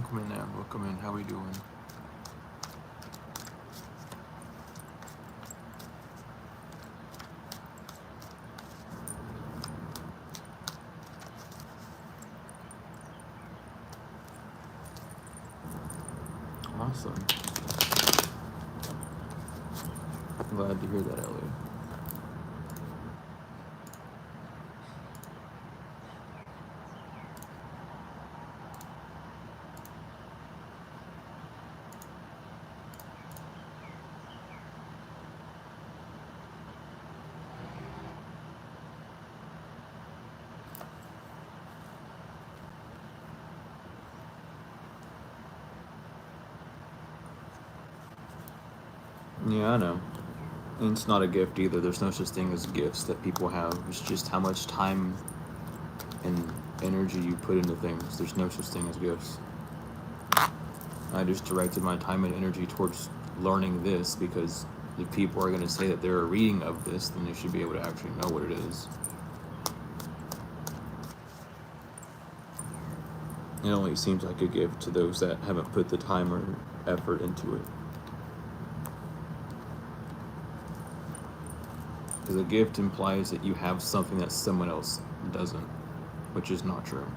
Welcome in now. Welcome in. How we doing? Awesome. I'm glad to hear that, Elliot. Yeah, I know. And it's not a gift either. There's no such thing as gifts that people have. It's just how much time and energy you put into things. There's no such thing as gifts. I just directed my time and energy towards learning this because if people are going to say that they're a reading of this, then they should be able to actually know what it is. It only seems like a gift to those that haven't put the time or effort into it. Because a gift implies that you have something that someone else doesn't, which is not true.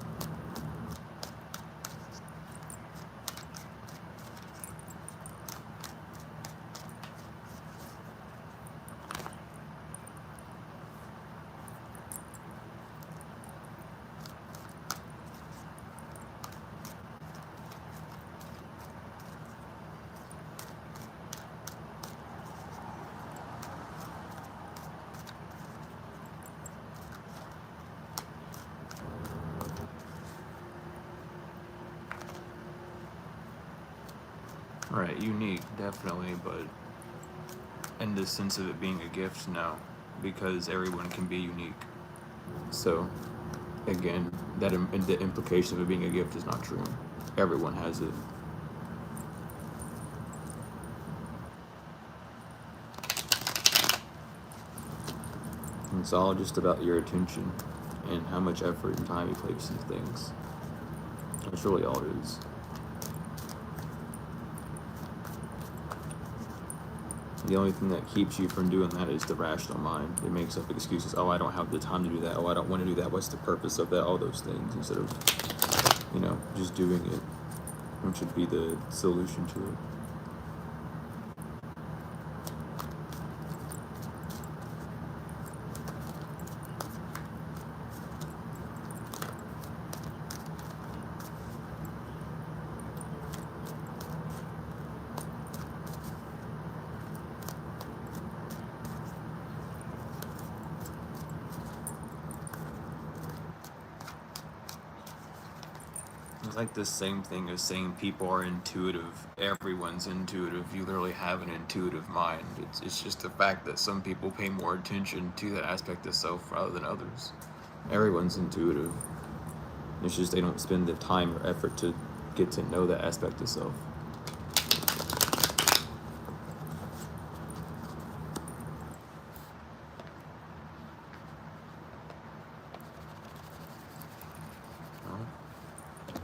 Right, unique, definitely, but in the sense of it being a gift, no, because everyone can be unique. So, again, the implication of it being a gift is not true. Everyone has it. It's all just about your attention and how much effort and time you place into things. That's really all it is. The only thing that keeps you from doing that is the rational mind. It makes up excuses. Oh, I don't have the time to do that. Oh, I don't want to do that. What's the purpose of that? All those things instead of, just doing it, which should be the solution to it. It's like the same thing as saying people are intuitive. Everyone's intuitive. You literally have an intuitive mind. It's just the fact that some people pay more attention to that aspect of self rather than others. Everyone's intuitive. It's just they don't spend the time or effort to get to know that aspect of self.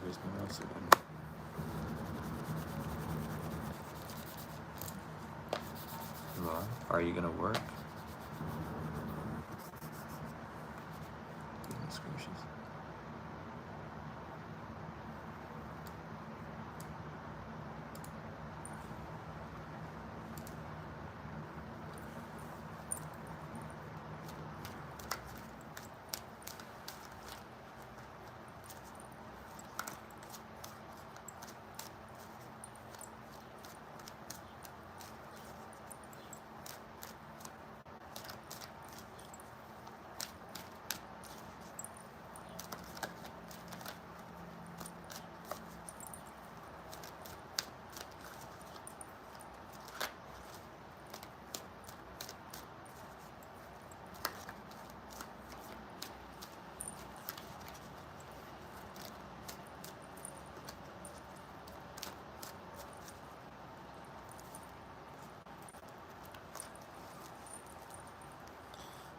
Here's my mouse again. Well, are you gonna work? Goodness gracious.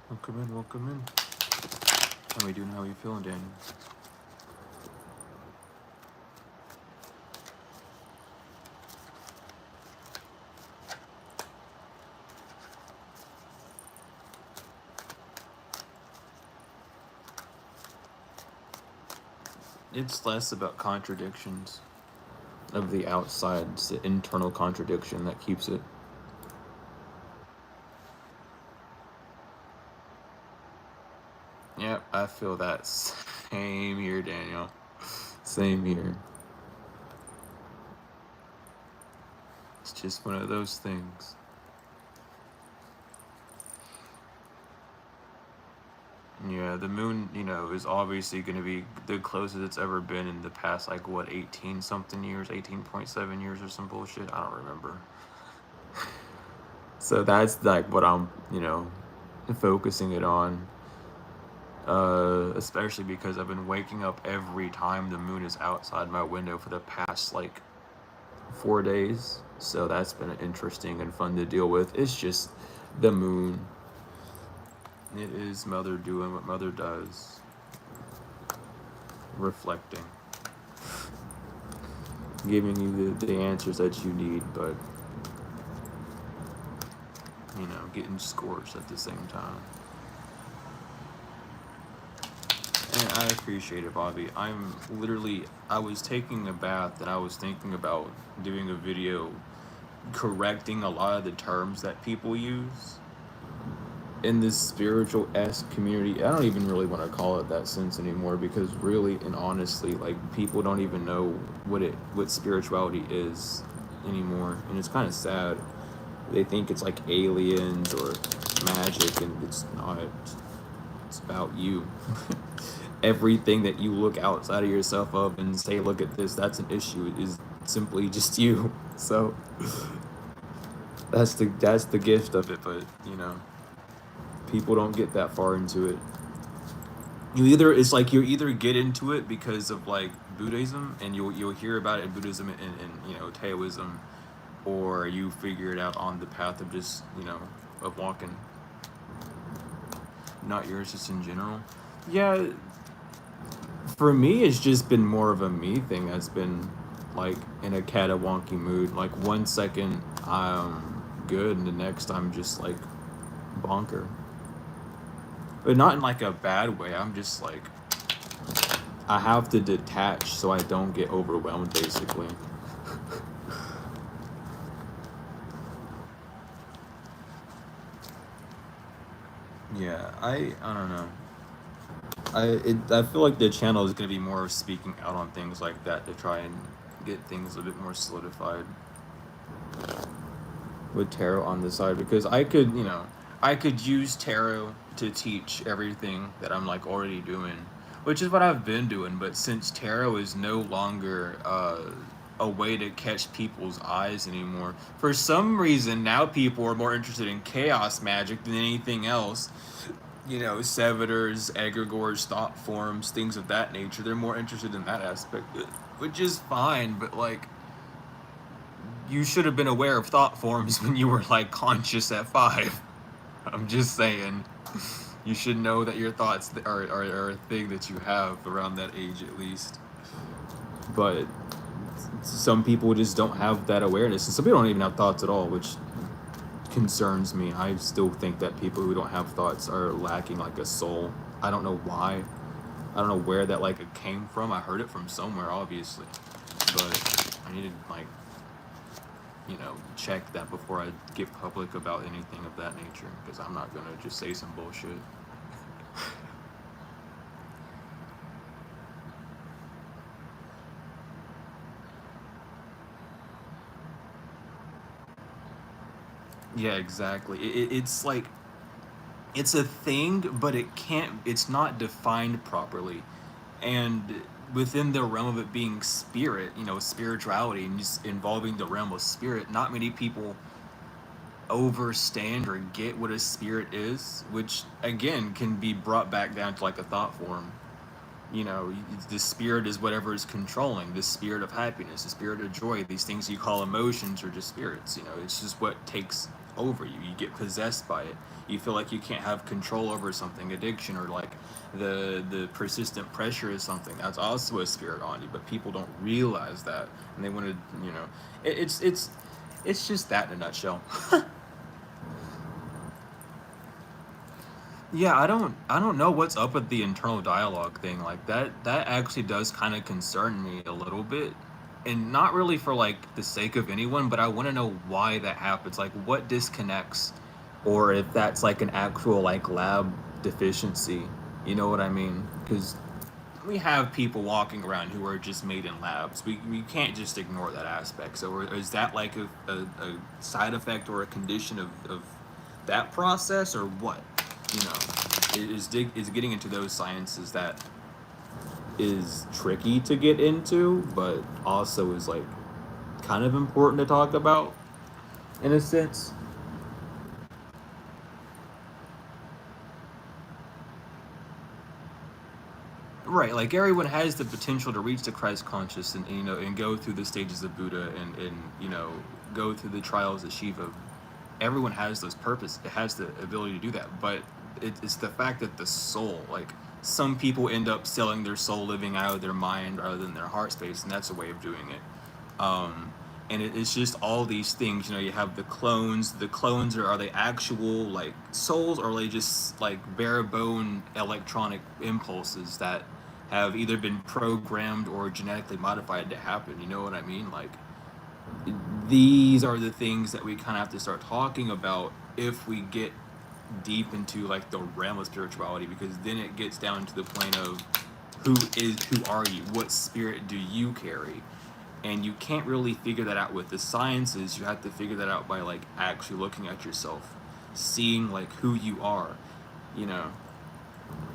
Welcome in, welcome in. How we doing? How you feeling, Daniel? It's less about contradictions of the outside. It's the internal contradiction that keeps it. Yep, I feel that. Same here, Daniel. Same here. It's just one of those things. Yeah, the moon, is obviously going to be the closest it's ever been in the past, like, what, 18 something years, 18.7 years or some bullshit? I don't remember. So that's, like, what I'm, focusing it on. Especially because I've been waking up every time the moon is outside my window for the past, like, 4 days. So that's been interesting and fun to deal with. It's just the moon. It is Mother doing what Mother does. Reflecting. Giving you the answers that you need, but, getting scorched at the same time. And I appreciate it, Bobby. I was taking a bath and I was thinking about doing a video correcting a lot of the terms that people use in this spiritual-esque community. I don't even really want to call it that sense anymore, because really and honestly, like, people don't even know what spirituality is anymore, and it's kind of sad. They think it's like aliens or magic, and it's not. It's about you. Everything that you look outside of yourself of and say, look at this, that's an issue, is simply just you. So that's the gift of it. But people don't get that far into it. You either get into it because of, like, Buddhism, and you'll hear about it in Buddhism and Taoism, or you figure it out on the path of just of walking. Not yours, just in general. Yeah, for me, it's just been more of a me thing. That's been, like, in a catawonky mood. Like, 1 second I'm good, and the next I'm just, like, bonker. But not in, like, a bad way. I'm just, like, I have to detach so I don't get overwhelmed, basically. Yeah, I don't know. I feel like the channel is going to be more speaking out on things like that to try and get things a bit more solidified with tarot on the side, because I could use tarot to teach everything that I'm, like, already doing, which is what I've been doing. But since tarot is no longer a way to catch people's eyes anymore, for some reason now people are more interested in chaos magic than anything else. Servitors, egregores, thought forms, things of that nature. They're more interested in that aspect, which is fine, but, like, you should have been aware of thought forms when you were, like, conscious at 5. I'm just saying. You should know that your thoughts are a thing that you have around that age, at least. But some people just don't have that awareness, and some people don't even have thoughts at all, which concerns me. I still think that people who don't have thoughts are lacking, like, a soul. I don't know why. I don't know where that, like, it came from. I heard it from somewhere, obviously, but I need to, like, check that before I get public about anything of that nature, because I'm not gonna just say some bullshit. Yeah, exactly. It's like, it's a thing, but it's not defined properly. And within the realm of it being spirit, spirituality, and just involving the realm of spirit, not many people overstand or get what a spirit is, which, again, can be brought back down to, like, a thought form. The spirit is whatever is controlling. The spirit of happiness, the spirit of joy, these things you call emotions are just spirits. It's just what takes over you. You get possessed by it. You feel like you can't have control over something. Addiction, or, like, the persistent pressure is something that's also a spirit on you, but people don't realize that, and they want to, it's just that in a nutshell. Yeah, I don't know what's up with the internal dialogue thing. Like that actually does kind of concern me a little bit. And not really for like the sake of anyone, but I want to know why that happens. Like what disconnects, or if that's like an actual like lab deficiency. You know what I mean? Because we have people walking around who are just made in labs. We can't just ignore that aspect. So is that like a side effect or a condition of that process, or what? You know, is getting into those sciences that is tricky to get into, but also is like kind of important to talk about in a sense. Right, like everyone has the potential to reach the Christ conscious and you know and go through the stages of Buddha and you know go through the trials of Shiva. Everyone has those purpose. It has the ability to do that, but it's the fact that the soul, like some people end up selling their soul, living out of their mind rather than their heart space, and that's a way of doing it. um, and it's just all these things. You know, you have the clones. The clones are they actual like souls, or are they just like bare bone electronic impulses that have either been programmed or genetically modified to happen? You know what I mean? Like these are the things that we kind of have to start talking about if we get deep into like the realm of spirituality, because then it gets down to the point of who are you, what spirit do you carry, and you can't really figure that out with the sciences. You have to figure that out by like actually looking at yourself, seeing like who you are, you know,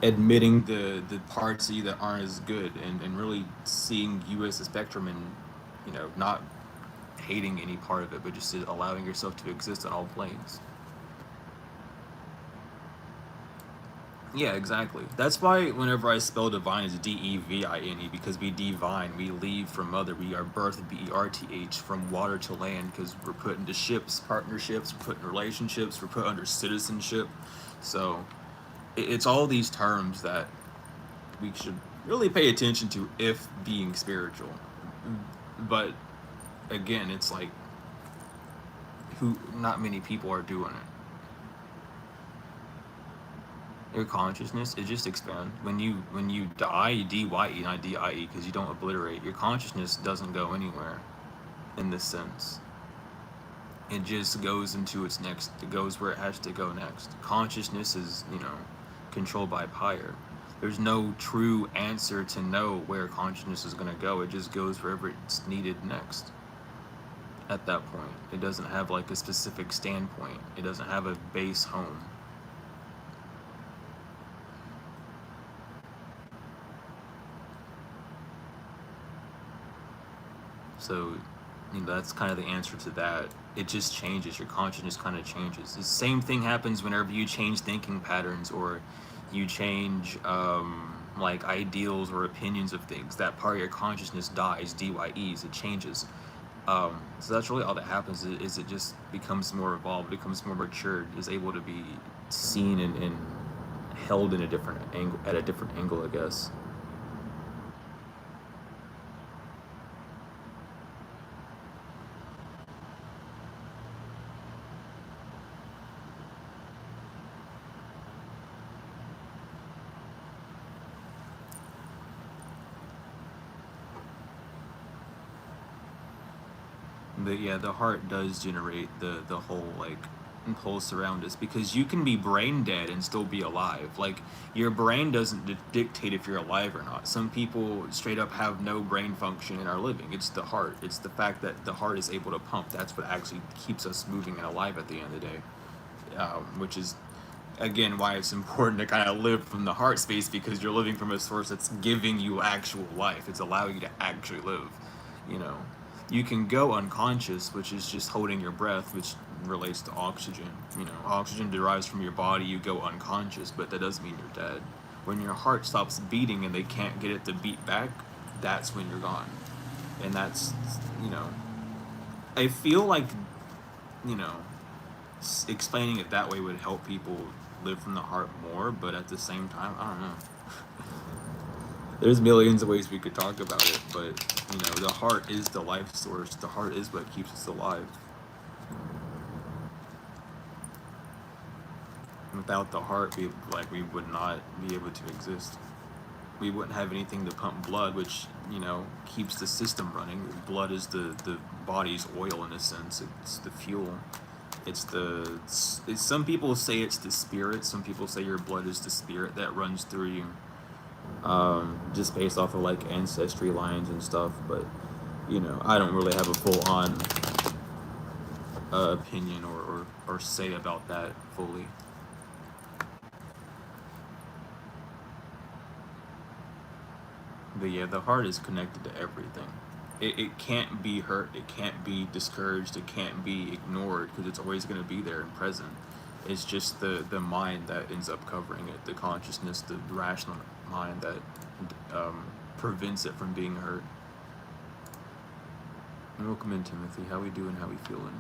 admitting the parts of you that aren't as good, and really seeing you as a spectrum, and you know, not hating any part of it, but just allowing yourself to exist on all planes. Yeah, exactly. That's why whenever I spell divine, it's Devine, because we divine, we leave from mother, we are birthed Berth from water to land, because we're put into ships, partnerships, we're put in relationships, we're put under citizenship. So it's all these terms that we should really pay attention to if being spiritual. But again, it's like who not many people are doing it. Your consciousness, it just expands when you die. You dye, not die, because you don't obliterate. Your consciousness doesn't go anywhere in this sense. It just goes into its next. It goes where it has to go next. Consciousness is, you know, controlled by higher. There's no true answer to know where consciousness is going to go. It just goes wherever it's needed next. At that point, it doesn't have like a specific standpoint. It doesn't have a base home. So, you know, that's kind of the answer to that. It just changes. Your consciousness kind of changes. The same thing happens whenever you change thinking patterns, or you change like ideals or opinions of things. That part of your consciousness dies, DYEs, it changes. So that's really all that happens is it just becomes more evolved, becomes more matured, is able to be seen and held in a different angle, at a different angle, I guess. Yeah, the heart does generate the whole like impulse around us, because you can be brain dead and still be alive. Like your brain doesn't dictate if you're alive or not. Some people straight up have no brain function and are living. It's the heart. It's the fact that the heart is able to pump. That's what actually keeps us moving and alive at the end of the day. Which is again why it's important to kind of live from the heart space, because you're living from a source that's giving you actual life. It's allowing you to actually live, you know. You can go unconscious, which is just holding your breath, which relates to oxygen. You know, oxygen derives from your body. You go unconscious, but that doesn't mean you're dead. When your heart stops beating and they can't get it to beat back, that's when you're gone. And that's, you know, I feel like, you know, explaining it that way would help people live from the heart more, but at the same time, I don't know. There's millions of ways we could talk about it, but you know, the heart is the life source. The heart is what keeps us alive. Without the heart, we would not be able to exist. We wouldn't have anything to pump blood, which keeps the system running. Blood is the body's oil in a sense. It's the fuel. Some people say it's the spirit. Some people say your blood is the spirit that runs through you, just based off of like ancestry lines and stuff. But I don't really have a full on opinion or say about that fully. But yeah, the heart is connected to everything. It can't be hurt, it can't be discouraged, it can't be ignored because it's always going to be there and present. It's just the mind that ends up covering it, the consciousness, the rational mind that prevents it from being hurt. And welcome in, Timothy. How we doing? How we feeling?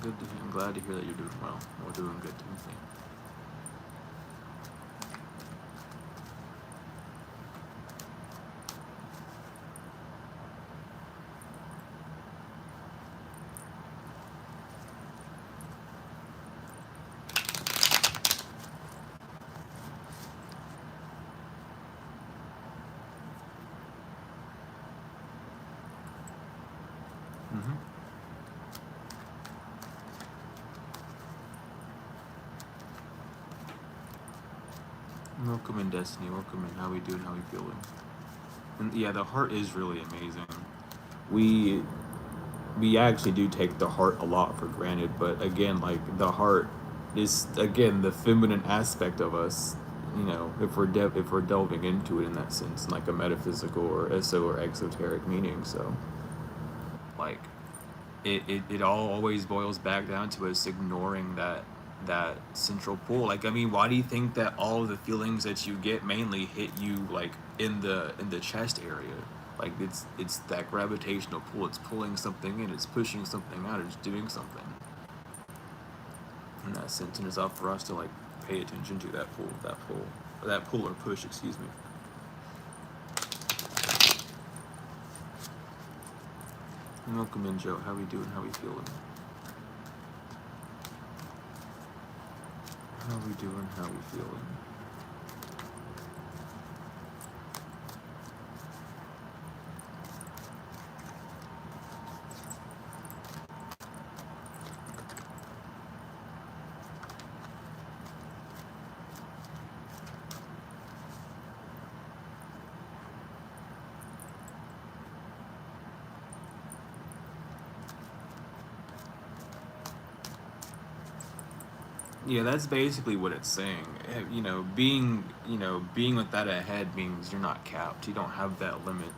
Good to hear. I'm glad to hear that you're doing well. We're doing good, Timothy. Welcome in, Destiny. Welcome in. How we doing? How we feeling? And yeah, the heart is really amazing. We actually do take the heart a lot for granted, but again, like the heart is again the feminine aspect of us. If we're delving into it in that sense, like a metaphysical or eso or exoteric meaning. So, like, it all always boils back down to us ignoring that central pull. Like, I mean, why do you think that all of the feelings that you get mainly hit you like in the chest area? Like, it's that gravitational pull. It's pulling something in. It's pushing something out. It's doing something in that sense, and it's up for us to like pay attention to that pull or push. Excuse me. Welcome in, Joe. How we doing? How we feeling? How we doing? How we feeling? Yeah, that's basically what it's saying. Being with that ahead means you're not capped. You don't have that limit.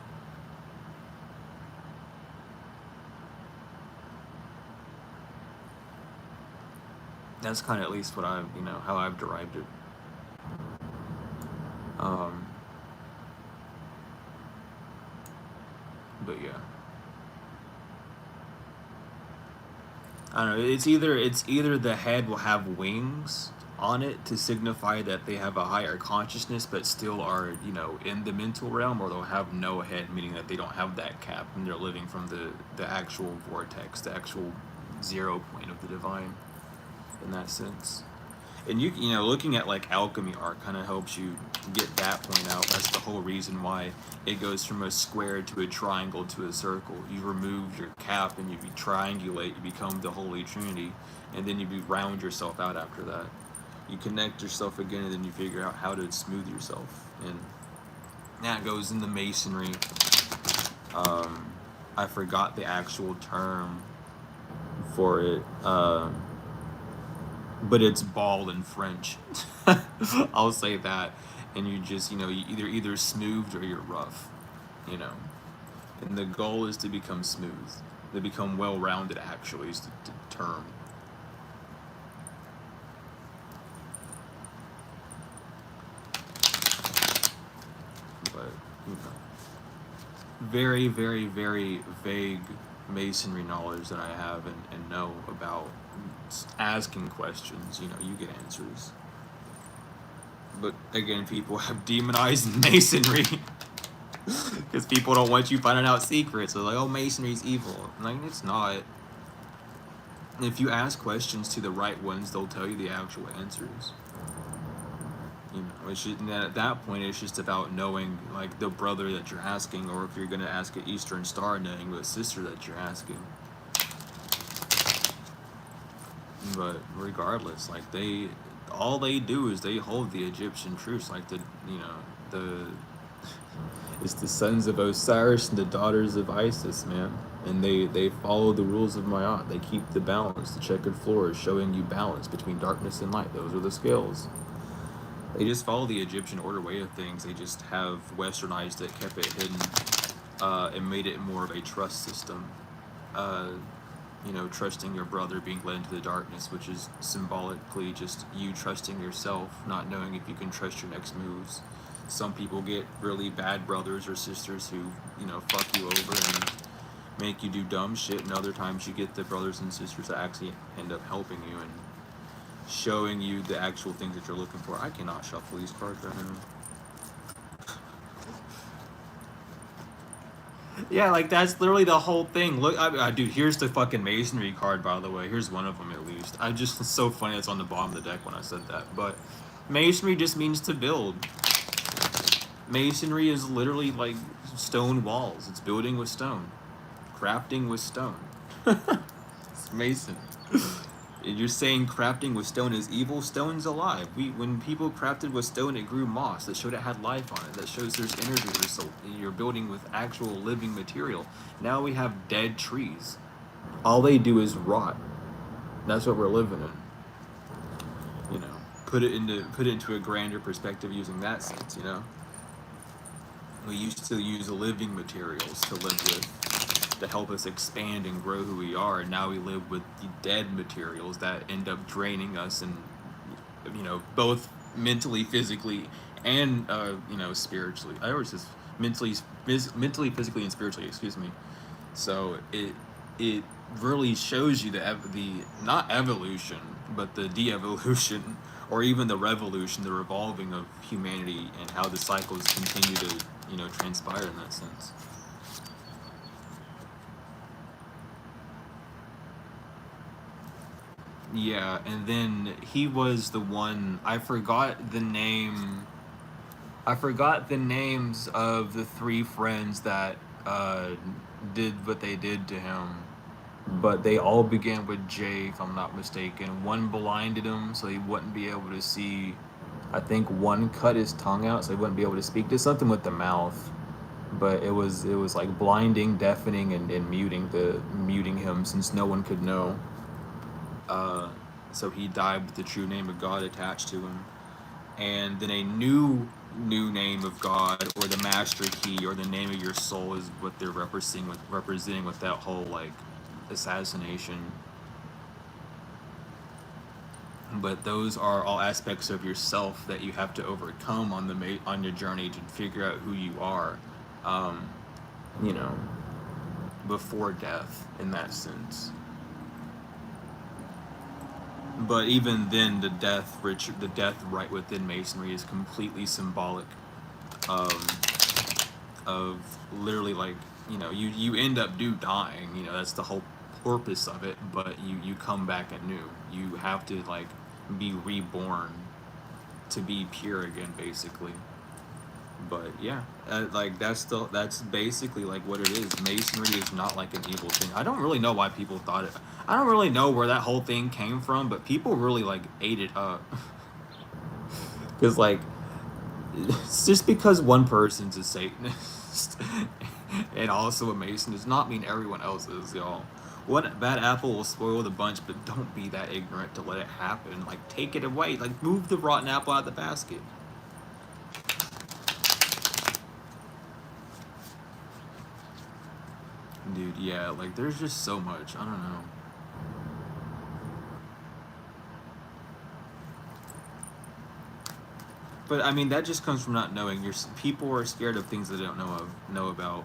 That's kind of at least what how I've derived it. Um, but yeah, I don't know. It's either the head will have wings on it to signify that they have a higher consciousness, but still are in the mental realm, or they'll have no head, meaning that they don't have that cap and they're living from the actual vortex, the actual 0 point of the divine, in that sense. And looking at like alchemy art kind of helps you get that point out. That's the whole reason why it goes from a square to a triangle to a circle. You remove your cap and you triangulate, you become the Holy Trinity, and then you round yourself out after that. You connect yourself again, and then you figure out how to smooth yourself. And that goes in the masonry. I forgot the actual term for it. But it's ball in French. I'll say that. And you just, you either smoothed or you're rough, you know. And the goal is to become smooth, to become well-rounded. Actually, is the term. you know, very, very, very vague masonry knowledge that I have and know about asking questions. You know, you get answers. But again, people have demonized masonry because people don't want you finding out secrets. They're like, oh, masonry's evil. Like, it's not. If you ask questions to the right ones, they'll tell you the actual answers. You know, it's just, and at that point, it's just about knowing, like, the brother that you're asking, or if you're going to ask an Eastern Star, knowing the sister that you're asking. But regardless, like, all they do is they hold the Egyptian truths, like it's the sons of Osiris and the daughters of Isis, man. And they follow the rules of Ma'at. They keep the balance. The checkered floor is showing you balance between darkness and light. Those are the scales. They just follow the Egyptian order way of things. They just have westernized it, kept it hidden, and made it more of a trust system. You know, trusting your brother being led into the darkness, which is symbolically just you trusting yourself, not knowing if you can trust your next moves. Some people get really bad brothers or sisters who, you know, fuck you over and make you do dumb shit, and other times you get the brothers and sisters that actually end up helping you and showing you the actual things that you're looking for. I cannot shuffle these cards right now. Yeah, like, that's literally the whole thing. Look, dude, here's the fucking masonry card, by the way. Here's one of them, at least. It's so funny it's on the bottom of the deck when I said that. But masonry just means to build. Masonry is literally like stone walls. It's building with stone. Crafting with stone. It's mason. You're saying crafting with stone is evil? Stone's alive. When people crafted with stone, it grew moss. That showed it had life on it. That shows there's energy result. You're building with actual living material. Now we have dead trees. All they do is rot. That's what we're living in. You know, put it into a grander perspective using that sense. You know, we used to use living materials to live with, to help us expand and grow who we are, and now we live with the dead materials that end up draining us, and, you know, both mentally, physically, and you know, spiritually. I always just mentally, physically, and spiritually. Excuse me. So it really shows you the not evolution, but the de-evolution, or even the revolution, the revolving of humanity, and how the cycles continue to, you know, transpire in that sense. Yeah, and then he was the one, I forgot the name. I forgot the names of the three friends that did what they did to him, but they all began with J, if I'm not mistaken. One blinded him so he wouldn't be able to see. I think one cut his tongue out so he wouldn't be able to speak. Did something with the mouth, but it was like blinding, deafening, and muting him, since no one could know. So he died with the true name of God attached to him, and then a new name of God, or the master key, or the name of your soul, is what they're representing with that whole, like, assassination. But those are all aspects of yourself that you have to overcome on your journey to figure out who you are, you know, before death, in that sense. But even then, the death right within masonry is completely symbolic, of literally, like, you know, you end up dying. You know, that's the whole purpose of it. But you come back anew. You have to, like, be reborn to be pure again, basically. But yeah, like, that's basically, like, what it is. Masonry is not like an evil thing. I don't really know why people thought it. I don't really know where that whole thing came from, but people really, like, ate it up. Because, like, it's just because one person's a Satanist and also a Mason does not mean everyone else is, y'all. One bad apple will spoil the bunch, but don't be that ignorant to let it happen. Like, take it away. Like, move the rotten apple out of the basket. Dude, yeah, like, there's just so much. I don't know. But I mean, that just comes from not knowing. People are scared of things they don't know about.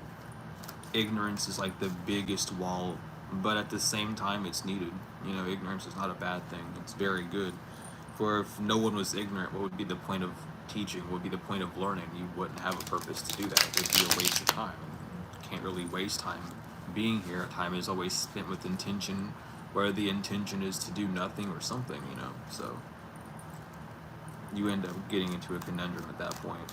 Ignorance is like the biggest wall, but at the same time, it's needed. You know, ignorance is not a bad thing. It's very good. For if no one was ignorant, what would be the point of teaching? What would be the point of learning? You wouldn't have a purpose to do that. It'd be a waste of time. You can't really waste time being here. Time is always spent with intention, where the intention is to do nothing or something, you know. So you end up getting into a conundrum at that point.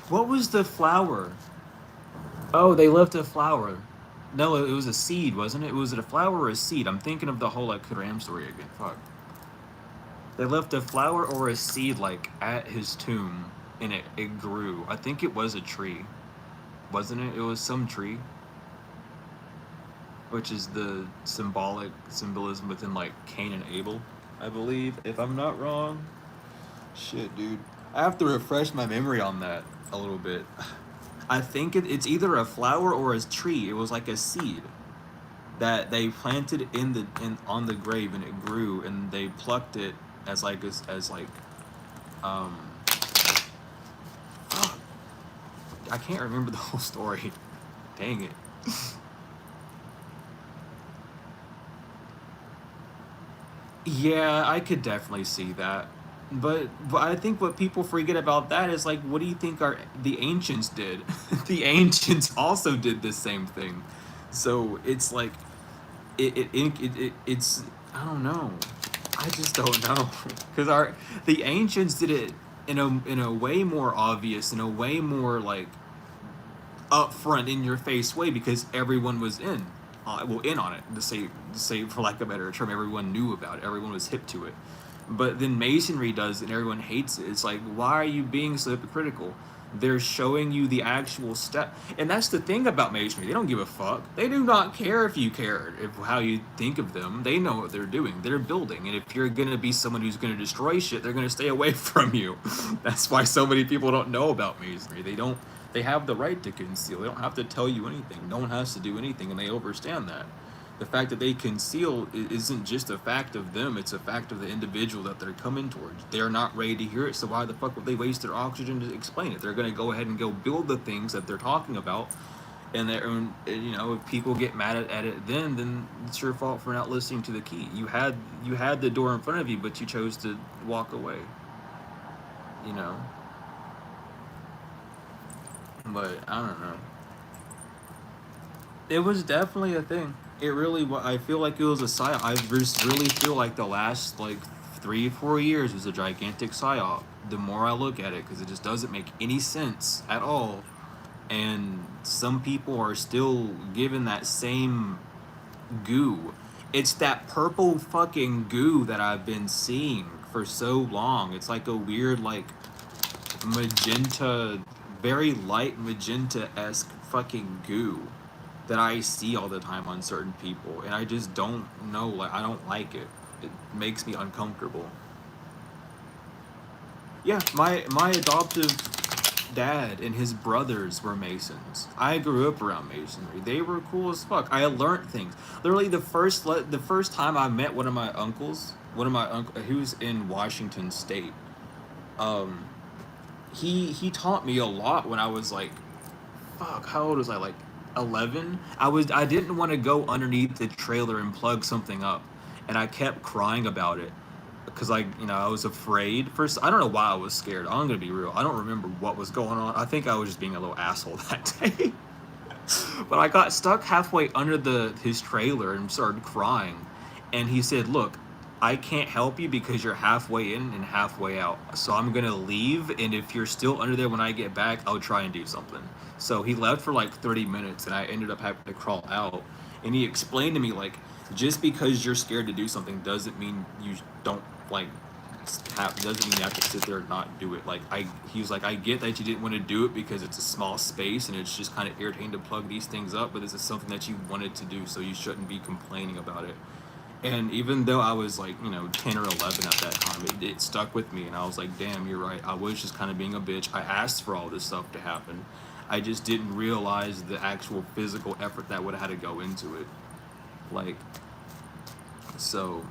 What was the flower? Oh, they left a flower. No, it was a seed, wasn't it? Was it a flower or a seed? I'm thinking of the whole like Ram story again. Fuck. They left a flower or a seed like at his tomb, and it grew. I think it was a tree, wasn't it? It was some tree, which is the symbolism within like Cain and Abel, I believe, if I'm not wrong. Shit, dude. I have to refresh my memory on that a little bit. I think it's either a flower or a tree. It was like a seed that they planted in on the grave, and it grew, and they plucked it as like um I can't remember the whole story. Dang it. Yeah, I could definitely see that. But I think what people forget about that is like, what do you think the ancients did? The ancients also did the same thing. So it's like it's I don't know. I just don't know because our the ancients did it in a way more obvious, in a way more like upfront, in your face way, because everyone was in on it. To say for lack of a better term, everyone knew about it. Everyone was hip to it. But then Masonry does it, and everyone hates it. It's like, why are you being so hypocritical? They're showing you the actual step, and that's the thing about Masonry. They don't give a fuck. They do not care if you care, if how you think of them. They know what they're doing. They're building, and if you're gonna be someone who's gonna destroy shit, they're gonna stay away from you. That's why so many people don't know about Masonry. They don't. They have the right to conceal. They don't have to tell you anything. No one has to do anything, and they understand that. The fact that they conceal isn't just a fact of them, it's a fact of the individual that they're coming towards. They're not ready to hear it, so why the fuck would they waste their oxygen to explain it? They're going to go ahead and go build the things that they're talking about, and you know, if people get mad at it then it's your fault for not listening to the key. You had the door in front of you, but you chose to walk away, you know? But I don't know. It was definitely a thing. It really was. I feel like it was a psyop. I just really feel like the last like 3 or 4 years was a gigantic psyop. The more I look at it, because it just doesn't make any sense at all. And some people are still given that same goo. It's that purple fucking goo that I've been seeing for so long. It's like a weird like magenta, very light magenta-esque fucking goo that I see all the time on certain people, and I just don't know, like, I don't like it. It makes me uncomfortable. Yeah, my adoptive dad and his brothers were Masons. I grew up around Masonry. They were cool as fuck. I learned things. Literally, the first time I met one of my uncle, who's in Washington State. Um, he taught me a lot when I was like, fuck, how old was I? Like 11. I didn't want to go underneath the trailer and plug something up, and I kept crying about it because, like, you know, I was afraid. First, I don't know why I was scared. I'm gonna be real. I don't remember what was going on. I think I was just being a little asshole that day. But I got stuck halfway under his trailer and started crying, and he said, "Look, I can't help you because you're halfway in and halfway out. So I'm gonna leave, and if you're still under there when I get back, I'll try and do something." So he left for like 30 minutes, and I ended up having to crawl out. And he explained to me, like, just because you're scared to do something doesn't mean you don't, like, doesn't mean you have to sit there and not do it. Like he was like, I get that you didn't want to do it because it's a small space and it's just kind of irritating to plug these things up, but this is something that you wanted to do, so you shouldn't be complaining about it. And even though I was like, 10 or 11 at that time, it stuck with me, and I was like, damn, you're right. I was just kind of being a bitch. I asked for all this stuff to happen. I just didn't realize the actual physical effort that would have had to go into it. Like, so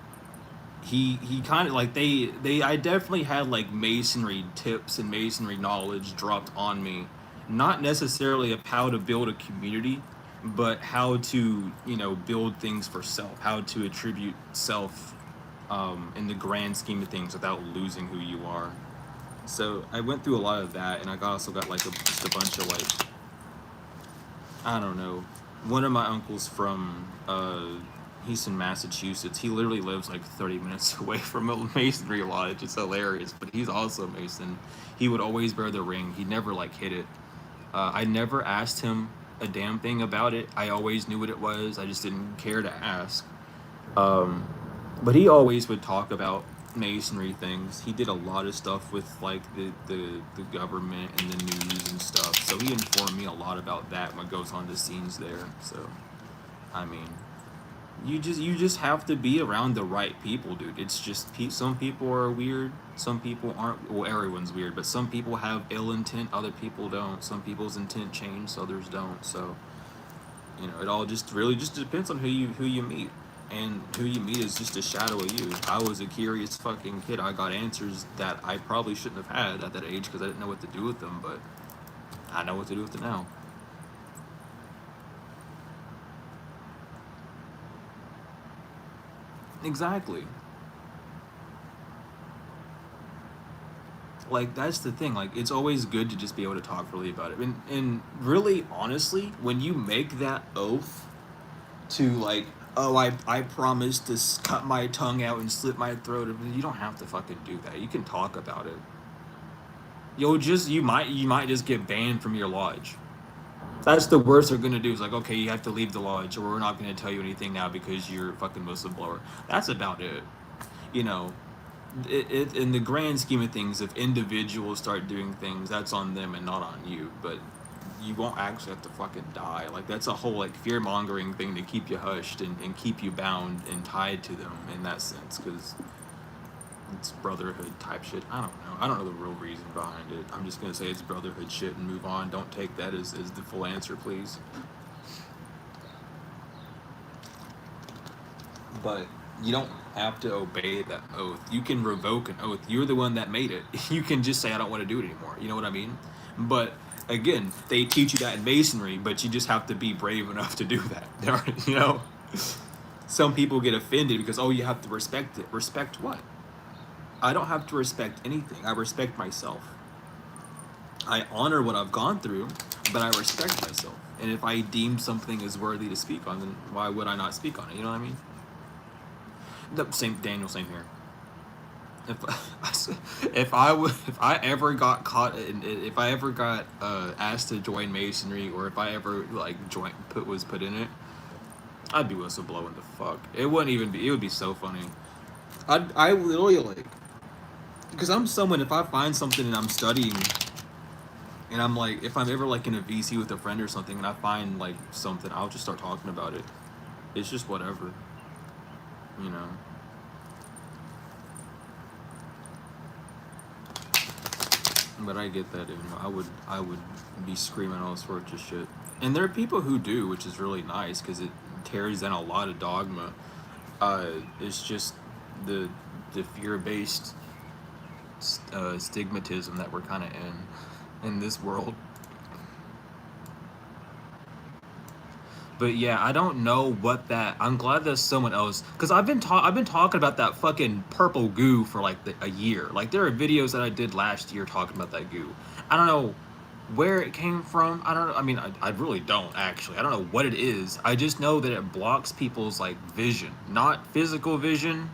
he kind of like I definitely had like masonry tips and masonry knowledge dropped on me, not necessarily of how to build a community, but how to build things for self, how to attribute self in the grand scheme of things without losing who you are. So I went through a lot of that, and I also got like just a bunch of like, I don't know, one of my uncles from he's in Massachusetts. He literally lives like 30 minutes away from a masonry lodge. It's hilarious, but he's also a mason. He would always wear the ring. He never like hid it. I never asked him a damn thing about it. I always knew what it was. I just didn't care to ask. But he always would talk about masonry things. He did a lot of stuff with like the government and the news and stuff. So he informed me a lot about that, what goes on the scenes there. So, I mean, you just have to be around the right people, dude. It's just some people are weird, some people aren't. Well, everyone's weird, but some people have ill intent, other people don't. Some people's intent change, others don't. So it all just really just depends on who you meet, and who you meet is just a shadow of you. I was a curious fucking kid. I got answers that I probably shouldn't have had at that age because I didn't know what to do with them, but I know what to do with them now. Exactly. Like, that's the thing. Like, it's always good to just be able to talk freely about it. And really, honestly, when you make that oath to, like, oh, I promise to cut my tongue out and slit my throat, you don't have to fucking do that. You can talk about it. You might just get banned from your lodge. That's the worst they're gonna do. Is like, okay, you have to leave the lodge, or we're not gonna tell you anything now because you're a fucking whistleblower. That's about it. You know, in the grand scheme of things, if individuals start doing things, that's on them and not on you. But you won't actually have to fucking die. Like, that's a whole like fear mongering thing to keep you hushed and keep you bound and tied to them in that sense, because it's brotherhood type shit. I don't know. I don't know the real reason behind it. I'm just gonna say it's brotherhood shit and move on. Don't take that as the full answer, please. But you don't have to obey that oath. You can revoke an oath. You're the one that made it. You can just say, I don't want to do it anymore. You know what I mean? But again, they teach you that in masonry, but you just have to be brave enough to do that. You know? Some people get offended because, oh, you have to respect it. Respect what? I don't have to respect anything. I respect myself. I honor what I've gone through, but I respect myself. And if I deem something as worthy to speak on, then why would I not speak on it? You know what I mean? The same Daniel, same here. If I ever got caught, if I ever got asked to join masonry, or if I ever like was put in it, I'd be whistleblowing the fuck. It wouldn't even be. It would be so funny. I literally like, because I'm someone, if I find something and I'm studying, and I'm like, if I'm ever like in a VC with a friend or something, and I find like something, I'll just start talking about it. It's just whatever, you know. But I get that, you know, I would be screaming all sorts of shit. And there are people who do, which is really nice because it tears down a lot of dogma. It's just the fear-based stigmatism that we're kind of in this world. But yeah, I don't know what that. I'm glad there's someone else, because I've been talking about that fucking purple goo for like a year. Like, there are videos that I did last year talking about that goo. I don't know where it came from. I don't know. I mean, I really don't actually. I don't know what it is. I just know that it blocks people's like vision, not physical vision,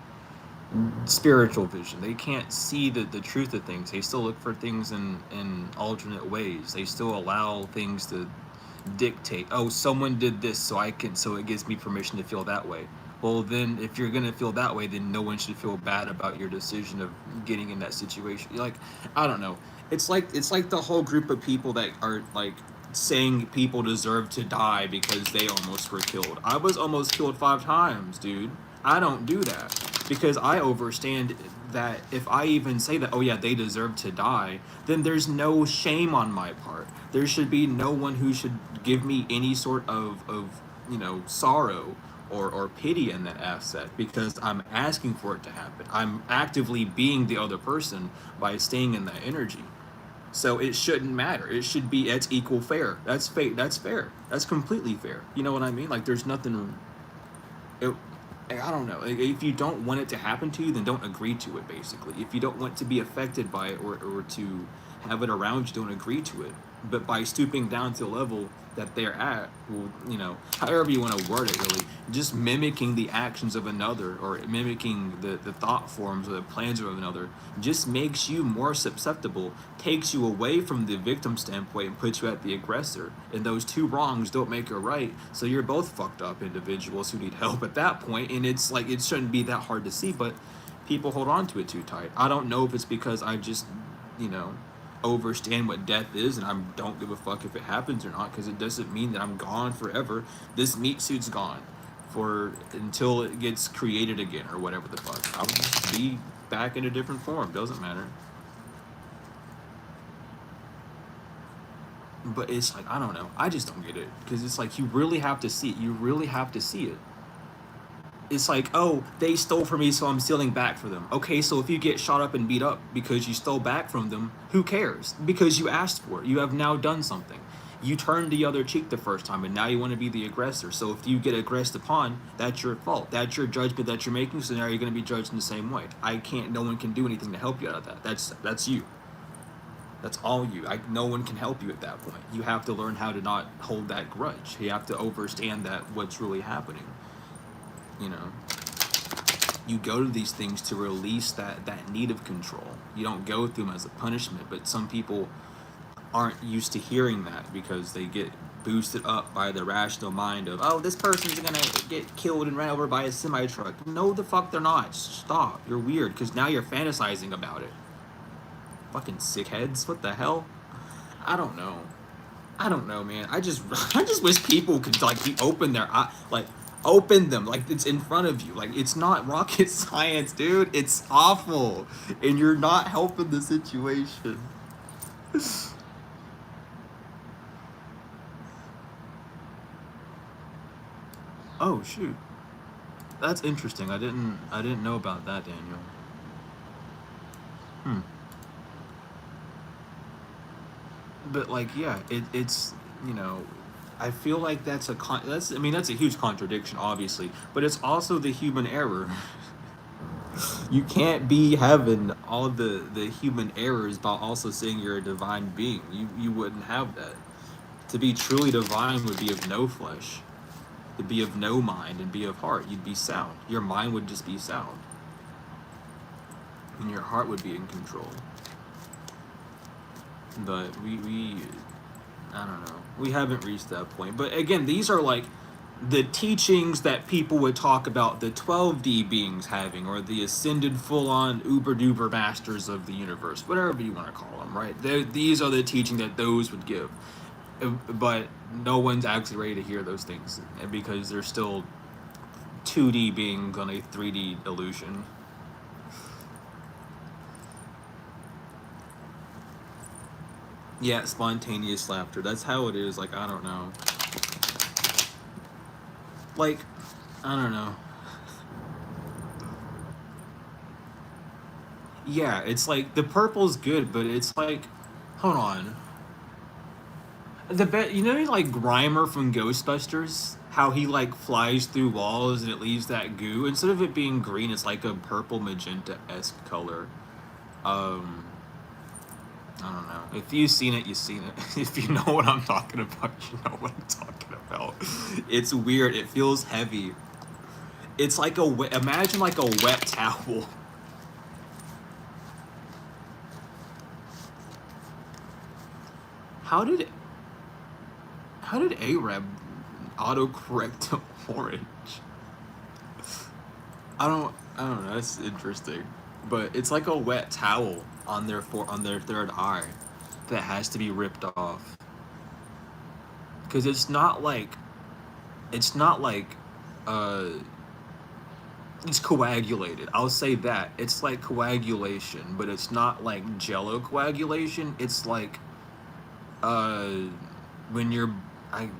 spiritual vision. They can't see the truth of things. They still look for things in alternate ways. They still allow things to dictate, oh, someone did this, so so it gives me permission to feel that way. Well, then if you're gonna feel that way, then no one should feel bad about your decision of getting in that situation. Like, I don't know. It's like the whole group of people that are like saying people deserve to die because they almost were killed. I was almost killed 5 times, dude. I don't do that because I understand that if I even say that, oh yeah, they deserve to die, then there's no shame on my part. There should be no one who should give me any sort of sorrow or pity in that aspect because I'm asking for it to happen. I'm actively being the other person by staying in that energy. So it shouldn't matter. It should be it's equal fair. That's That's fair. That's completely fair. You know what I mean? Like there's nothing. It, I don't know. If you don't want it to happen to you, then don't agree to it. Basically, if you don't want to be affected by it or to have it around you, don't agree to it. But by stooping down to a level that they're at, well, however you want to word it, really, just mimicking the actions of another or mimicking the thought forms or the plans of another just makes you more susceptible, takes you away from the victim standpoint and puts you at the aggressor. And those two wrongs don't make a right, so you're both fucked up individuals who need help at that point. And it's like it shouldn't be that hard to see, but people hold on to it too tight. I don't know if it's because I just, you know, understand what death is and I don't give a fuck if it happens or not because it doesn't mean that I'm gone forever. This meat suit's gone for until it gets created again or whatever the fuck. I'll just be back in a different form. Doesn't matter. But it's like I don't know. I just don't get it because it's like you really have to see it. You really have to see it. It's like, oh, they stole from me, so I'm stealing back for them. Okay, so if you get shot up and beat up because you stole back from them, who cares? Because you asked for it. You have now done something. You turned the other cheek the first time, and now you want to be the aggressor. So if you get aggressed upon, that's your fault. That's your judgment that you're making. So now you're going to be judged in the same way. I can't. No one can do anything to help you out of that. That's you. That's all you. No one can help you at that point. You have to learn how to not hold that grudge. You have to understand that what's really happening. You know, you go to these things to release that need of control. You don't go through them as a punishment, but some people aren't used to hearing that because they get boosted up by the rational mind of, oh, this person's gonna get killed and ran over by a semi truck. No, the fuck they're not. Stop. You're weird because now you're fantasizing about it. Fucking sickheads. What the hell? I don't know. I don't know, man. I just I just wish people could like be open their eye, like open them, like it's in front of you. Like it's not rocket science, dude. It's awful, and you're not helping the situation. Oh shoot, that's interesting. I didn't know about that, Daniel. Hmm. But like, yeah, it's you know, I feel like that's I mean that's a huge contradiction, obviously, but it's also the human error. You can't be having all the human errors while also saying you're a divine being. You wouldn't have that. To be truly divine would be of no flesh, to be of no mind and be of heart. You'd be sound. Your mind would just be sound, and your heart would be in control. But we I don't know. We haven't reached that point. But again, these are like the teachings that people would talk about the 12D beings having, or the ascended full on uber duper masters of the universe, whatever you want to call them, right? These are the teaching that those would give. But no one's actually ready to hear those things because they're still 2D beings on a 3D illusion. Yeah, spontaneous laughter. That's how it is. Like, I don't know. Like, I don't know. Yeah, it's like the purple's good, but it's like, hold on. Like Grimer from Ghostbusters, how he like flies through walls and it leaves that goo. Instead of it being green, it's like a purple magenta esque color. Um, I don't know. If you've seen it, you've seen it. If you know what I'm talking about, you know what I'm talking about. It's weird. It feels heavy. It's like imagine like a wet towel. How did How did Arab autocorrect to orange? I don't know. It's interesting, but it's like a wet towel on their third eye that has to be ripped off. Because it's not like uh it's coagulated. I'll say that. It's like coagulation, but it's not like jello coagulation. It's like uh when you're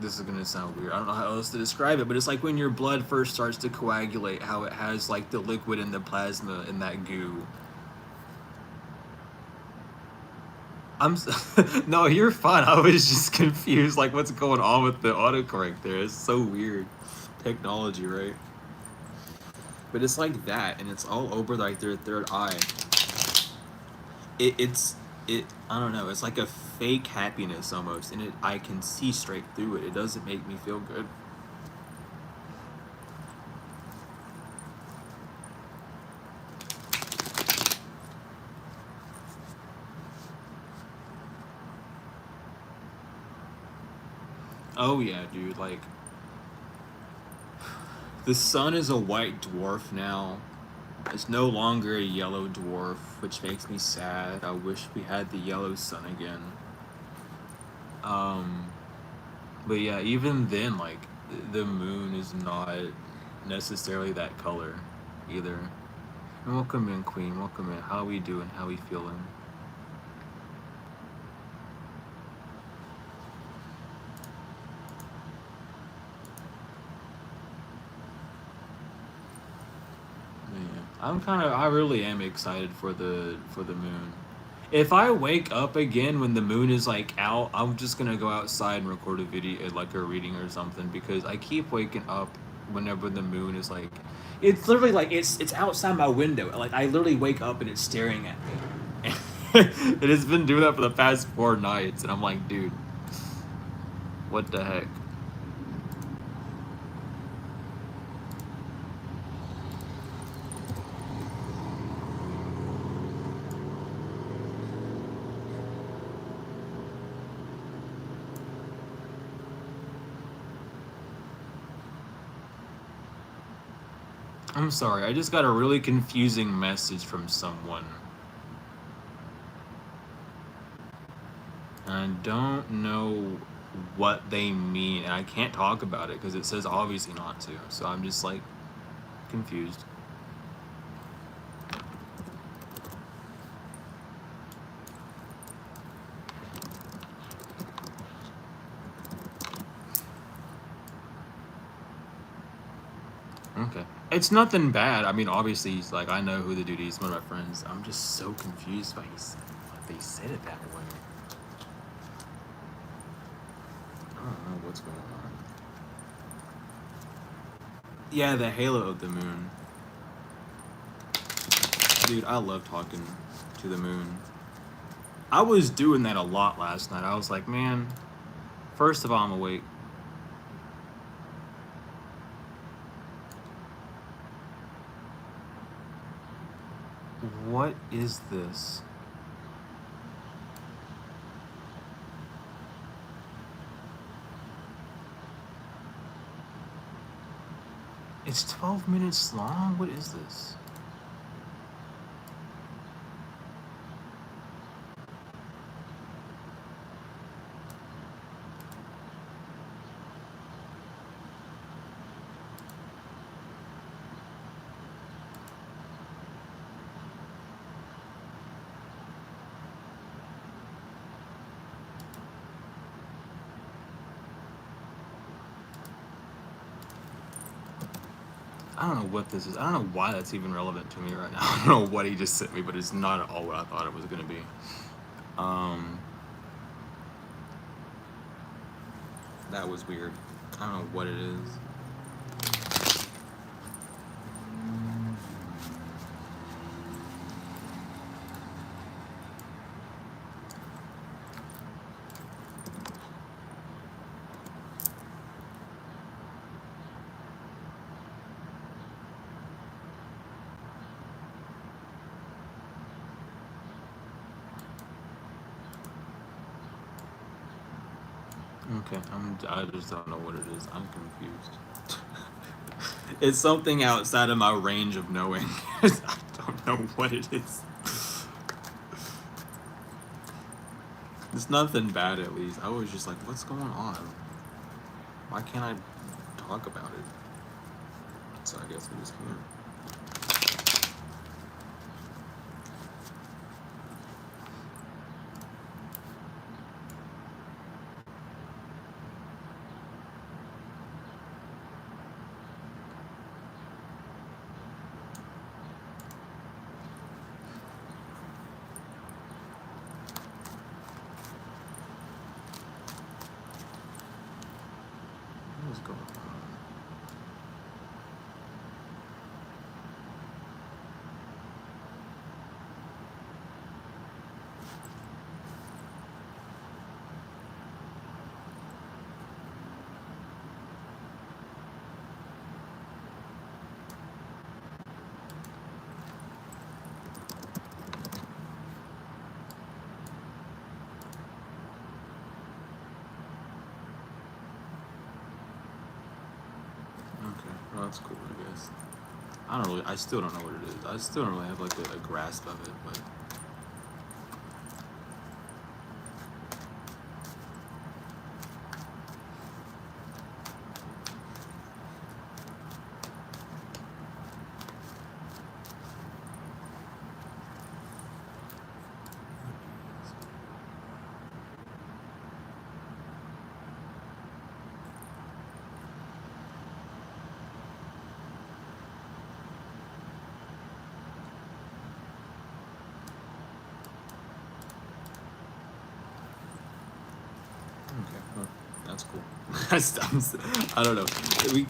this is gonna sound weird. I don't know how else to describe it, but it's like when your blood first starts to coagulate, how it has like the liquid and the plasma in that goo. No, you're fine. I was just confused, like what's going on with the autocorrect there. It's so weird, technology, right? But it's like that, and it's all over like their third eye. It's it. I don't know. It's like a fake happiness almost, and I can see straight through it. It doesn't make me feel good. Oh yeah, dude. Like the sun is a white dwarf now. It's no longer a yellow dwarf, which makes me sad. I wish we had the yellow sun again. Um, but yeah, even then, like the moon is not necessarily that color either. Welcome in, Queen. Welcome in. How we doing? How we feeling? I really am excited for the moon. If I wake up again when the moon is like out, I'm just gonna go outside and record a video, like a reading or something, because I keep waking up whenever the moon is like, it's literally like it's outside my window. Like I literally wake up and it's staring at me. It has been doing that for the past 4 nights, and I'm like, dude, what the heck? I'm sorry, I just got a really confusing message from someone. And I don't know what they mean, and I can't talk about it because it says obviously not to. So I'm just like confused. Okay. It's nothing bad. I mean, obviously, he's like, I know who the dude is, one of my friends. I'm just so confused by like they said it that way. I don't know what's going on. Yeah, the halo of the moon. Dude, I love talking to the moon. I was doing that a lot last night. I was like, man, first of all, I'm awake. What is this? It's 12 minutes long? What is this? I don't know what this is. I don't know why that's even relevant to me right now. I don't know what he just sent me, but it's not at all what I thought it was going to be. That was weird. I don't know what it is. Okay, I just don't know what it is. I'm confused. It's something outside of my range of knowing. I don't know what it is. It's nothing bad, at least. I was just like, what's going on? Why can't I talk about it? So I guess we just can't. What is going on? Okay, well, that's cool, I guess. I still don't know what it is. I still don't really have like a grasp of it, but okay, well, that's cool. I don't know.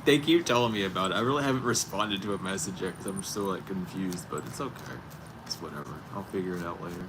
They keep telling me about it. I really haven't responded to a message yet because I'm still like confused, but it's okay. It's whatever. I'll figure it out later.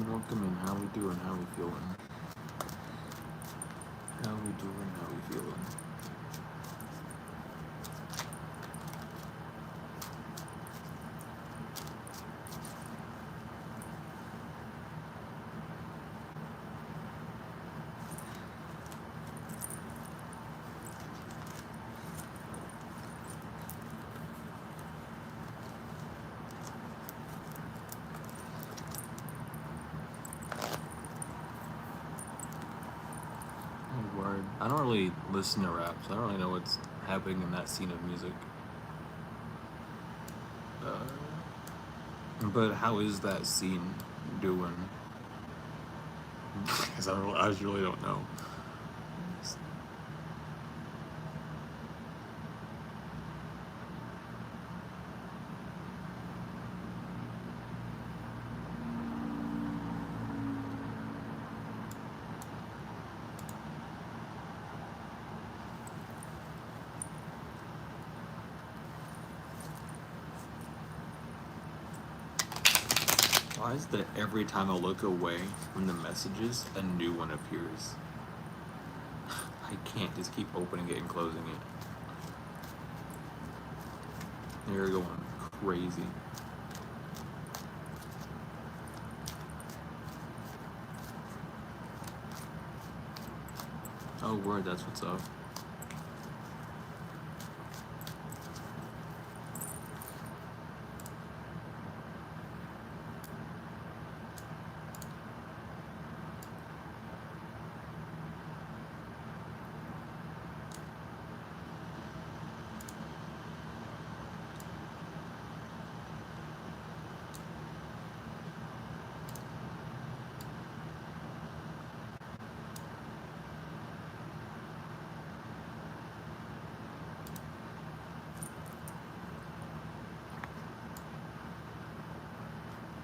Welcome in. How we doing? How we feeling? How we doing? How we feeling? Oh, word. I don't really listen to rap, so I don't really know what's happening in that scene of music. But how is that scene doing? Because I just really don't know. Why is that every time I look away from the messages, a new one appears? I can't just keep opening it and closing it. They're going crazy. Oh, word, that's what's up.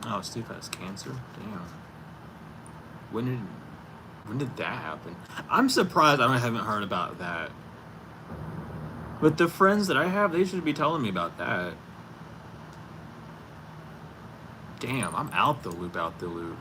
Oh, Steve has cancer? Damn. When did that happen? I'm surprised I haven't heard about that. But the friends that I have, they should be telling me about that. Damn, I'm out the loop, out the loop.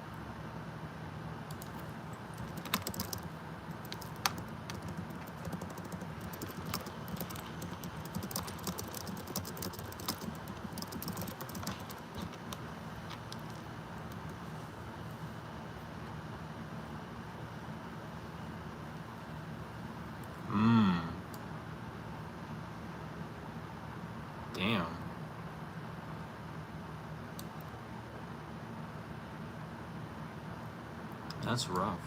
Damn. That's rough.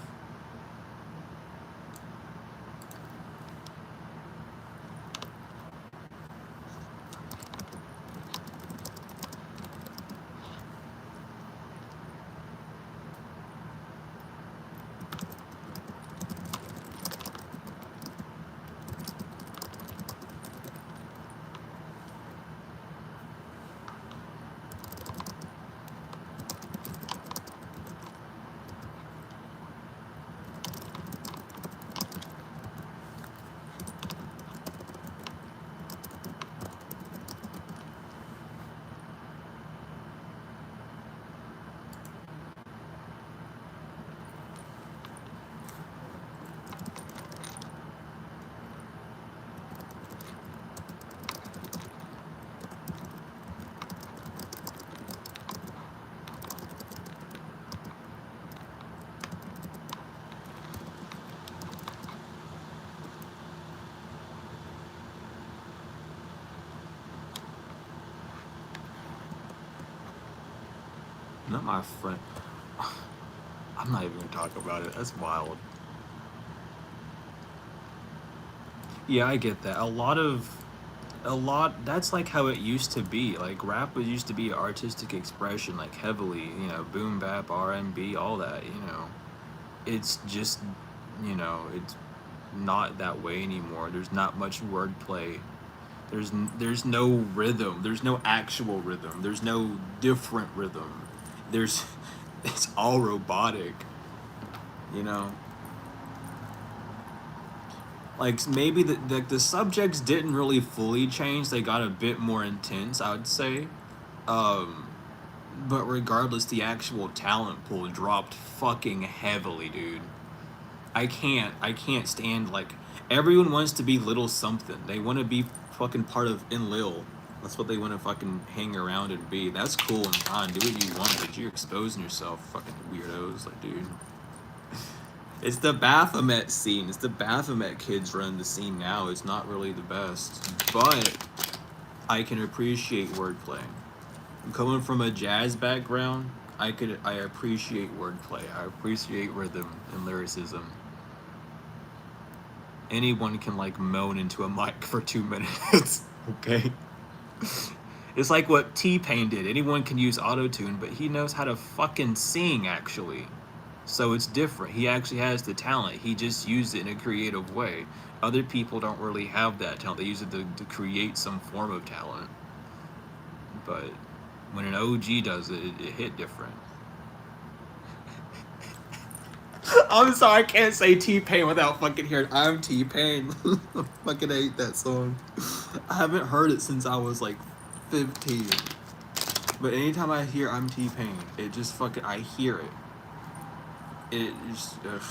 Not my friend. I'm not even gonna talk about it. That's wild. Yeah, I get that. That's like how it used to be. Like rap was used to be artistic expression, like heavily, boom bap, R&B, all that, It's just, it's not that way anymore. There's not much wordplay. There's no rhythm. There's no actual rhythm. There's no different rhythm. There's it's all robotic. You know? Like maybe the subjects didn't really fully change. They got a bit more intense, I would say. Um but regardless, the actual talent pool dropped fucking heavily, dude. I can't stand, like, everyone wants to be little something. They want to be fucking part of Enlil. That's what they want to fucking hang around and be. That's cool and fine. Do what you want, but you're exposing yourself, fucking weirdos. Like, dude. It's the Baphomet scene. It's the Baphomet kids running the scene now. It's not really the best. But I can appreciate wordplay. Coming from a jazz background, I appreciate wordplay. I appreciate rhythm and lyricism. Anyone can like moan into a mic for 2 minutes. Okay? It's like what T-Pain did. Anyone can use auto-tune, but he knows how to fucking sing, actually. So it's different. He actually has the talent. He just used it in a creative way. Other people don't really have that talent. They use it to create some form of talent. But when an OG does it, it hit different. I'm sorry, I can't say T-Pain without fucking hearing I'm T-Pain. I fucking hate that song. I haven't heard it since I was like 15. But anytime I hear I'm T-Pain, it just fucking, I hear it. It just, ugh.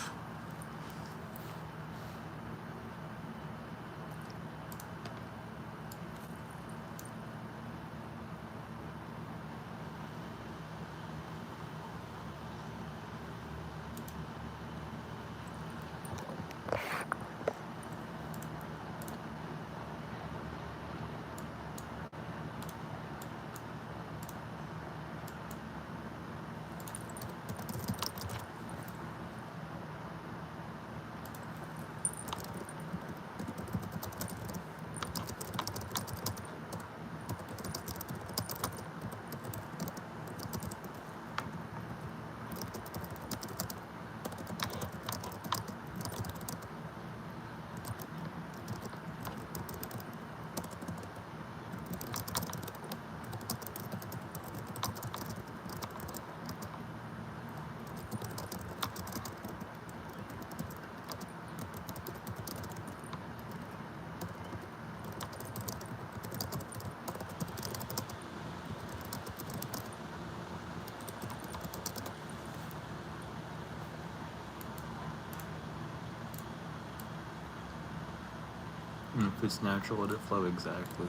it's natural, let it flow. Exactly.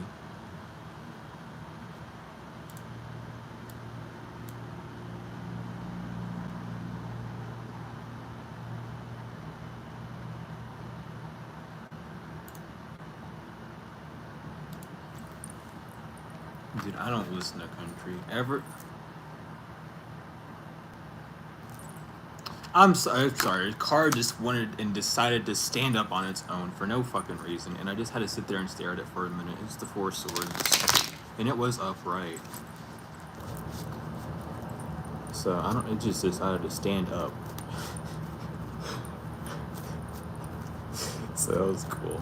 Dude, I don't listen to country ever. I'm sorry. The car just wanted and decided to stand up on its own for no fucking reason, and I just had to sit there and stare at it for a minute. It's the Four Swords, and it was upright. So I don't. It just decided to stand up. So that was cool.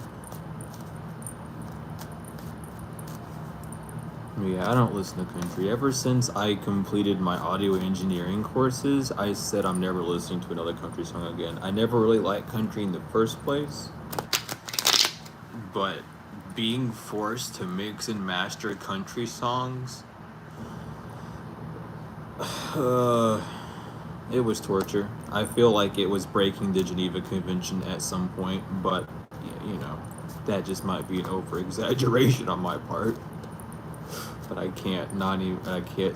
Yeah, I don't listen to country. Ever since I completed my audio engineering courses, I said I'm never listening to another country song again. I never really liked country in the first place, but being forced to mix and master country songs, it was torture. I feel like it was breaking the Geneva Convention at some point, but you know, that just might be an over exaggeration on my part. But I can't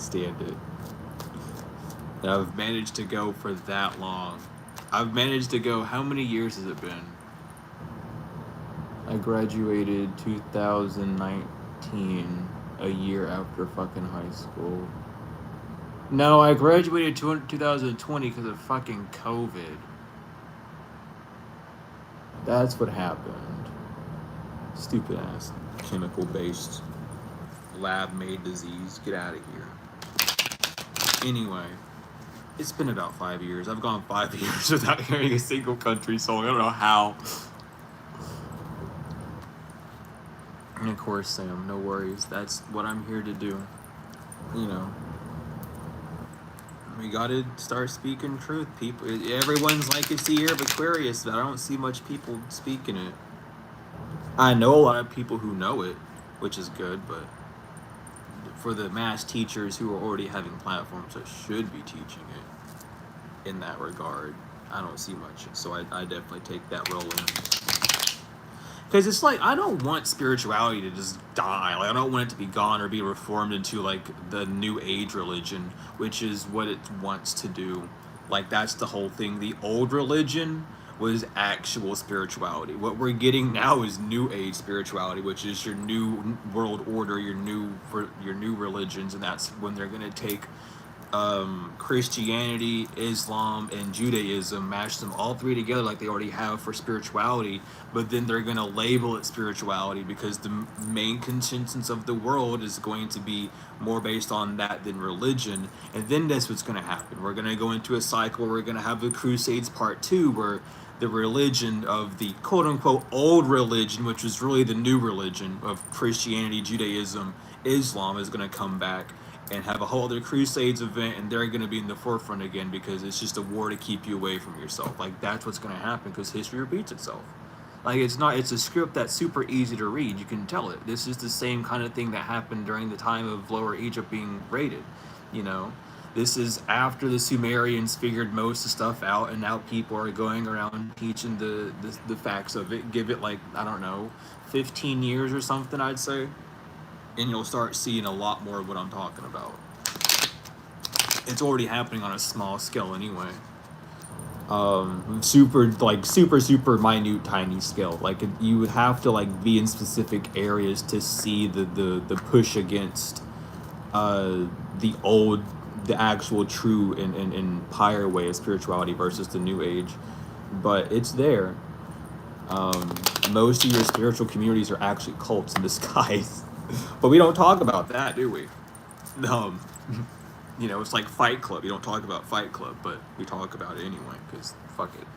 stand it. And I've managed to go for that long. I've managed to go, how many years has it been? I graduated 2019, a year after fucking high school. No, I graduated 2020 because of fucking COVID. That's what happened. Stupid ass chemical based lab made disease. Get out of here. Anyway, it's been about 5 years. I've gone 5 years without hearing a single country song. I don't know how. And of course, Sam, no worries. That's what I'm here to do. You know, we gotta start speaking truth. People, everyone's like it's the year of Aquarius, but I don't see much people speaking it. I know a lot of people who know it, which is good, but for the mass teachers who are already having platforms that should be teaching it in that regard, I don't see much. So I definitely take that role in. Because it's like, I don't want spirituality to just die. Like, I don't want it to be gone or be reformed into, like, the New Age religion, which is what it wants to do. Like, that's the whole thing. The old religion was actual spirituality. What we're getting now is New Age spirituality, which is your new world order, your new religions, and that's when they're going to take Christianity, Islam, and Judaism, mash them all three together like they already have for spirituality, but then they're going to label it spirituality because the main consensus of the world is going to be more based on that than religion. And then that's what's going to happen. We're going to go into a cycle where we're going to have the Crusades Part 2, where the religion of the quote-unquote old religion, which was really the new religion of Christianity, Judaism, Islam, is going to come back and have a whole other Crusades event, and they're going to be in the forefront again because it's just a war to keep you away from yourself. Like, that's what's going to happen because history repeats itself. Like, it's a script that's super easy to read. You can tell it. This is the same kind of thing that happened during the time of Lower Egypt being raided, you know? This is after the Sumerians figured most of the stuff out, and now people are going around teaching the facts of it. Give it, like, I don't know, 15 years or something, I'd say. And you'll start seeing a lot more of what I'm talking about. It's already happening on a small scale anyway. Super minute, tiny scale. Like, you would have to, like, be in specific areas to see the push against the actual true and higher way of spirituality versus the New Age. But it's there. Most of your spiritual communities are actually cults in disguise. But we don't talk about that, do we? You know, it's like Fight Club. You don't talk about Fight Club, but we talk about it anyway, because fuck it.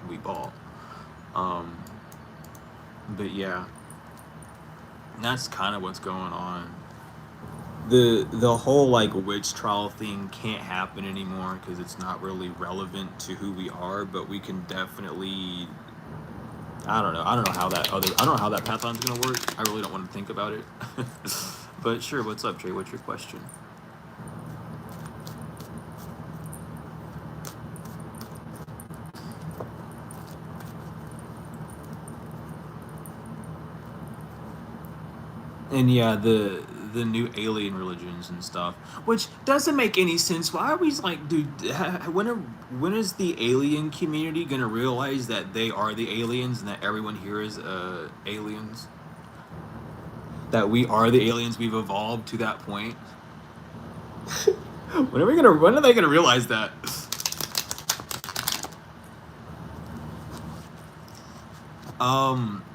We ball. But yeah. That's kind of what's going on. The whole, like, witch trial thing can't happen anymore because it's not really relevant to who we are, but we can definitely... I don't know how that Python's gonna work. I really don't want to think about it. But sure, what's up, Trey? What's your question? And yeah, the new alien religions and stuff, which doesn't make any sense. Why are we like, dude? When is the alien community gonna realize that they are the aliens and that everyone here is aliens? That we are the aliens. We've evolved to that point. When are we gonna? When are they gonna realize that?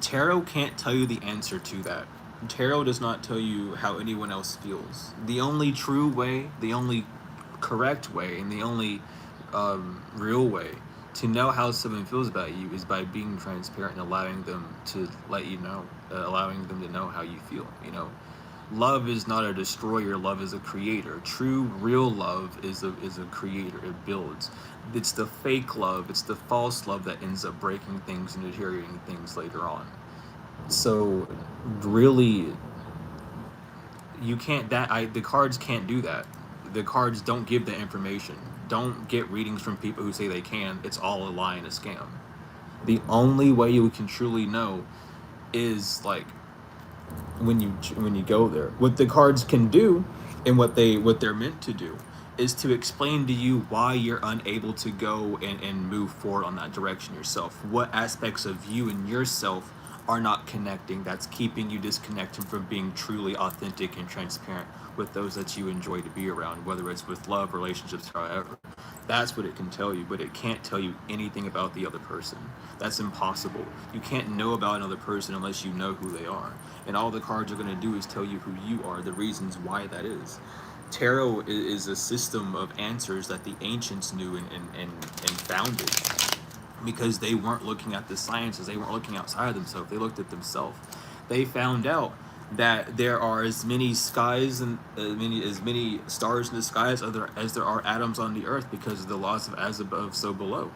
Tarot can't tell you the answer to that. Tarot does not tell you how anyone else feels. The only true way, the only correct way, and the only real way to know how someone feels about you is by being transparent and allowing them to let you know, allowing them to know how you feel. You know, love is not a destroyer. Love is a creator. True, real love is a creator. It builds. It's the fake love. It's the false love that ends up breaking things and deteriorating things later on. So, really, you can't. The cards can't do that. The cards don't give the information. Don't get readings from people who say they can. It's all a lie and a scam. The only way you can truly know is like when you go there. What the cards can do, and what they're meant to do, is to explain to you why you're unable to go and move forward on that direction yourself. What aspects of you and yourself are not connecting, that's keeping you disconnected from being truly authentic and transparent with those that you enjoy to be around, whether it's with love, relationships, however. That's what it can tell you, but it can't tell you anything about the other person. That's impossible. You can't know about another person unless you know who they are. And all the cards are going to do is tell you who you are, the reasons why that is. Tarot is a system of answers that the ancients knew and founded, because they weren't looking at the sciences, they weren't looking outside of themselves, they looked at themselves. They found out that there are as many skies and as many stars in the sky as there are atoms on the earth, because of the laws of as above so below.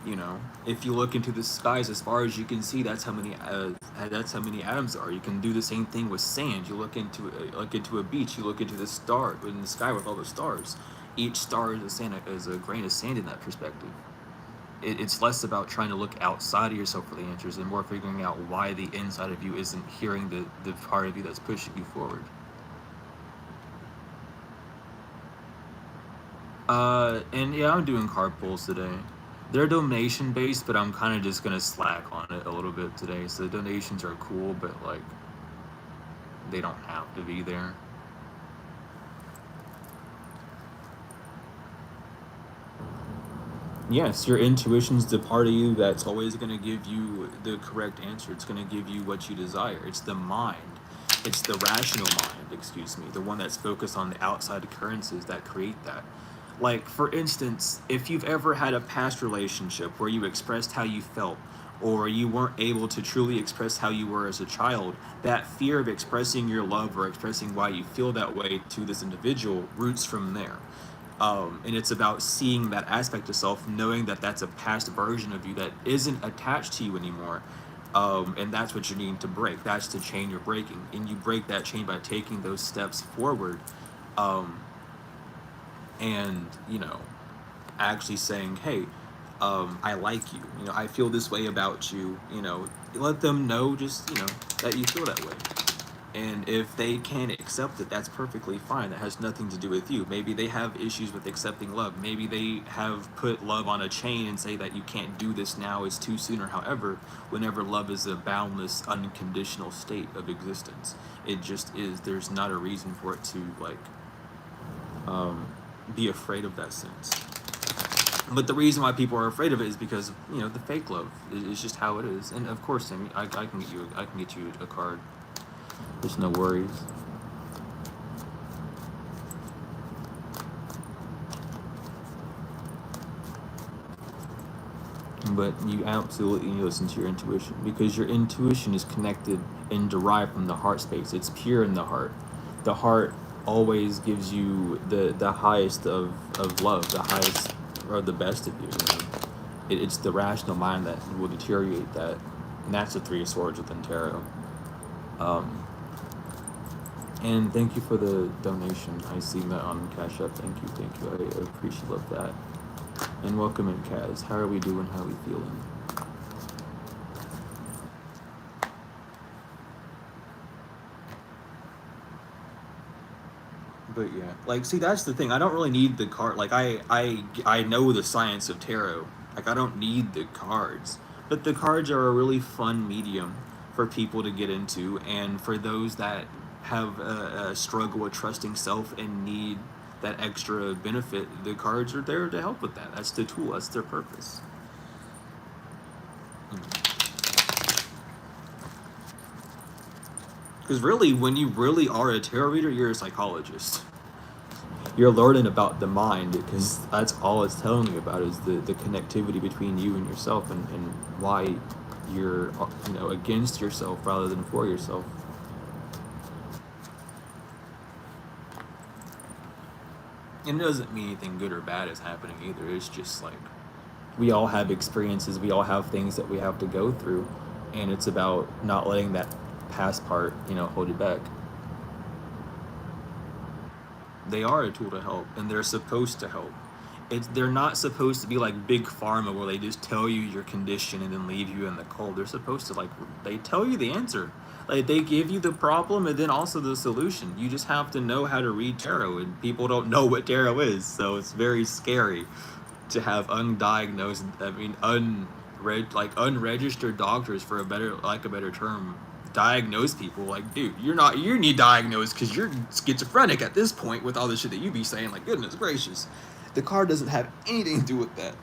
You know, if you look into the skies as far as you can see, that's how many atoms there are. You can do the same thing with sand. You look into a beach, you look into the star in the sky with all the stars. Each star is a grain of sand in that perspective. It's less about trying to look outside of yourself for the answers and more figuring out why the inside of you isn't hearing the part of you that's pushing you forward. And yeah, I'm doing card pulls today. They're donation based, but I'm kind of just gonna slack on it a little bit today. So the donations are cool, but like they don't have to be there. Yes, your intuition's the part of you that's always going to give you the correct answer. It's going to give you what you desire. It's the mind. It's the rational mind, excuse me, the one that's focused on the outside occurrences that create that. Like, for instance, if you've ever had a past relationship where you expressed how you felt, or you weren't able to truly express how you were as a child, that fear of expressing your love or expressing why you feel that way to this individual roots from there. And it's about seeing that aspect of self, knowing that that's a past version of you that isn't attached to you anymore. And that's what you're needing to break. That's the chain you're breaking. And you break that chain by taking those steps forward. Um, and, you know, actually saying, hey, I like you. You know, I feel this way about you. You know, let them know just, you know, that you feel that way. And if they can't accept it, that's perfectly fine. That has nothing to do with you. Maybe they have issues with accepting love. Maybe they have put love on a chain and say that you can't do this now, it's too soon, or however, whenever love is a boundless, unconditional state of existence. It just is. There's not a reason for it to, like, be afraid of that sense. But the reason why people are afraid of it is because, you know, the fake love is just how it is. And of course, Sammy, I can get you a card. There's no worries. But you absolutely need to listen to your intuition, because your intuition is connected and derived from the heart space. It's pure in the heart. The heart always gives you the highest of love, the highest or the best of you. You know? It's the rational mind that will deteriorate that. And that's the Three of Swords within tarot. And thank you for the donation. I see that on Cash App. Thank you. I appreciate that. And welcome in, Kaz. How are we doing? How are we feeling? But yeah, like, see, that's the thing. I don't really need the card. Like, I know the science of tarot. Like, I don't need the cards, but the cards are a really fun medium for people to get into, and for those that have a struggle with trusting self and need that extra benefit, the cards are there to help with that. That's the tool. That's their purpose. Because really, when you really are a tarot reader, you're a psychologist. You're learning about the mind, because that's all it's telling you about is the connectivity between you and yourself, and why you're, you know, against yourself rather than for yourself. And it doesn't mean anything good or bad is happening either. It's just like, we all have experiences, we all have things that we have to go through, and it's about not letting that past part, you know, hold you back. They are a tool to help, and they're supposed to help. They're not supposed to be like big pharma where they just tell you your condition and then leave you in the cold. They're supposed to, like, they tell you the answer. Like, they give you the problem and then also the solution. You just have to know how to read tarot, and people don't know what tarot is, so it's very scary to have undiagnosed, I mean, unregistered doctors, for a better term, diagnose people. Like, dude, you need diagnosed because you're schizophrenic at this point with all the shit that you be saying. Like, goodness gracious, the card doesn't have anything to do with that.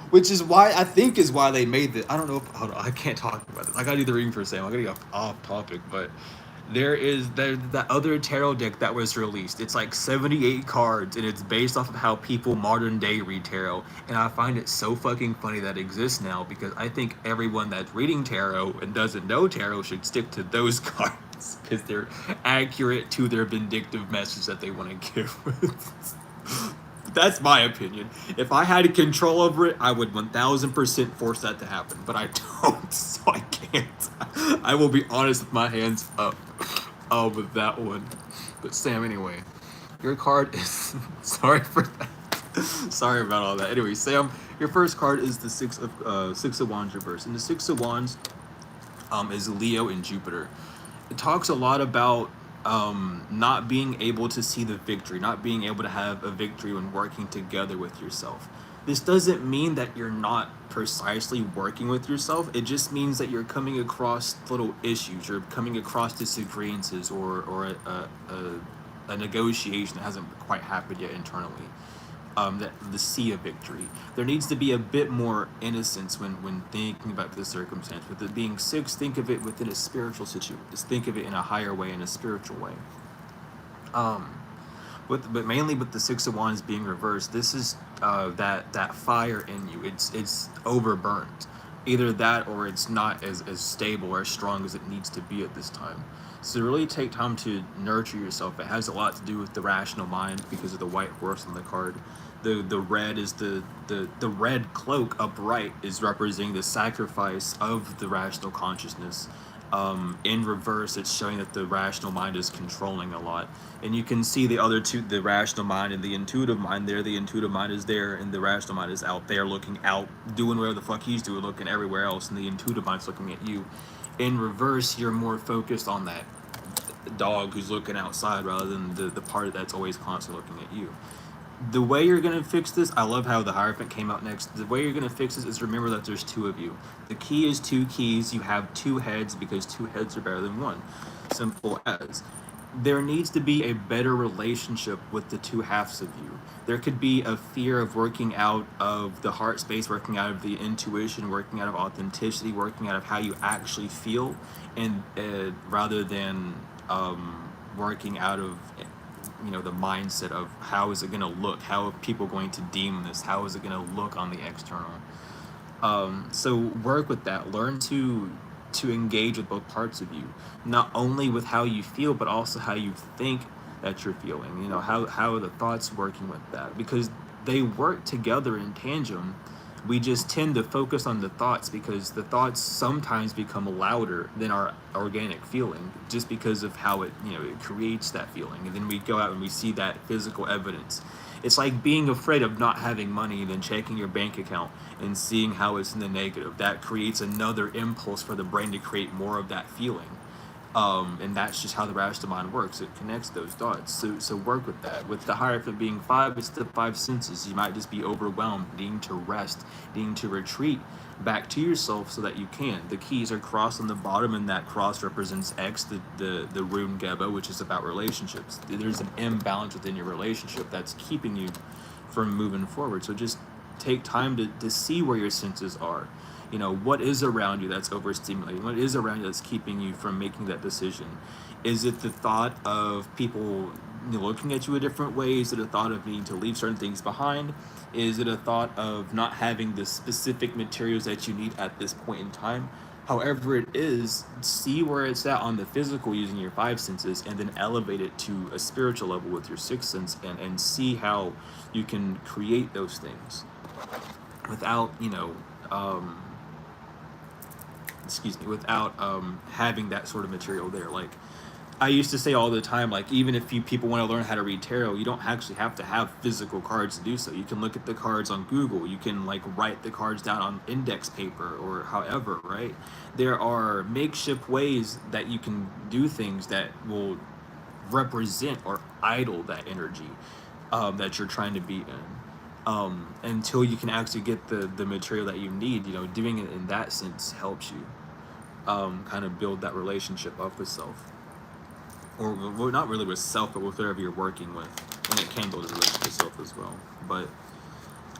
Which is why they made the, I don't know if, hold on, I can't talk about this. I gotta do the reading for Sam. I'm gonna get off topic, but there's that other tarot deck that was released. It's like 78 cards, and it's based off of how people modern day read tarot. And I find it so fucking funny that it exists now, because I think everyone that's reading tarot and doesn't know tarot should stick to those cards, because they're accurate to their vindictive message that they want to give. That's my opinion. If I had control over it, I would 1000% force that to happen. But I don't, so I can't. I will be honest with my hands up with that one. But Sam, anyway, your card is... Sorry for that. Sorry about all that. Anyway, Sam, your first card is the Six of Wands reverse. And the Six of Wands is Leo and Jupiter. It talks a lot about not being able to see the victory, not being able to have a victory when working together with yourself. This doesn't mean that you're not precisely working with yourself. It just means that you're coming across little issues, you're coming across disagreements, or a negotiation that hasn't quite happened yet internally. That the sea of victory. There needs to be a bit more innocence when thinking about this circumstance. With it being six, think of it within a spiritual situation. Just think of it in a higher way, in a spiritual way. But mainly with the Six of Wands being reversed, this is that fire in you. It's overburnt. Either that, or it's not as stable or as strong as it needs to be at this time. So really take time to nurture yourself. It has a lot to do with the rational mind because of the white horse on the card. The red is the red cloak upright is representing the sacrifice of the rational consciousness. In reverse, it's showing that the rational mind is controlling a lot. And you can see the other two, the rational mind and the intuitive mind there. The intuitive mind is there, and the rational mind is out there looking out, doing whatever the fuck he's doing, looking everywhere else, and the intuitive mind's looking at you. In reverse, you're more focused on that dog who's looking outside rather than the part that's always constantly looking at you. The way you're going to fix this, I love how the Hierophant came out next. The way you're going to fix this is remember that there's two of you. The key is two keys. You have two heads because two heads are better than one. Simple as. There needs to be a better relationship with the two halves of you. There could be a fear of working out of the heart space, working out of the intuition, working out of authenticity, working out of how you actually feel, and rather than working out of the mindset of how is it going to look, how are people going to deem this, how is it going to look on the external. So work with that. Learn to engage with both parts of you, not only with how you feel but also how you think that you're feeling. How are the thoughts working with that, because they work together in tandem. We just tend to focus on the thoughts because the thoughts sometimes become louder than our organic feeling, just because of how it creates that feeling. And then we go out and we see that physical evidence. It's like being afraid of not having money and then checking your bank account and seeing how it's in the negative. That creates another impulse for the brain to create more of that feeling. And that's just how the rational mind works. It connects those dots. So work with that. With the hierophant being 5, it's the 5 senses. You might just be overwhelmed, needing to rest, needing to retreat back to yourself so that you can. The keys are crossed on the bottom, and that cross represents X, the rune Geba, which is about relationships. There's an imbalance within your relationship that's keeping you from moving forward. So just take time to see where your senses are. What is around you that's overstimulating? What is around you that's keeping you from making that decision? Is it the thought of people looking at you a different way? Is it a thought of needing to leave certain things behind? Is it a thought of not having the specific materials that you need at this point in time? However it is, see where it's at on the physical using your 5 senses, and then elevate it to a spiritual level with your 6th sense, and see how you can create those things without, without having that sort of material there. Like I used to say all the time, like even if people want to learn how to read tarot, you don't actually have to have physical cards to do so. You can look at the cards on Google. You can like write the cards down on index paper or however, right? There are makeshift ways that you can do things that will represent or idle that energy that you're trying to be in. Until you can actually get the material that you need, doing it in that sense helps you kind of build that relationship up with self, or well, not really with self, but with whatever you're working with, and it can build a relationship with self as well. But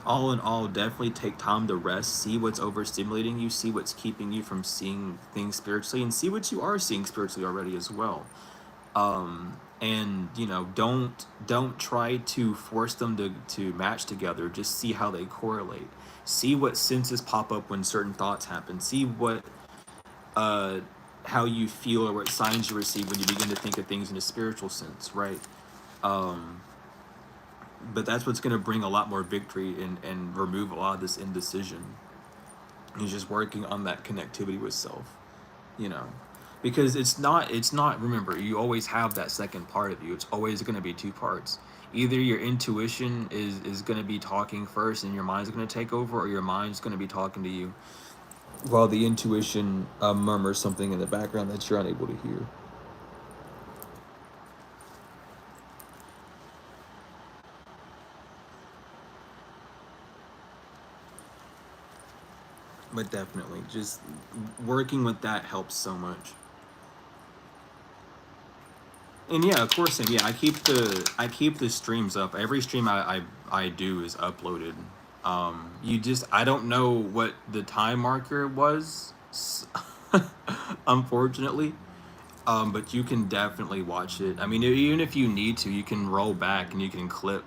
all in all, definitely take time to rest, see what's overstimulating you, see what's keeping you from seeing things spiritually, and see what you are seeing spiritually already as well. And don't try to force them to match together. Just see how they correlate, see what senses pop up when certain thoughts happen, see what how you feel or what signs you receive when you begin to think of things in a spiritual sense, right? But that's what's going to bring a lot more victory and remove a lot of this indecision. He's just working on that connectivity with self, because it's not, remember, you always have that second part of you. It's always going to be 2 parts. Either your intuition is going to be talking first and your mind's going to take over, or your mind's going to be talking to you while the intuition murmurs something in the background that you're unable to hear. But definitely, just working with that helps so much. And yeah, of course, and yeah, I keep the streams up. Every stream I do is uploaded. I don't know what the time marker was, unfortunately. But you can definitely watch it. I mean, even if you need to, you can roll back and you can clip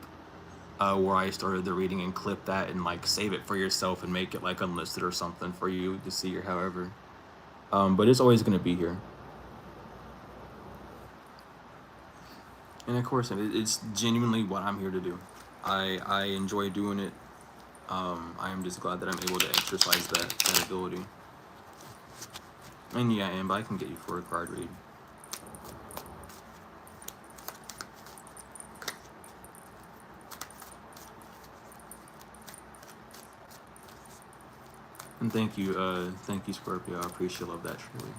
where I started the reading and clip that and like save it for yourself and make it like unlisted or something for you to see or however. But it's always gonna be here. And of course, it's genuinely what I'm here to do. I enjoy doing it. I am just glad that I'm able to exercise that ability. And yeah, Amber, I can get you for a card read. And thank you, Scorpio. I appreciate love that truly.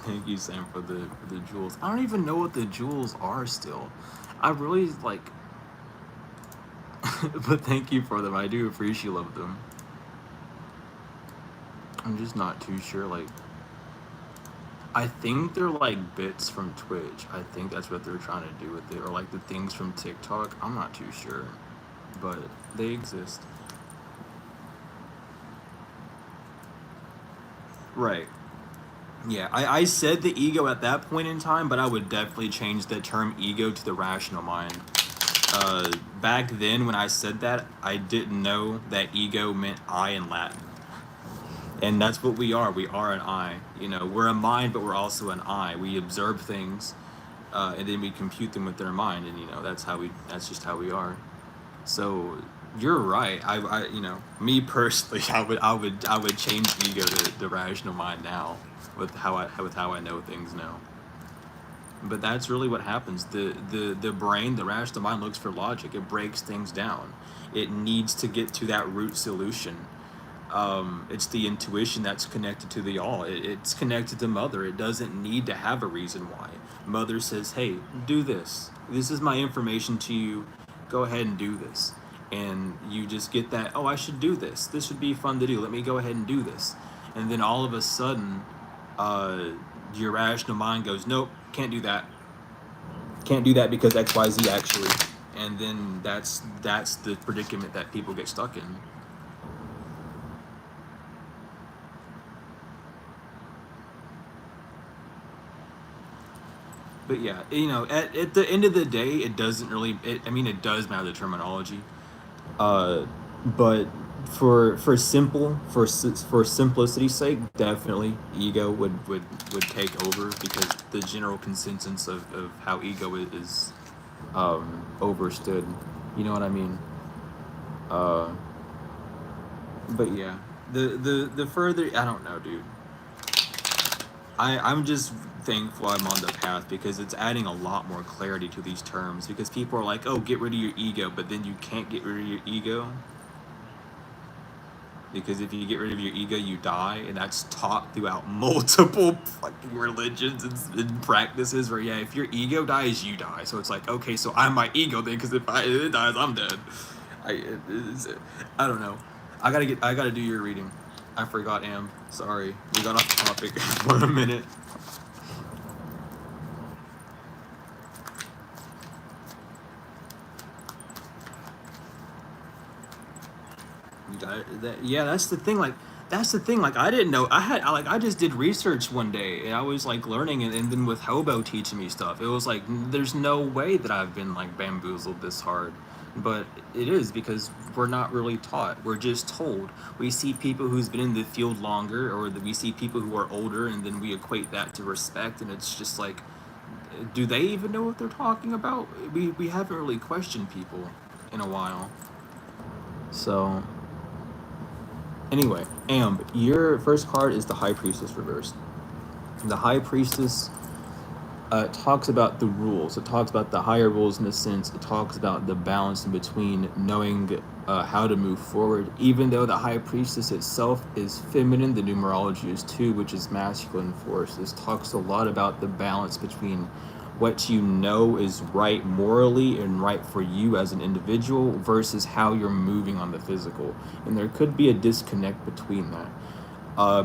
Thank you, Sam, for the jewels. I don't even know what the jewels are still. I really like, but thank you for them. I do appreciate love them. I'm just not too sure. Like, I think they're like bits from Twitch. I think that's what they're trying to do with it, or like the things from TikTok. I'm not too sure, but they exist. Right. Yeah, I said the ego at that point in time, but I would definitely change the term ego to the rational mind. Back then, when I said that, I didn't know that ego meant I in Latin. And that's what we are. We are an I. You know, we're a mind, but we're also an I. We observe things, and then we compute them with our mind, and you know, that's how we. That's just how we are. So you're right. you know, me personally, I would change ego to the rational mind now, with how I know things now. But that's really what happens. The brain, the rational mind, looks for logic. It breaks things down. It needs to get to that root solution. It's the intuition that's connected to the all. It's connected to mother. It doesn't need to have a reason why. Mother says, hey, do this. This is my information to you. Go ahead and do this. And you just get that, oh, I should do this. This would be fun to do. Let me go ahead and do this. And then all of a sudden, uh, your rational mind goes, nope, can't do that. Can't do that because XYZ actually. And then that's the predicament that people get stuck in. But yeah, you know, at the end of the day, it doesn't really. I mean, it does matter the terminology, uh, but for simplicity's sake, definitely ego would take over because the general consensus of how ego is overstood. You know what I mean? Uh, but yeah, the further I don't know, dude. I'm just thankful I'm on the path because it's adding a lot more clarity to these terms because people are like, oh, get rid of your ego, but then you can't get rid of your ego because if you get rid of your ego, you die, and that's taught throughout multiple fucking religions and practices where, yeah, if your ego dies, you die. So it's like, okay, so I'm my ego then because if it dies, I'm dead. I don't know. I gotta do your reading. I forgot, Am. Sorry, we got off the topic for a minute. You got it. Yeah, that's the thing. Like, that's the thing. Like, I didn't know. I just did research one day, and I was like learning, and then with Hobo teaching me stuff, it was like there's no way that I've been like bamboozled this hard, but it is because we're not really taught. We're just told. We see people who's been in the field longer, or we see people who are older, and then we equate that to respect, and it's just like, do they even know what they're talking about? We haven't really questioned people in a while, so. Anyway, Amb, your first card is the High Priestess reversed. The High Priestess talks about the rules. It talks about the higher rules in a sense. It talks about the balance in between knowing how to move forward. Even though the High Priestess itself is feminine, the numerology is 2, which is masculine force. This talks a lot about the balance between what you know is right morally and right for you as an individual versus how you're moving on the physical. And there could be a disconnect between that.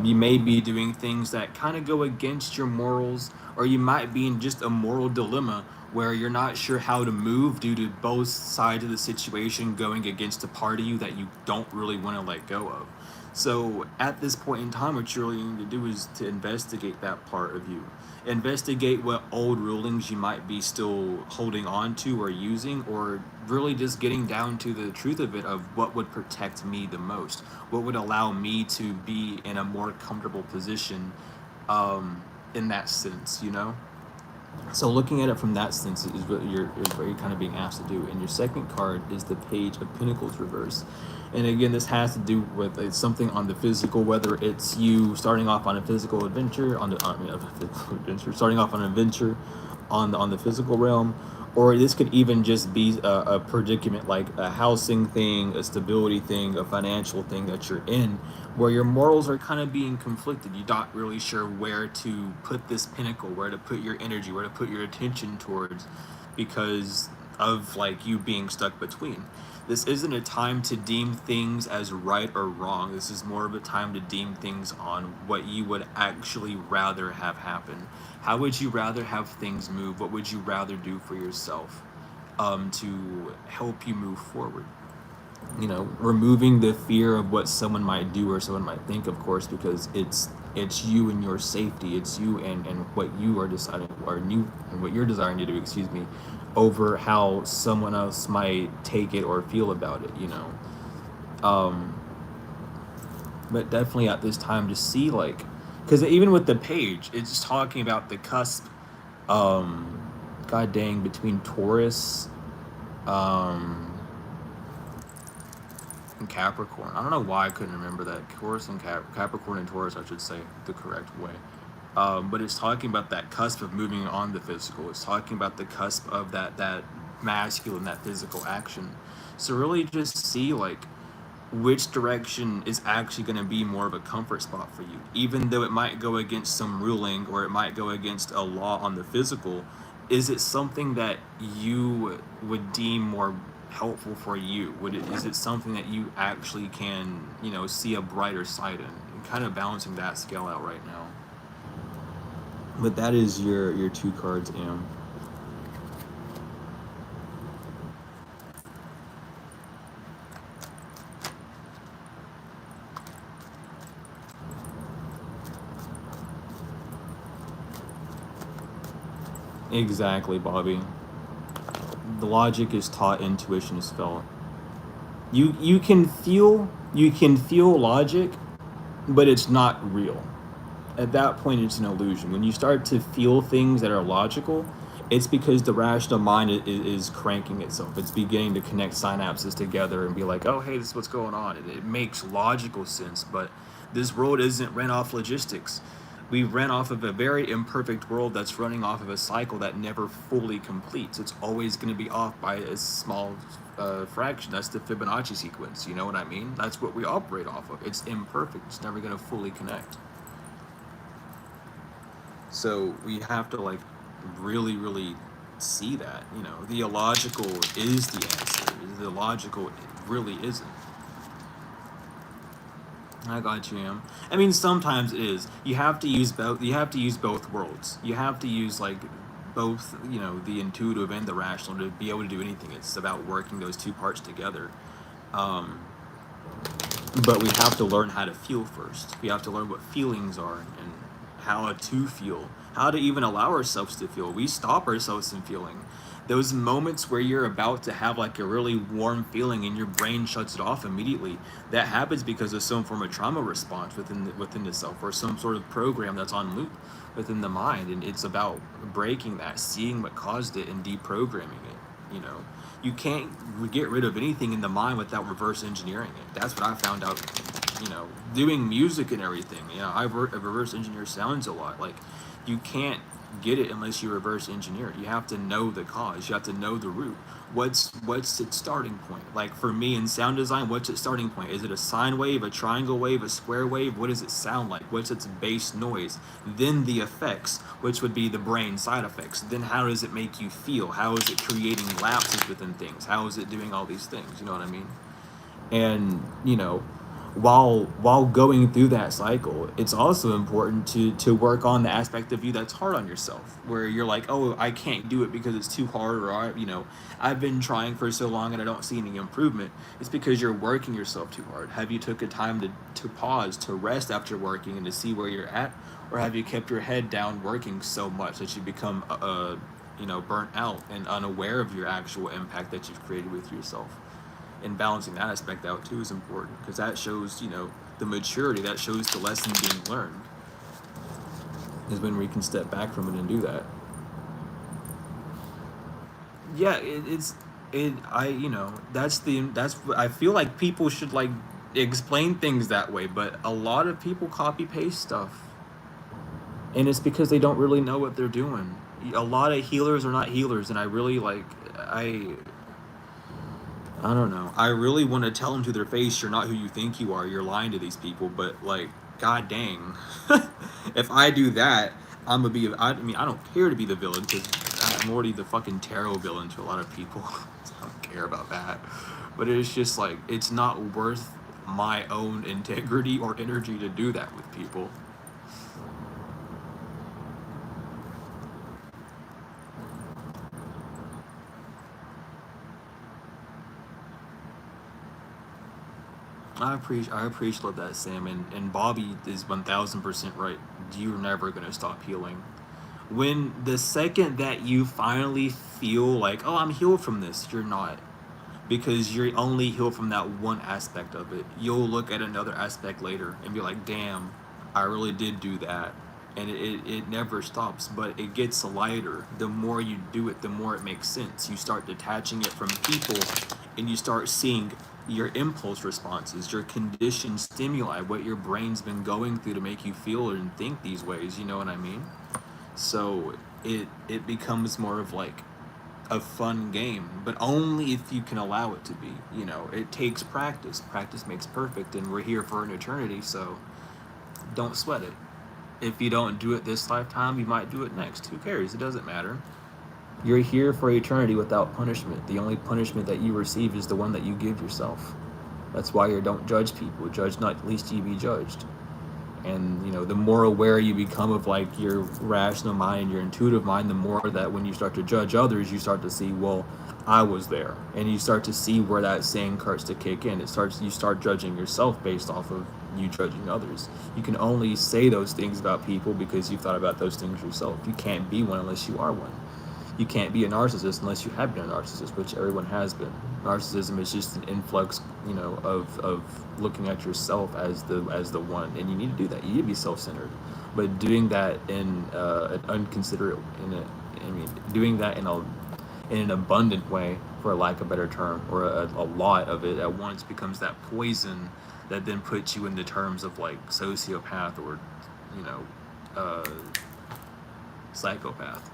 You may be doing things that kind of go against your morals, or you might be in just a moral dilemma where you're not sure how to move due to both sides of the situation going against a part of you that you don't really want to let go of. So at this point in time, what you really need to do is to investigate that part of you. Investigate what old rulings you might be still holding on to or using, or really just getting down to the truth of it of what would protect me the most, what would allow me to be in a more comfortable position in that sense, you know? So looking at it from that sense is what you're kind of being asked to do. And your second card is the Page of Pentacles reverse. And again, this has to do with something on the physical, whether it's you starting off on a physical adventure, starting off on an adventure on the physical realm, or this could even just be a predicament like a housing thing, a stability thing, a financial thing that you're in, where your morals are kind of being conflicted. You're not really sure where to put this pinnacle, where to put your energy, where to put your attention towards, because of like you being stuck between. This isn't a time to deem things as right or wrong. This is more of a time to deem things on what you would actually rather have happen. How would you rather have things move? What would you rather do for yourself to help you move forward? You know, removing the fear of what someone might do or someone might think, of course, because it's you and your safety. It's you and what you are deciding, or you and what you're desiring to do, excuse me, over how someone else might take it or feel about it, you know. But definitely at this time to see like, because even with the page, it's talking about the cusp, um, god dang, between Taurus, um, and Capricorn. I don't know why I couldn't remember that. Taurus and Capricorn and Taurus, I should say the correct way. But it's talking about that cusp of moving on the physical. It's talking about the cusp of that masculine, that physical action. So really, just see like which direction is actually going to be more of a comfort spot for you, even though it might go against some ruling or it might go against a law on the physical. Is it something that you would deem more helpful for you? Is it something that you actually can, see a brighter side in? And kind of balancing that scale out right now. But that is your two cards, Am. Exactly, Bobby. The logic is taught, intuition is felt. You can feel logic, but it's not real. At that point, it's an illusion. When you start to feel things that are logical, it's because the rational mind is cranking itself. It's beginning to connect synapses together and be like, oh, hey, this is what's going on. It makes logical sense, but this world isn't ran off logistics. We ran off of a very imperfect world that's running off of a cycle that never fully completes. It's always going to be off by a small fraction. That's the Fibonacci sequence. You know what I mean? That's what we operate off of. It's imperfect. It's never going to fully connect. So we have to like really, really see that, the illogical is the answer. The illogical really isn't. I got you, Am. I mean, sometimes it is. You have to use both. You have to use both worlds. You have to use like both, the intuitive and the rational to be able to do anything. It's about working those two parts together. Um, but we have to learn how to feel first. We have to learn what feelings are and how to feel, how to even allow ourselves to feel. We stop ourselves from feeling. Those moments where you're about to have like a really warm feeling and your brain shuts it off immediately, that happens because of some form of trauma response within the self, or some sort of program that's on loop within the mind. And it's about breaking that, seeing what caused it, and deprogramming it. You can't get rid of anything in the mind without reverse engineering it. That's what I found out, doing music and everything. I've reverse engineer sounds a lot. Like, you can't get it unless you reverse engineer it. You have to know the cause. You have to know the root. What's its starting point? Like for me in sound design, what's its starting point? Is it a sine wave, a triangle wave, a square wave? What does it sound like? What's its base noise? Then the effects, which would be the brain side effects. Then how does it make you feel? How is it creating lapses within things? How is it doing all these things? You know what I mean? And while going through that cycle, it's also important to work on the aspect of you that's hard on yourself, where you're like, oh, I can't do it because it's too hard, or I've been trying for so long and I don't see any improvement. It's because you're working yourself too hard. Have you took a time to pause, to rest after working, and to see where you're at? Or have you kept your head down working so much that you become burnt out and unaware of your actual impact that you've created with yourself? And balancing that aspect out too is important, because that shows, the maturity, that shows the lesson being learned, is when we can step back from it and do that. Yeah, that's what I feel like. People should like explain things that way, but a lot of people copy paste stuff, and it's because they don't really know what they're doing. A lot of healers are not healers, and I really like I don't know. I really want to tell them to their face, you're not who you think you are. You're lying to these people. But like, god dang, if I do that, I'm gonna be. I mean, I don't care to be the villain, because I'm already the fucking tarot villain to a lot of people. I don't care about that. But it's just like, it's not worth my own integrity or energy to do that with people. I appreciate that, Sam, and Bobby is 1000% right. You're never gonna stop healing. When the second that you finally feel like, oh, I'm healed from this, you're not. because you're only healed from that one aspect of it. You'll look at another aspect later and be like, damn, I really did do that. And it never stops, but it gets lighter. The more you do it, the more it makes sense. You start detaching it from people, and you start seeing your impulse responses, your conditioned stimuli, what your brain's been going through to make you feel and think these ways. You know what I mean? So it becomes more of like a fun game, but only if you can allow it to be. You know, it takes practice. Practice makes perfect, and we're here for an eternity, so don't sweat it. If you don't do it this lifetime, you might do it next. Who cares? It doesn't matter. You're here for eternity without punishment. The only punishment that you receive is the one that you give yourself. That's why you don't judge people. Judge not, least ye be judged. And you know, the more aware you become of like your rational mind, your intuitive mind, the more that when you start to judge others, you start to see, well, I was there, and you start to see where that saying starts to kick in. You start judging yourself based off of you judging others. You can only say those things about people because you've thought about those things yourself. You can't be one unless you are one. You can't be a narcissist unless you have been a narcissist, which everyone has been. Narcissism is just an influx, you know, of looking at yourself as the one, and you need to do that. You need to be self-centered, but doing that in an unconsiderate, doing that in an abundant way, for lack of a better term, or a lot of it at once becomes that poison that then puts you in the terms of like sociopath or, you know, psychopath.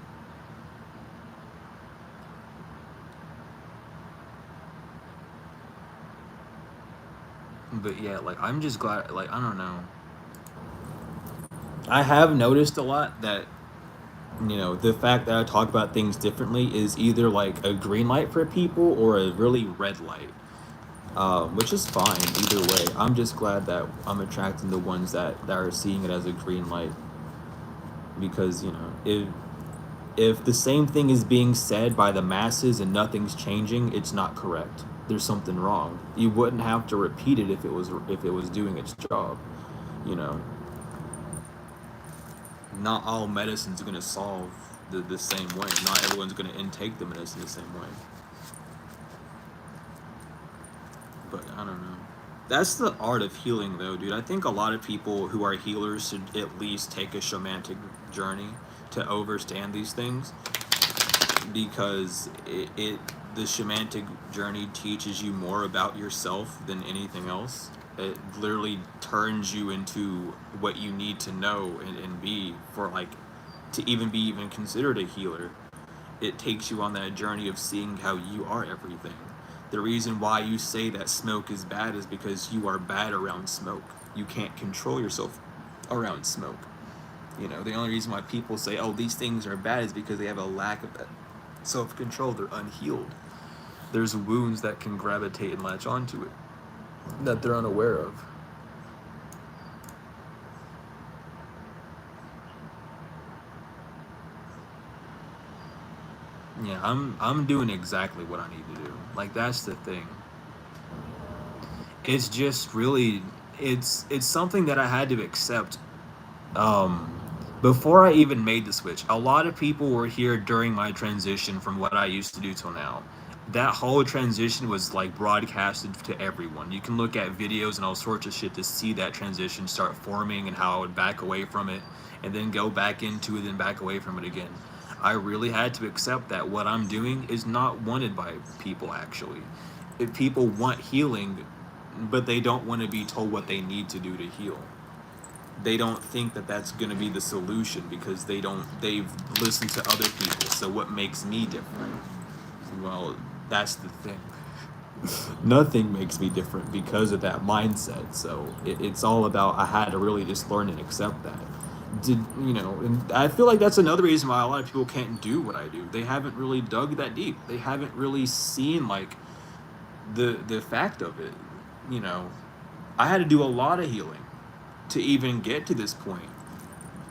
But yeah, like I'm just glad, like I don't know. I have noticed a lot that, you know, the fact that I talk about things differently is either like a green light for people or a really red light, which is fine either way. I'm just glad that I'm attracting the ones that are seeing it as a green light, because you know, if the same thing is being said by the masses and nothing's changing, it's not correct. There's something wrong. You wouldn't have to repeat it if it was doing its job. You know, not all medicine's gonna solve the same way. Not everyone's gonna intake the medicine the same way. But I don't know. That's the art of healing, though, dude. I think a lot of people who are healers should at least take a shamanic journey to understand these things, because the shamanic journey teaches you more about yourself than anything else. It literally turns you into what you need to know and be for like to even be even considered a healer. It takes you on that journey of seeing how you are everything. The reason why you say that smoke is bad is because you are bad around smoke. You can't control yourself around smoke. You know, the only reason why people say, oh, these things are bad is because they have a lack of that self-control. They're unhealed. There's wounds that can gravitate and latch onto it that they're unaware of. Yeah, I'm doing exactly what I need to do. Like that's the thing. It's just really it's something that I had to accept um before I even made the switch. A lot of people were here during my transition from what I used to do till now. That whole transition was like broadcasted to everyone. You can look at videos and all sorts of shit to see that transition start forming and how I would back away from it and then go back into it and back away from it again. I really had to accept that what I'm doing is not wanted by people actually. If people want healing, but they don't want to be told what they need to do to heal. They don't think that that's going to be the solution because they've listened to other people. So what makes me different? Well, that's the thing. Nothing makes me different because of that mindset. So it's all about, I had to really just learn and accept that. And I feel like that's another reason why a lot of people can't do what I do. They haven't really dug that deep. They haven't really seen like the fact of it. You know, I had to do a lot of healing to even get to this point.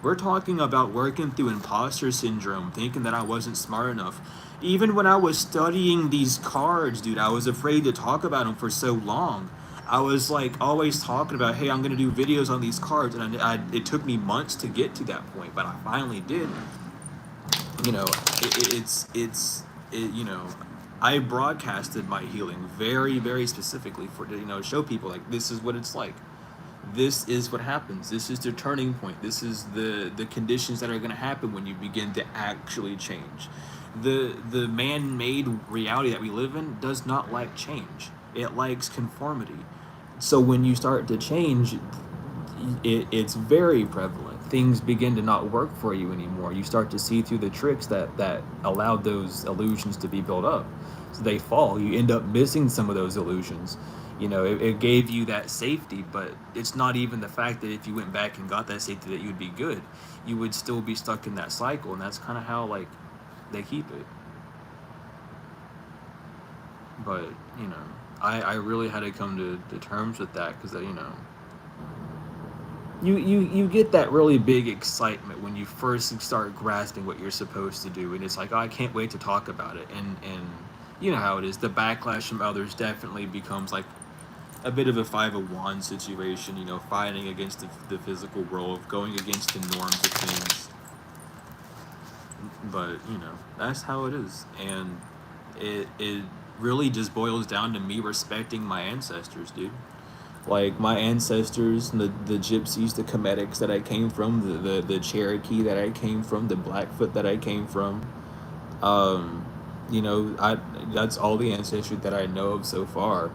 We're talking about working through imposter syndrome, thinking that I wasn't smart enough. Even when I was studying these cards, dude, I was afraid to talk about them for so long. I was like always talking about, hey, I'm gonna do videos on these cards, and it took me months to get to that point, but I finally did. You know, you know, I broadcasted my healing very, very specifically for, you know, show people like this is what it's like. This is what happens. This is the turning point. This is the conditions that are going to happen when you begin to actually change. The man-made reality that we live in does not like change. It likes conformity. So when you start to change, it's very prevalent. Things begin to not work for you anymore. You start to see through the tricks that allowed those illusions to be built up. So they fall. You end up missing some of those illusions. You know, it gave you that safety, but it's not even the fact that if you went back and got that safety that you would be good. You would still be stuck in that cycle, and that's kind of how, like, they keep it. But, you know, I really had to come to terms with that because, you know, you get that really big excitement when you first start grasping what you're supposed to do, and it's like, oh, I can't wait to talk about it. And you know how it is. The backlash from others definitely becomes like a bit of a 501 situation, you know, fighting against the physical world, going against the norms of things. But, you know, that's how it is. And it really just boils down to me respecting my ancestors, dude. Like my ancestors, the gypsies, the Kemetics that I came from, the Cherokee that I came from, the Blackfoot that I came from. Um, you know, that's all the ancestry that I know of so far.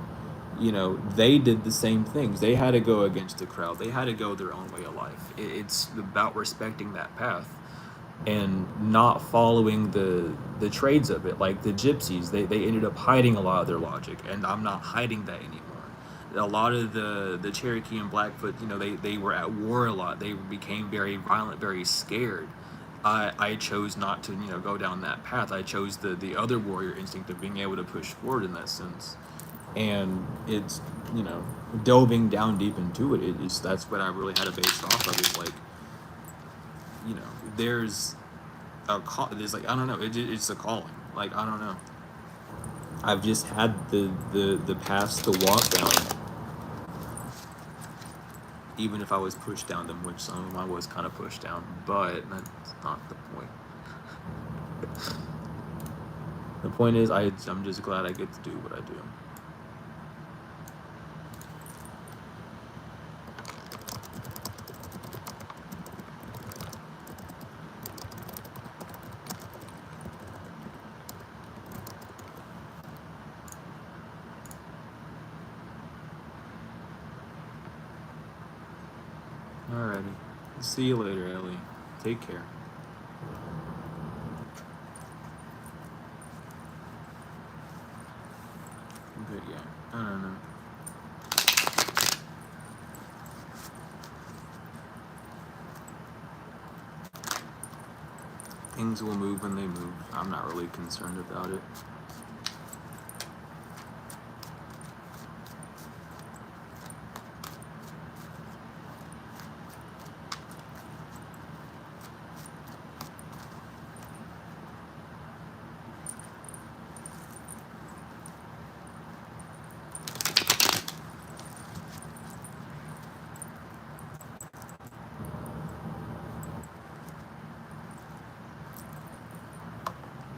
You know, they did the same things. They had to go against the crowd. They had to go their own way of life. It's about respecting that path and not following the trades of it. Like the gypsies, they ended up hiding a lot of their logic, and I'm not hiding that anymore. A lot of the Cherokee and Blackfoot, you know, they were at war a lot. They became very violent, very scared. I chose not to, you know, go down that path. I chose the other warrior instinct of being able to push forward in that sense. And it's, you know, delving down deep into it, it's that's what I really had to base off of. Is like, you know, there's a call. There's like, I don't know. It's a calling. Like, I don't know. I've just had the paths to walk down, even if I was pushed down them, which some of them I was kind of pushed down. But that's not the point. The point is, I'm just glad I get to do what I do. Alrighty. See you later, Ellie. Take care. But yeah, I don't know. Things will move when they move. I'm not really concerned about it.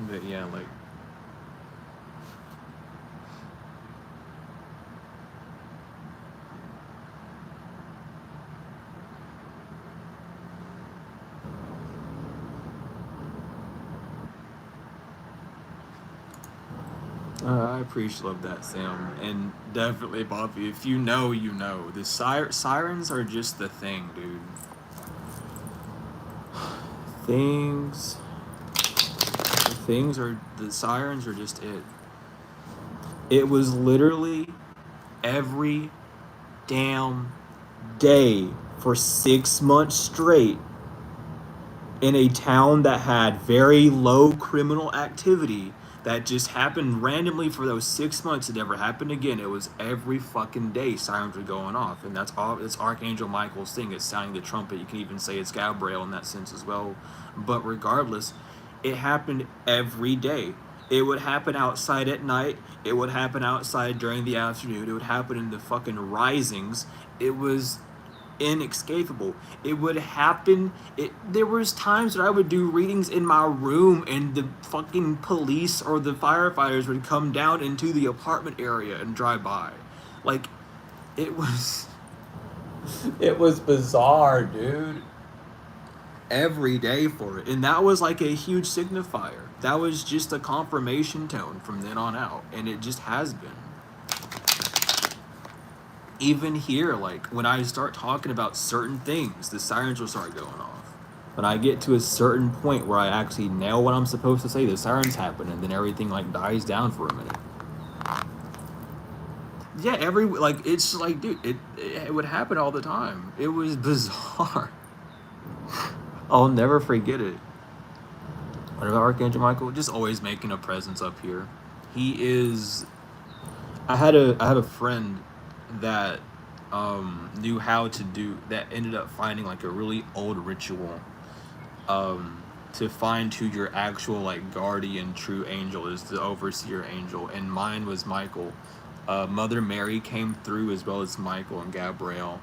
But yeah, like, I appreciate love that, Sam, and definitely Bobby. If you know, you know. The sirens are just the thing, dude. Things, the sirens are just it. It was literally every damn day for 6 months straight in a town that had very low criminal activity that just happened randomly for those 6 months. It never happened again. It was every fucking day sirens were going off, and that's all. It's Archangel Michael's thing. It's sounding the trumpet. You can even say it's Gabriel in that sense as well. But regardless, it happened every day. It would happen outside at night. It would happen outside during the afternoon. It would happen in the fucking risings. inescapable. It would happen. There was times that I would do readings in my room and the fucking police or the firefighters would come down into the apartment area and drive by. Like, it was bizarre, dude. Every day for it. And that was like a huge signifier. That was just a confirmation tone from then on out. And it just has been. Even here, like, when I start talking about certain things, the sirens will start going off. When I get to a certain point where I actually nail what I'm supposed to say, the sirens happen, and then everything, like, dies down for a minute. Yeah, it's like, dude, it would happen all the time. It was bizarre. I'll never forget it. What about Archangel Michael? Just always making a presence up here. He is... I had a friend that knew how to do that, ended up finding like a really old ritual to find who your actual like guardian true angel is, the overseer angel, and mine was Michael. Mother Mary came through as well as Michael and Gabrielle,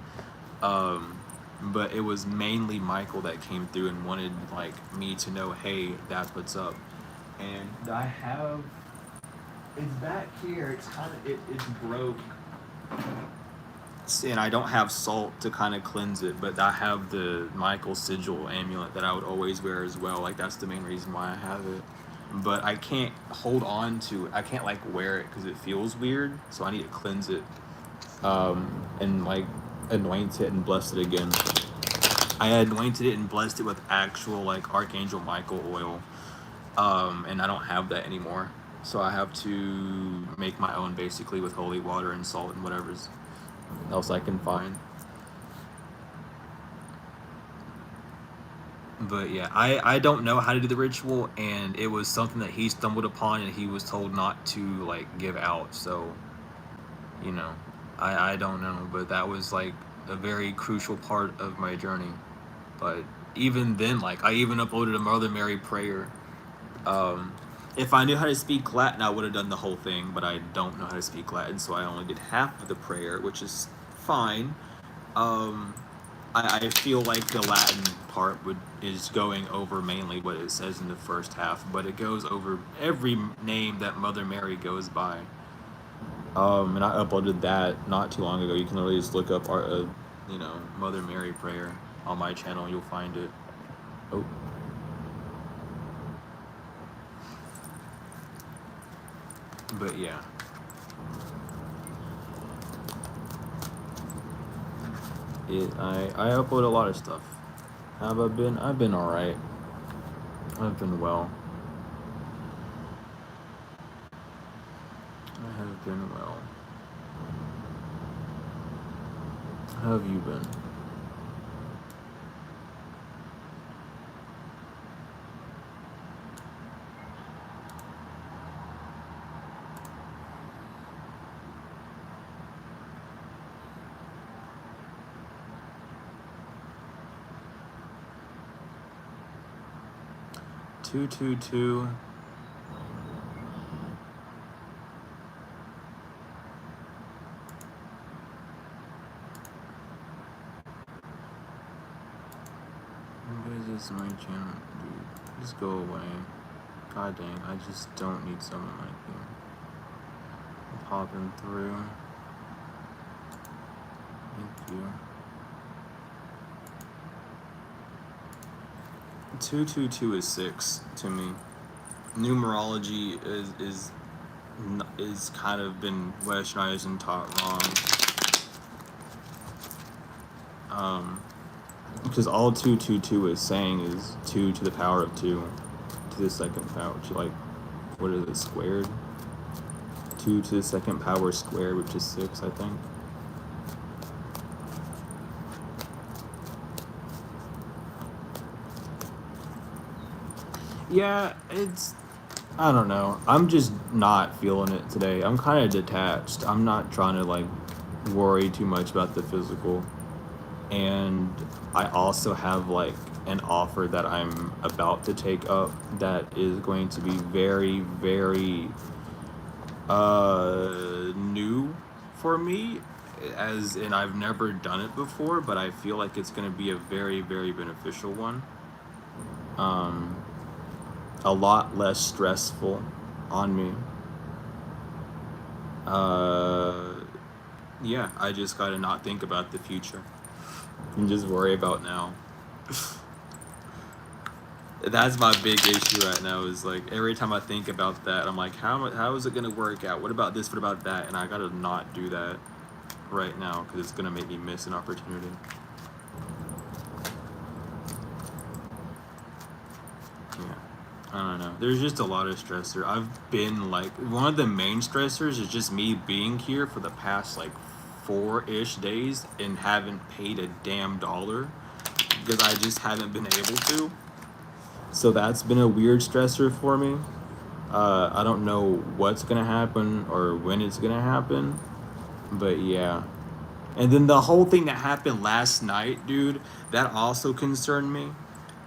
but it was mainly Michael that came through and wanted like me to know, hey, that's what's up. And I have, it's back here, it's kind of it's broke, and I don't have salt to kind of cleanse it, but I have the Michael sigil amulet that I would always wear as well. Like, that's the main reason why I have it, but I can't hold on to it. I can't like wear it because it feels weird, so I need to cleanse it and like anoint it and bless it again. I anointed it and blessed it with actual like Archangel Michael oil, and I don't have that anymore, so I have to make my own basically with holy water and salt and whatever else I can find. But yeah, I don't know how to do the ritual, and it was something that he stumbled upon and he was told not to like give out, so you know, I don't know, but that was like a very crucial part of my journey. But even then, like, I even uploaded a Mother Mary prayer. If I knew how to speak Latin, I would have done the whole thing, but I don't know how to speak Latin, so I only did half of the prayer, which is fine. I feel like the Latin part is going over mainly what it says in the first half, but it goes over every name that Mother Mary goes by. And I uploaded that not too long ago. You can literally just look up our, Mother Mary prayer on my channel. You'll find it. Oh. But yeah. I upload a lot of stuff. How have I been? I've been alright. I've been well. I have been well. How have you been? Two. What is this my channel? Dude, just go away. God dang, I just don't need someone like you. I'm popping through. Thank you. 222 is 6 to me. Numerology is kind of been westernized and taught wrong. Because all 222 is saying is 2 to the power of 2 to the second power, which, like, what is it, squared? 2 to the second power squared, which is 6, I think. Yeah, I don't know. I'm just not feeling it today. I'm kind of detached. I'm not trying to, like, worry too much about the physical. And I also have, like, an offer that I'm about to take up that is going to be very, very new for me. as in I've never done it before, but I feel like it's going to be a very, very beneficial one. Um, a lot less stressful on me. Uh, yeah, I just got to not think about the future and just worry about now. That's my big issue right now. Is like every time I think about that, I'm like, how is it gonna work out? What about this? What about that? And I gotta not do that right now because it's gonna make me miss an opportunity. Yeah, I don't know. There's just a lot of stressor. I've been like one of the main stressors is just me being here for the past like 4-ish days and haven't paid a damn dollar because I just haven't been able to. So that's been a weird stressor for me. I don't know what's gonna happen or when it's gonna happen, but yeah. And then the whole thing that happened last night, dude, that also concerned me.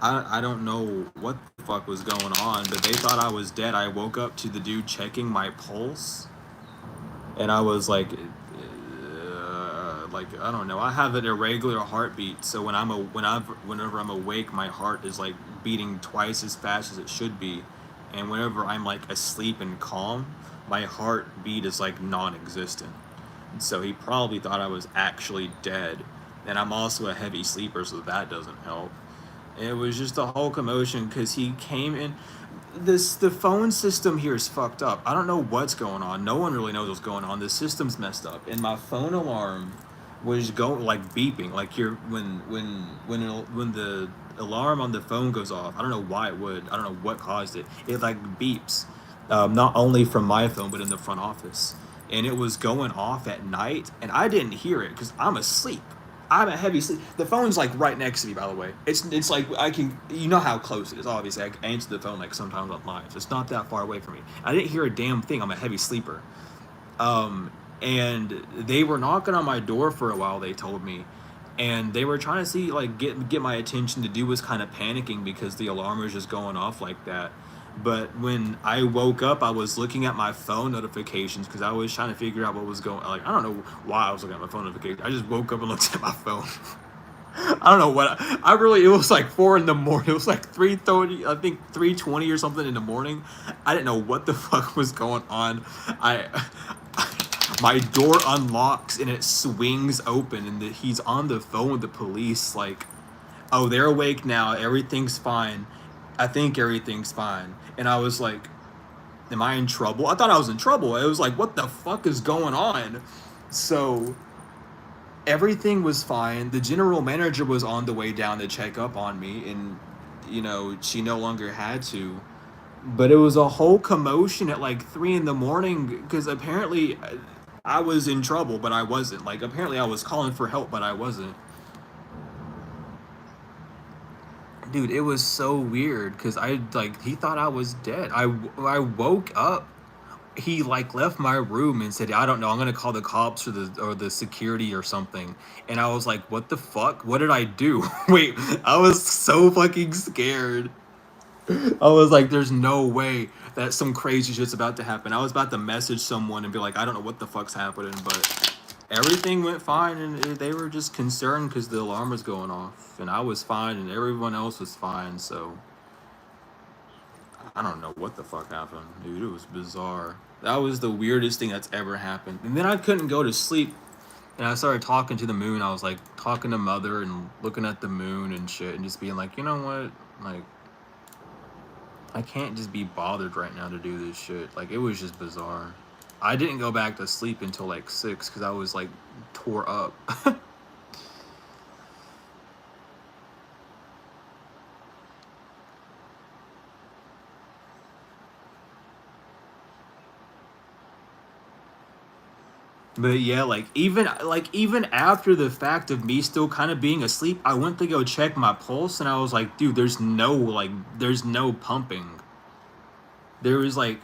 I don't know what the fuck was going on, but they thought I was dead. I woke up to the dude checking my pulse, and I was like I don't know. I have an irregular heartbeat, so whenever I'm awake, my heart is like beating twice as fast as it should be, and whenever I'm like asleep and calm, my heartbeat is like non-existent. So he probably thought I was actually dead, and I'm also a heavy sleeper, so that doesn't help. It was just a whole commotion because he came in. The phone system here is fucked up. I don't know what's going on. No one really knows what's going on. The system's messed up, and my phone alarm was going like beeping, like you're when the alarm on the phone goes off. I don't know why it would. I don't know what caused it. It like beeps, not only from my phone but in the front office, and it was going off at night, and I didn't hear it because I'm asleep. I'm a heavy sleep. The phone's like right next to me, by the way. It's like I can, you know how close it is. Obviously, I answer the phone like sometimes on live. It's not that far away from me. I didn't hear a damn thing. I'm a heavy sleeper. And they were knocking on my door for a while. They told me, and they were trying to see like get my attention. The dude was kind of panicking because the alarm was just going off like that. But when I woke up, I was looking at my phone notifications because I was trying to figure out what was going. Like I don't know why I was looking at my phone notifications. I just woke up and looked at my phone. I don't know what I really. It was like 4 in the morning. It was like 3:30. I think 3:20 or something in the morning. I didn't know what the fuck was going on. I my door unlocks and it swings open and he's on the phone with the police like, oh, they're awake now, everything's fine, I think everything's fine. And I was like, am I in trouble? I thought I was in trouble. It was like, what the fuck is going on? So everything was fine. The general manager was on the way down to check up on me, and she no longer had to. But it was a whole commotion at like 3 in the morning because apparently I was in trouble, but I wasn't. Like apparently I was calling for help, but I wasn't. Dude, it was so weird because he thought I was dead. I woke up. He like left my room and said, I don't know, I'm gonna call the cops or the security or something. And I was like, what the fuck? What did I do? Wait, I was so fucking scared. I was like, there's no way that some crazy shit's about to happen. I was about to message someone and be like, I don't know what the fuck's happening, but everything went fine, and they were just concerned because the alarm was going off, and I was fine, and everyone else was fine. So I don't know what the fuck happened, dude. It was bizarre. That was the weirdest thing that's ever happened. And then I couldn't go to sleep, and I started talking to the moon. I was like talking to Mother and looking at the moon and shit, and just being like, you know what, like. I can't just be bothered right now to do this shit. Like, it was just bizarre. I didn't go back to sleep until like 6 because I was like tore up. But yeah, like even after the fact of me still kind of being asleep, I went to go check my pulse and I was like, dude, there's no pumping. There was like,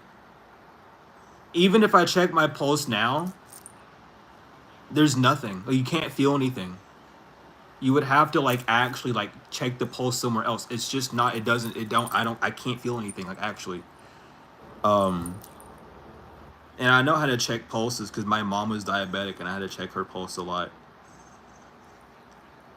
even if I check my pulse now, there's nothing. Like, you can't feel anything. You would have to like actually like check the pulse somewhere else. It's just not. It doesn't. It don't. I don't. I can't feel anything. Like actually. Um. And I know how to check pulses because my mom was diabetic and I had to check her pulse a lot.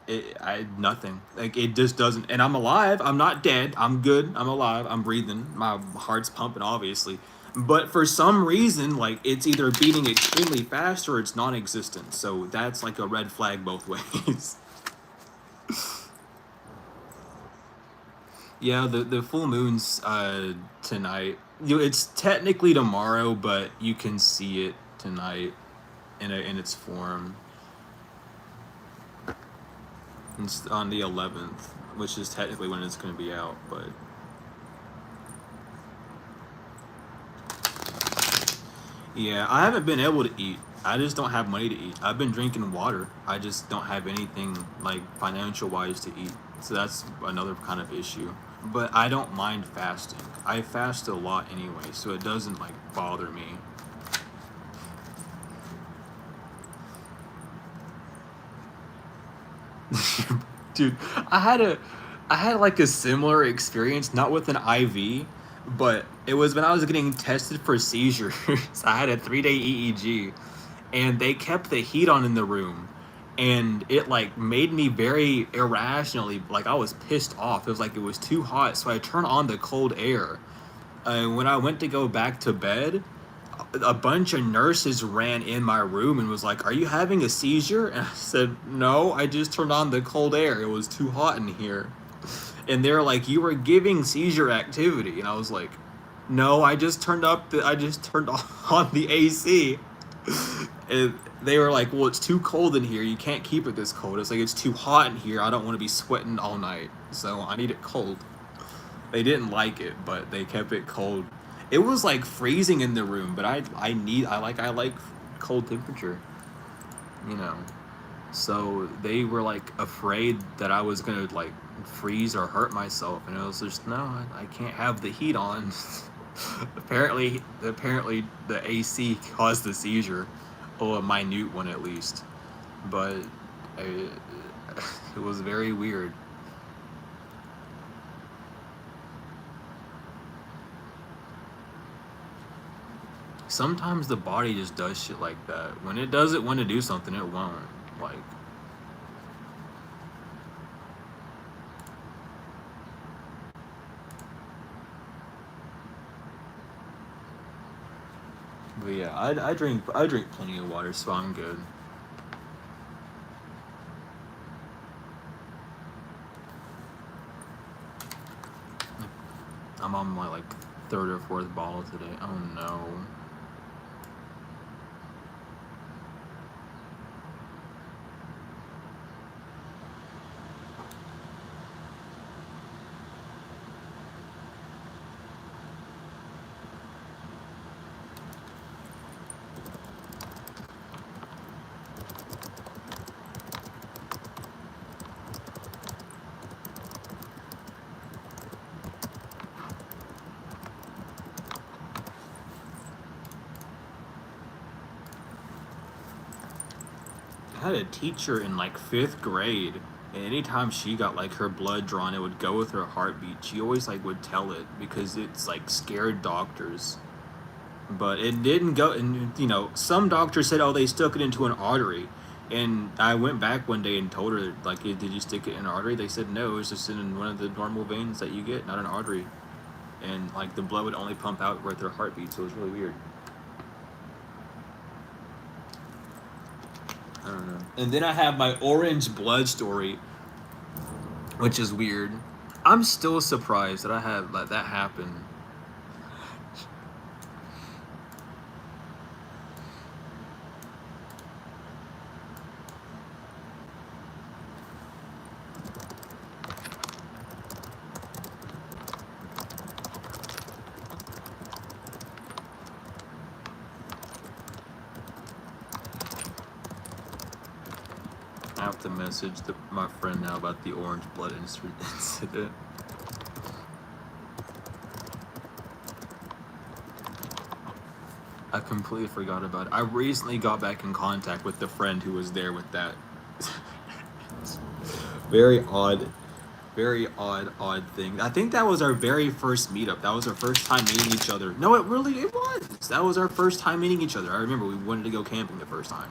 I nothing. Like it just doesn't. And I'm alive. I'm not dead. I'm good. I'm alive. I'm breathing. My heart's pumping, obviously. But for some reason, like it's either beating extremely fast or it's non-existent. So that's like a red flag both ways. Yeah, the full moon's tonight. It's technically tomorrow, but you can see it tonight in its form. It's on the 11th, which is technically when it's going to be out, but yeah, I haven't been able to eat. I just don't have money to eat. I've been drinking water. I just don't have anything like financial wise to eat. So that's another kind of issue. But I don't mind fasting. I fast a lot anyway, so it doesn't like bother me. Dude, I had like a similar experience, not with an IV, but it was when I was getting tested for seizures. I had a 3-day EEG, and they kept the heat on in the room, and it like made me very irrationally, like I was pissed off. It was like it was too hot, so I turned on the cold air. And when I went to go back to bed, a bunch of nurses ran in my room and was like, "Are you having a seizure?" And I said, "No, I just turned on the cold air. It was too hot in here." And they're like, "You were giving seizure activity." And I was like, "No, I just turned on the AC." And they were like, "Well, it's too cold in here. You can't keep it this cold." It's like, "It's too hot in here. I don't want to be sweating all night. So I need it cold." They didn't like it, but they kept it cold. It was like freezing in the room, but I like cold temperature, you know. So they were like afraid that I was gonna like freeze or hurt myself, and it was just no, I can't have the heat on. apparently the AC caused the seizure, or a minute one at least, but it was very weird. Sometimes the body just does shit like that. When it doesn't want to do something, it won't. Like, but yeah, I drink plenty of water, so I'm good. I'm on my like third or fourth bottle today. Oh no. I had a teacher in like 5th grade, and anytime she got like her blood drawn, it would go with her heartbeat. She always like would tell it because it's like scared doctors. But it didn't go, and you know, some doctors said, "Oh, they stuck it into an artery." And I went back one day and told her, like, "Did you stick it in an artery?" They said, "No, it's just in one of the normal veins that you get, not an artery." And like the blood would only pump out with their heartbeat, so it was really weird. I don't know. And then I have my orange blood story, which is weird. I'm still surprised that I have let that happen. I have to message my friend now about the orange blood incident. I completely forgot about it. I recently got back in contact with the friend who was there with that. Very odd. Very odd thing. I think that was our very first meetup. That was our first time meeting each other. No, it was. That was our first time meeting each other. I remember we wanted to go camping the first time.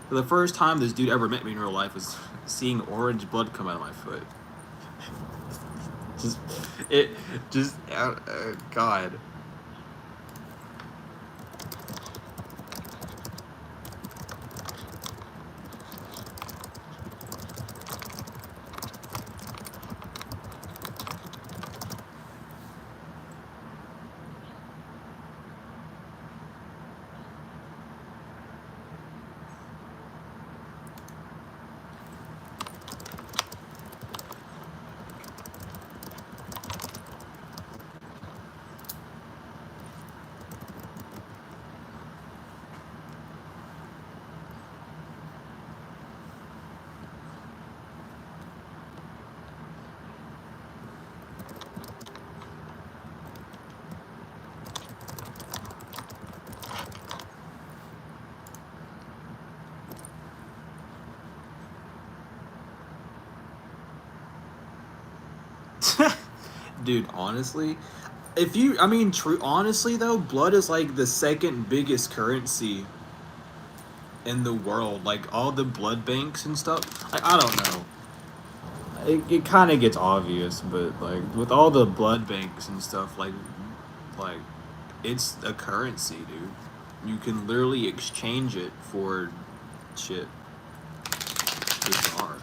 For the first time this dude ever met me in real life was seeing orange blood come out of my foot. just, it, just, God. Dude, honestly, honestly though, blood is like the second biggest currency in the world. Like all the blood banks and stuff. Like I don't know. It kind of gets obvious, but like with all the blood banks and stuff, like it's a currency, dude. You can literally exchange it for shit. Bizarre.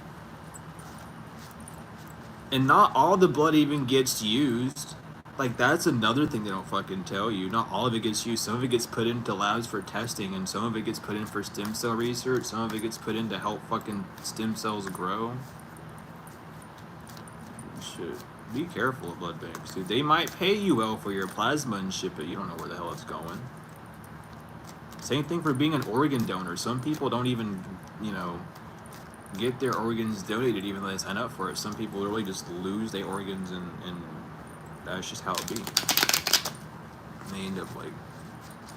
And not all the blood even gets used. Like that's another thing they don't fucking tell you. Not all of it gets used. Some of it gets put into labs for testing, and some of it gets put in for stem cell research. Some of it gets put in to help fucking stem cells grow. Shit. Be careful of blood banks, dude. They might pay you well for your plasma and shit, but you don't know where the hell it's going. Same thing for being an organ donor. Some people don't even, get their organs donated even though they sign up for it. Some people literally just lose their organs and that's just how it be. And they end up like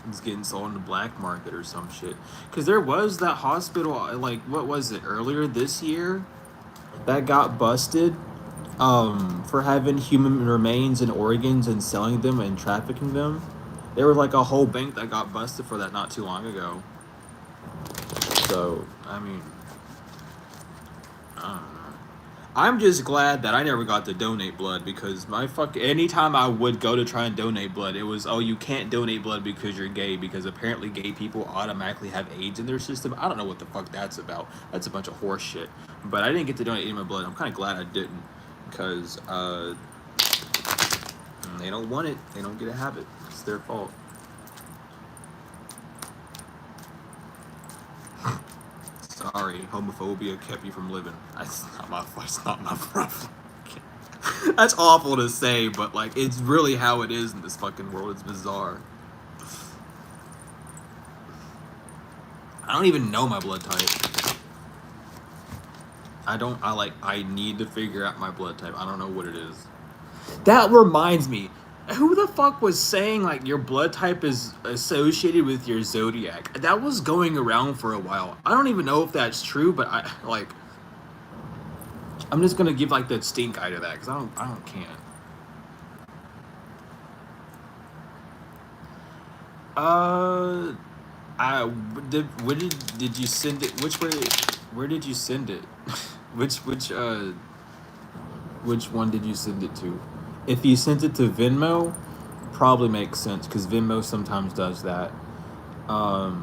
it's getting sold on the black market or some shit. Cause there was that hospital, like what was it, earlier this year that got busted for having human remains and organs and selling them and trafficking them. There was like a whole bank that got busted for that not too long ago. So, I mean, I don't know. I'm just glad that I never got to donate blood because anytime I would go to try and donate blood, it was, oh, you can't donate blood because you're gay because apparently gay people automatically have AIDS in their system. I don't know what the fuck that's about. That's a bunch of horse shit. But I didn't get to donate any of my blood. I'm kind of glad I didn't because they don't want it. They don't get to have it. It's their fault. Sorry, homophobia kept you from living. It's not my problem. That's awful to say, but like it's really how it is in this fucking world. It's bizarre. I don't even know my blood type. I need to figure out my blood type. I don't know what it is. That reminds me. Who the fuck was saying like your blood type is associated with your zodiac? That was going around for a while. I don't even know if that's true, but I'm just gonna give like the stink eye to that because I can't. Did you send it? Where did you send it? which one did you send it to? If you sent it to Venmo, probably makes sense because Venmo sometimes does that. Other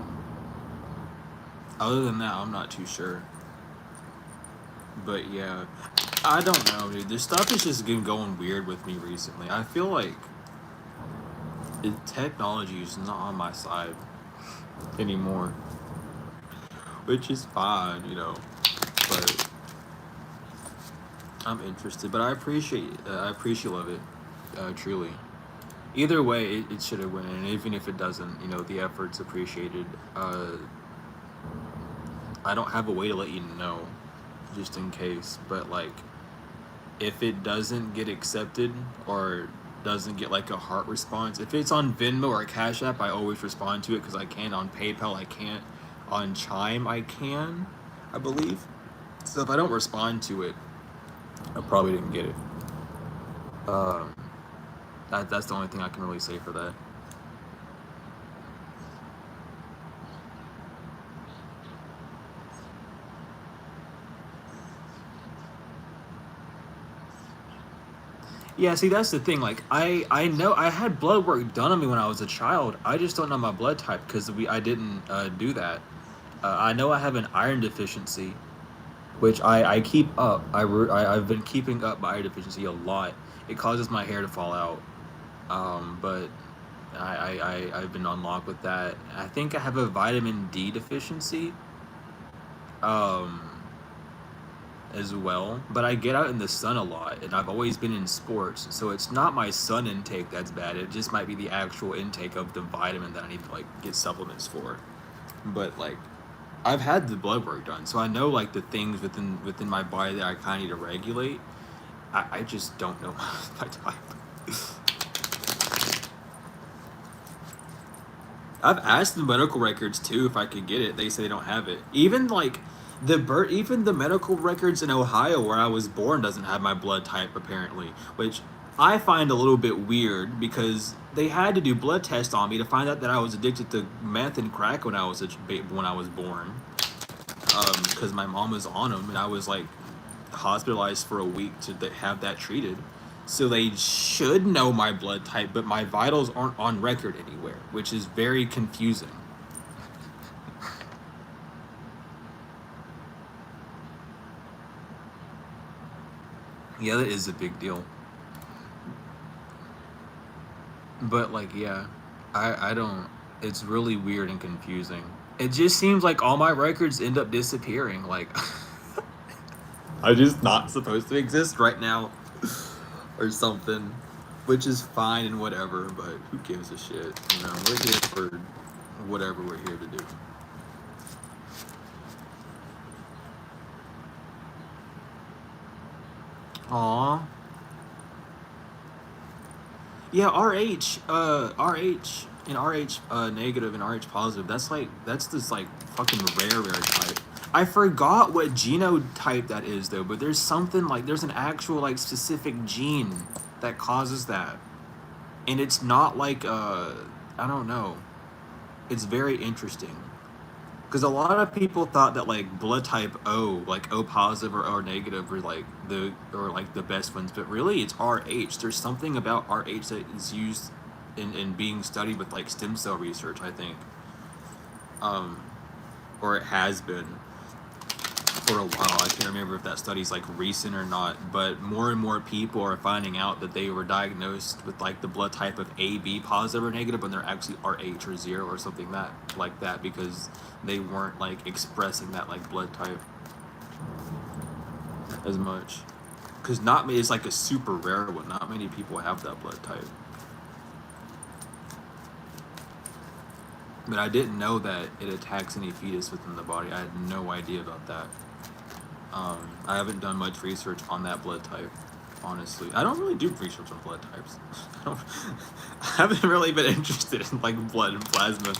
than that, I'm not too sure. But yeah, I don't know, dude. This stuff has just been going weird with me recently. I feel like technology is not on my side anymore, which is fine, but I'm interested. But I appreciate love it, truly. Either way, it should have won, and even if it doesn't, the effort's appreciated. I don't have a way to let you know, just in case. But like, if it doesn't get accepted or doesn't get like a heart response, if it's on Venmo or Cash App, I always respond to it because I can. On PayPal, I can't. On Chime, I can, I believe. So if I don't respond to it, I probably didn't get it. Um, that's the only thing I can really say for that. Yeah, see, that's the thing. Like, I know I had blood work done on me when I was a child. I just don't know my blood type because I didn't do that. I know I have an iron deficiency, which I keep up. I've been keeping up my iron deficiency a lot. It causes my hair to fall out. But I've been on lock with that. I think I have a vitamin D deficiency. Um, as well, but I get out in the sun a lot, and I've always been in sports, so it's not my sun intake that's bad. It just might be the actual intake of the vitamin that I need to like get supplements for. But like, I've had the blood work done, so I know like the things within my body that I kind of need to regulate. I just don't know my type. I've asked the medical records too if I could get it. They say they don't have it. Even like even the medical records in Ohio where I was born doesn't have my blood type apparently, which I find a little bit weird because they had to do blood tests on me to find out that I was addicted to meth and crack when I was born. Because my mom was on them and I was like hospitalized for a week to have that treated. So they should know my blood type, but my vitals aren't on record anywhere, which is very confusing. Yeah, that is a big deal. But like, yeah, I don't. It's really weird and confusing. It just seems like all my records end up disappearing. Like, I'm just not supposed to exist right now, or something, which is fine and whatever. But who gives a shit? You know, we're here for whatever we're here to do. Aw. Yeah, RH and RH negative and RH positive. That's this like fucking rare type. I forgot what genotype that is though, but there's something like there's an actual like specific gene that causes that, and it's not like I don't know. It's very interesting because a lot of people thought that like blood type O, like O positive or O negative, were like the best ones, but really it's RH. There's something about RH that is used in being studied with like stem cell research, I think, um, or it has been for a while. I can't remember if that study's like recent or not, but more and more people are finding out that they were diagnosed with like the blood type of AB positive or negative when they're actually RH or zero or something that like that because they weren't like expressing that like blood type as much. Because not it's like a super rare one. Not many people have that blood type. But I didn't know that it attacks any fetus within the body. I had no idea about that. I haven't done much research on that blood type, honestly. I don't really do research on blood types. I haven't really been interested in like blood and plasma,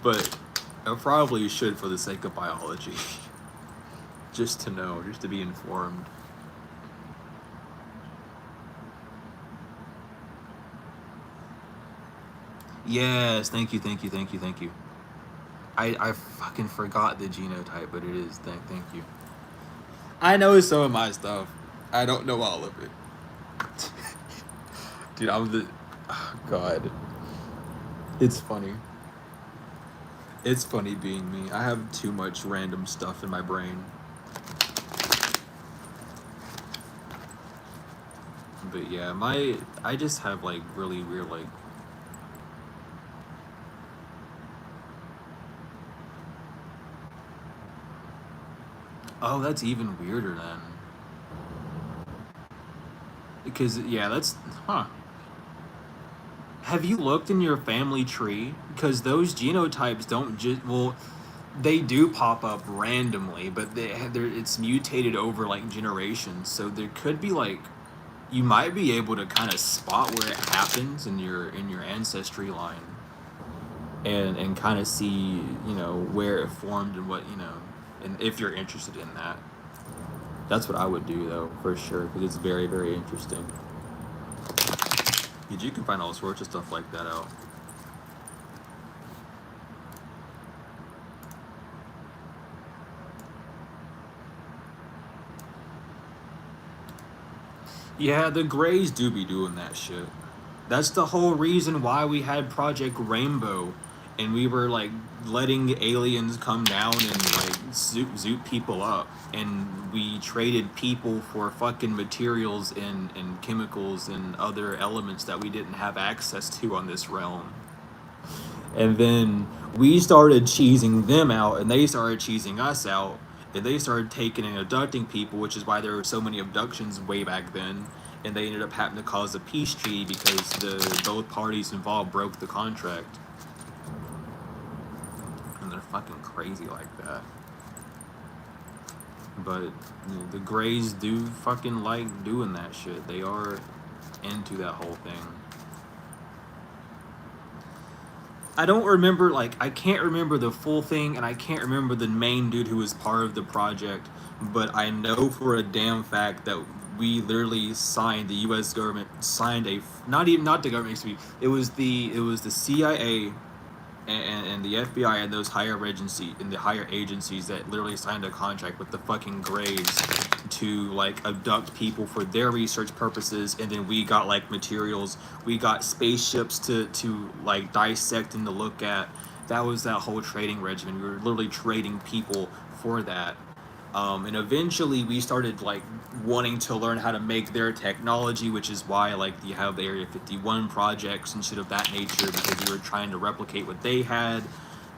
but I probably should for the sake of biology. Just to know, just to be informed. Yes, thank you, thank you, thank you, thank you. I fucking forgot the genotype, but it is. Thank you. I know some of my stuff. I don't know all of it. Dude, I'm the. Oh, God. It's funny. It's funny being me. I have too much random stuff in my brain. But yeah, I just have like really weird like. Oh, that's even weirder then. Because yeah, that's huh. Have you looked in your family tree? Because those genotypes don't just well, they do pop up randomly, but it's mutated over like generations. So there could be like you might be able to kind of spot where it happens in your ancestry line, and kind of see where it formed and what and if you're interested in that. That's what I would do though, for sure, because it's very, very interesting. Because you can find all sorts of stuff like that out. Yeah, the Greys do be doing that shit. That's the whole reason why we had Project Rainbow, and we were like letting aliens come down and like zoot people up, and we traded people for fucking materials and chemicals and other elements that we didn't have access to on this realm. And then we started cheesing them out, and they started cheesing us out, and they started taking and abducting people, which is why there were so many abductions way back then. And they ended up having to cause a peace treaty because the both parties involved broke the contract. And they're fucking crazy like that. But you know, the Greys do fucking like doing that shit. They are into that whole thing. I don't remember, like, I can't remember the full thing, and I can't remember the main dude who was part of the project, but I know for a damn fact that we literally signed, the U.S. government signed a, not the government, excuse me, it was the CIA and the FBI and those higher agencies that literally signed a contract with the fucking Greys to like abduct people for their research purposes, and then we got like materials, we got spaceships to like dissect and to look at. That was that whole trading regimen. We were literally trading people for that. And eventually we started like wanting to learn how to make their technology, which is why like you have the Area 51 projects and shit of that nature, because we were trying to replicate what they had,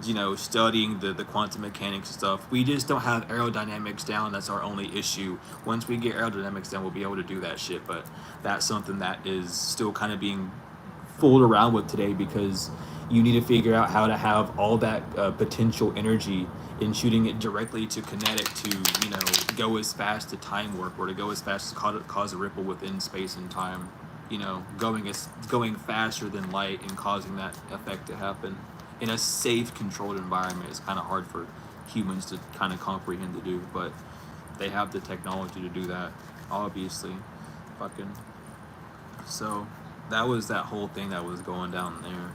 you know, studying the quantum mechanics and stuff. We just don't have aerodynamics down. That's our only issue. Once we get aerodynamics down, we'll be able to do that shit. But that's something that is still kind of being fooled around with today, because you need to figure out how to have all that potential energy in shooting it directly to kinetic to, you know, go as fast to time warp, or to go as fast as cause a ripple within space and time. You know, going faster than light and causing that effect to happen in a safe, controlled environment is kind of hard for humans to kind of comprehend to do, but they have the technology to do that, obviously. Fucking. So that was that whole thing that was going down there.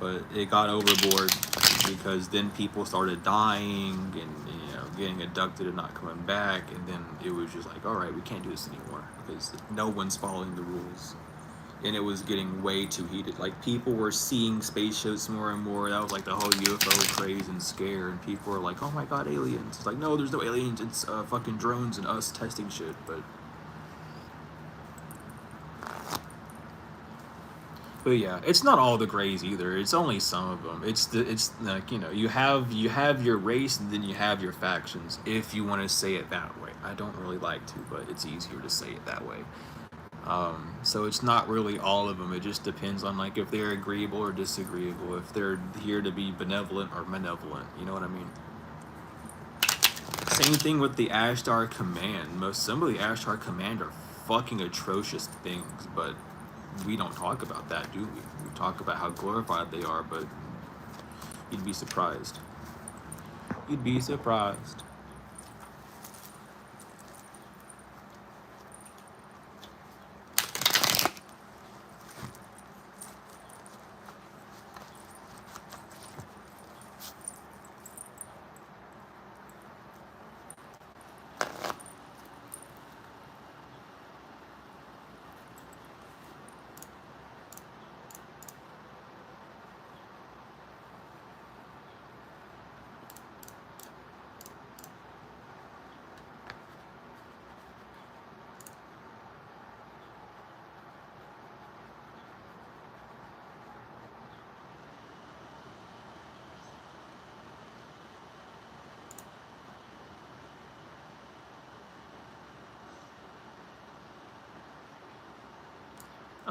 But it got overboard because then people started dying and, you know, getting abducted and not coming back, and then it was just like, all right, we can't do this anymore because no one's following the rules. And it was getting way too heated. Like, people were seeing spaceships more and more. That was like the whole UFO craze and scare, and people were like, oh my god, aliens. It's like, no, there's no aliens, it's fucking drones and us testing shit. But yeah, it's not all the Greys either. It's only some of them. It's like, you know, you have your race, and then you have your factions, if you want to say it that way. I don't really like to, but it's easier to say it that way. So it's not really all of them. It just depends on like if they're agreeable or disagreeable, if they're here to be benevolent or malevolent. You know what I mean? Same thing with the Ashtar Command. Some of the Ashtar Command are fucking atrocious things, but we don't talk about that, do we? We talk about how glorified they are, but you'd be surprised. You'd be surprised.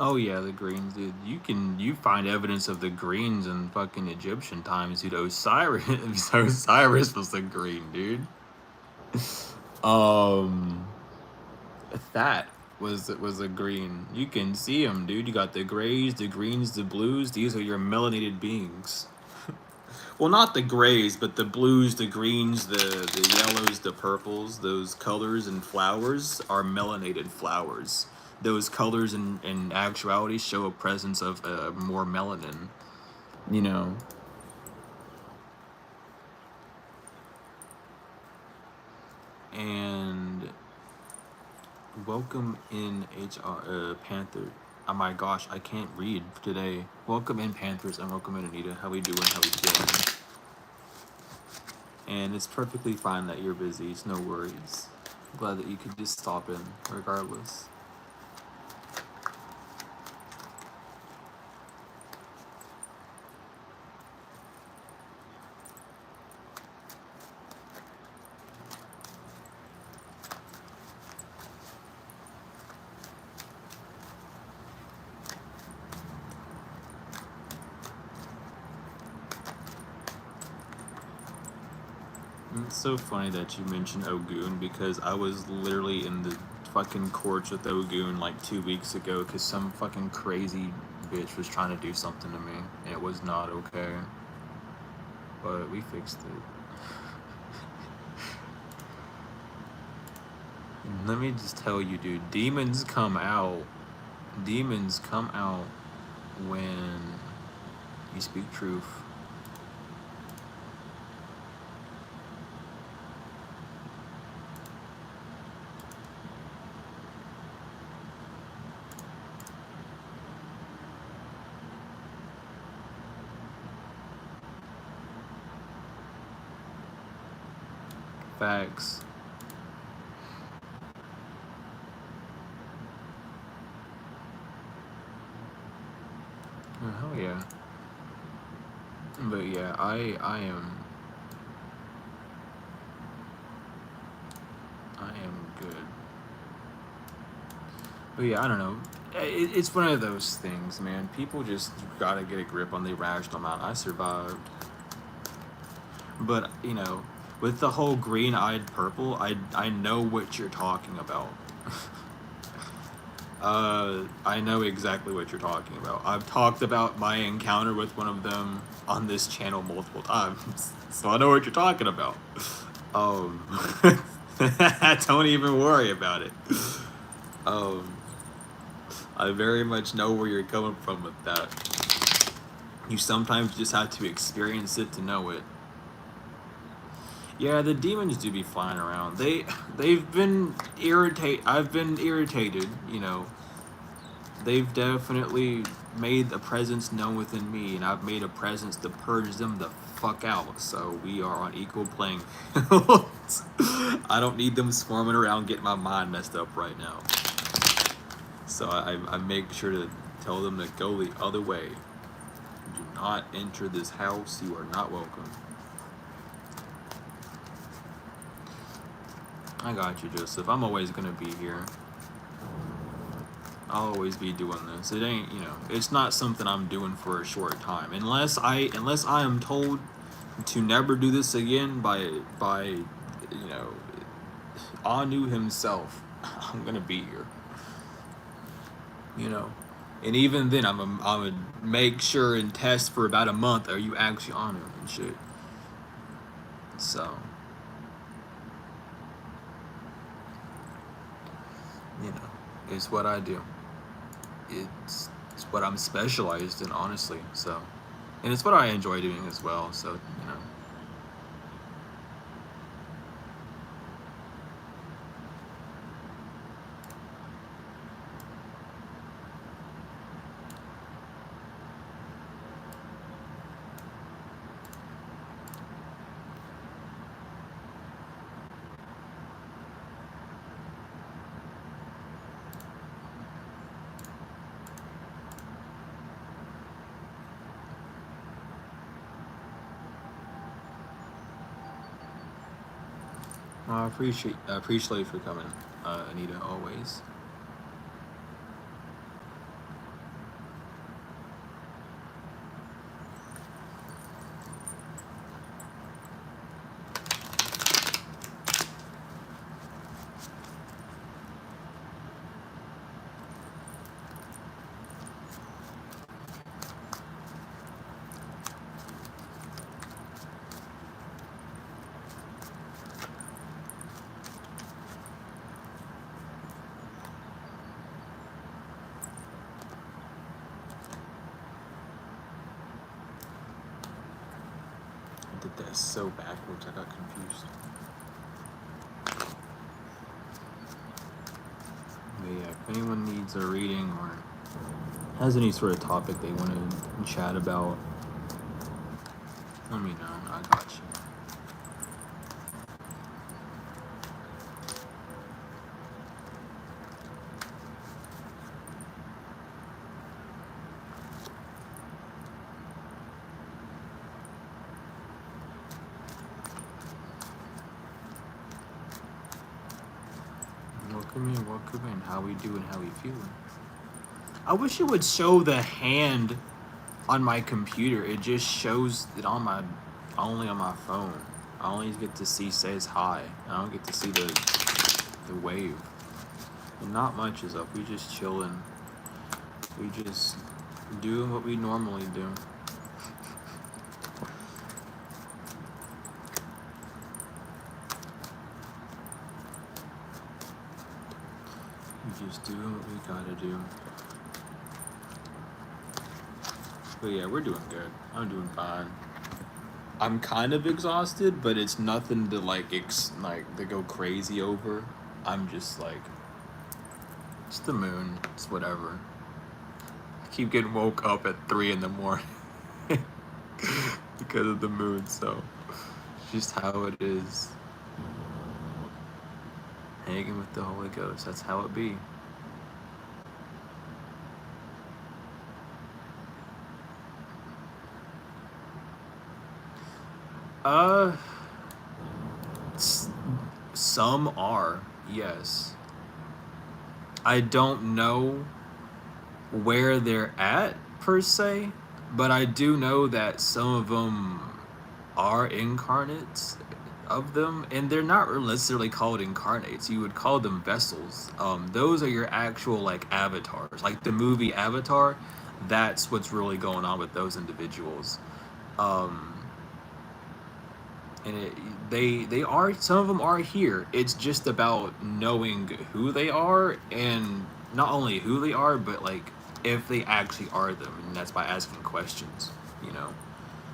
Oh yeah, the greens, dude. You find evidence of the greens in fucking Egyptian times, dude. Osiris, Osiris was the green, dude. Um, that was a green. You can see them, dude. You got the grays, the greens, the blues. These are your melanated beings. Well, not the grays, but the blues, the greens, the yellows, the purples. Those colors and flowers are melanated flowers. Those colors in actuality show a presence of more melanin. You know. And welcome in Panther. Oh my gosh, I can't read today. Welcome in Panthers and welcome in Anita. How we doing? How we feeling? And it's perfectly fine that you're busy. It's no worries. I'm glad that you could just stop in regardless. It's so funny that you mentioned Ogun because I was literally in the fucking courts with Ogun like 2 weeks ago because some fucking crazy bitch was trying to do something to me. It was not okay. But we fixed it. Let me just tell you, dude, demons come out. Demons come out when you speak truth. Facts. Oh, hell yeah. But yeah, I am good. But yeah, I don't know. It's one of those things, man. People just gotta get a grip on the irrational amount. I survived. But, you know, with the whole green-eyed purple, I know what you're talking about. I know exactly what you're talking about. I've talked about my encounter with one of them on this channel multiple times, so I know what you're talking about. Don't even worry about it. I very much know where you're coming from with that. You sometimes just have to experience it to know it. Yeah, the demons do be flying around. They've been I've been irritated, you know. They've definitely made a presence known within me, and I've made a presence to purge them the fuck out. So we are on equal playing fields. I don't need them swarming around getting my mind messed up right now. So I make sure to tell them to go the other way. Do not enter this house. You are not welcome. I got you, Joseph. I'm always gonna be here. I'll always be doing this. It ain't, you know, it's not something I'm doing for a short time. Unless I am told to never do this again by you know, Anu himself, I'm gonna be here. You know. And even then I would make sure and test for about a month, are you actually Anu and shit. So, you know, it's what I do. It's what I'm specialized in, honestly. So, and it's what I enjoy doing as well. So, you know. Well, I appreciate you for coming, Anita, always. did that so backwards, I got confused. But yeah, if anyone needs a reading or has any sort of topic they want to chat about, let me know. I got you. Welcome in. How we doing? How we feeling? I wish it would show the hand on my computer. It just shows it on my, only on my phone. I only get to see says hi. I don't get to see the wave. And not much is up. We just chilling. We just doing what we normally do. We just doing what we gotta do. But yeah, we're doing good. I'm doing fine. I'm kind of exhausted, but it's nothing to like to go crazy over. I'm just like, it's the moon. It's whatever. I keep getting woke up at 3 in the morning because of the moon. So, just how it is. Hanging with the Holy Ghost. That's how it be. Some are, yes. I don't know where they're at per se, but I do know that some of them are incarnates of them, and they're not necessarily called incarnates. You would call them vessels. Those are your actual like avatars, like the movie Avatar. That's what's really going on with those individuals. And they are, some of them are here. It's just about knowing who they are, and not only who they are, but like if they actually are them, and that's by asking questions. You know,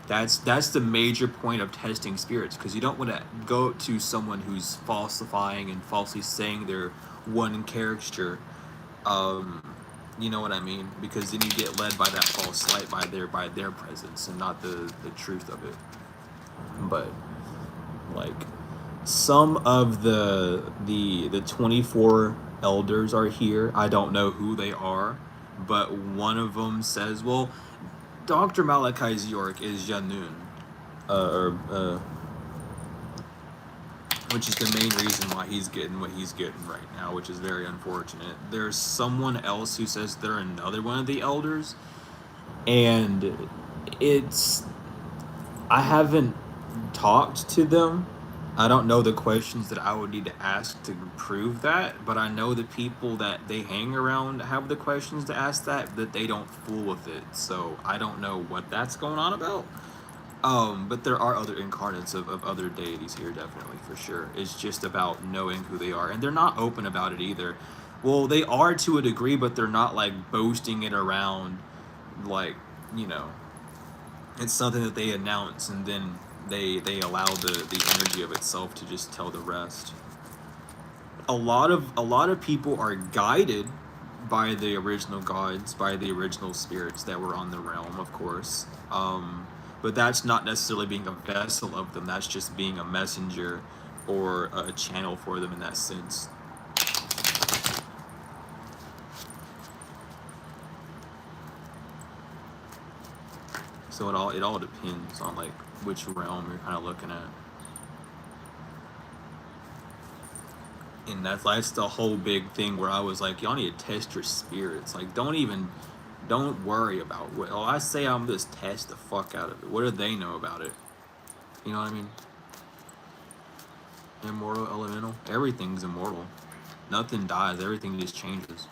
that's the major point of testing spirits, because you don't want to go to someone who's falsifying and falsely saying they're one character. You know what I mean? Because then you get led by that false light, by their presence, and not the truth of it. But like, some of the 24 elders are here. I don't know who they are, but one of them says, well, Dr. Malachi's York is Yanun, which is the main reason why he's getting what he's getting right now, which is very unfortunate. There's someone else who says they're another one of the elders, and I haven't talked to them. I don't know the questions that I would need to ask to prove that, but I know the people that they hang around have the questions to ask that they don't fool with it. So I don't know what that's going on about. But there are other incarnates of other deities here, definitely, for sure. It's just about knowing who they are. And they're not open about it either. Well, they are to a degree, but they're not like boasting it around, like, you know, it's something that they announce, and then they allow the energy of itself to just tell the rest. A lot of people are guided by the original gods, by the original spirits that were on the realm, of course. But that's not necessarily being a vessel of them. That's just being a messenger or a channel for them in that sense. So it all depends on like which realm you're kind of looking at. And that's the whole big thing where I was like, y'all need to test your spirits. Like, don't worry about what. Oh, I say I'm just test the fuck out of it. What do they know about it? You know what I mean? Immortal, elemental. Everything's immortal. Nothing dies. Everything just changes.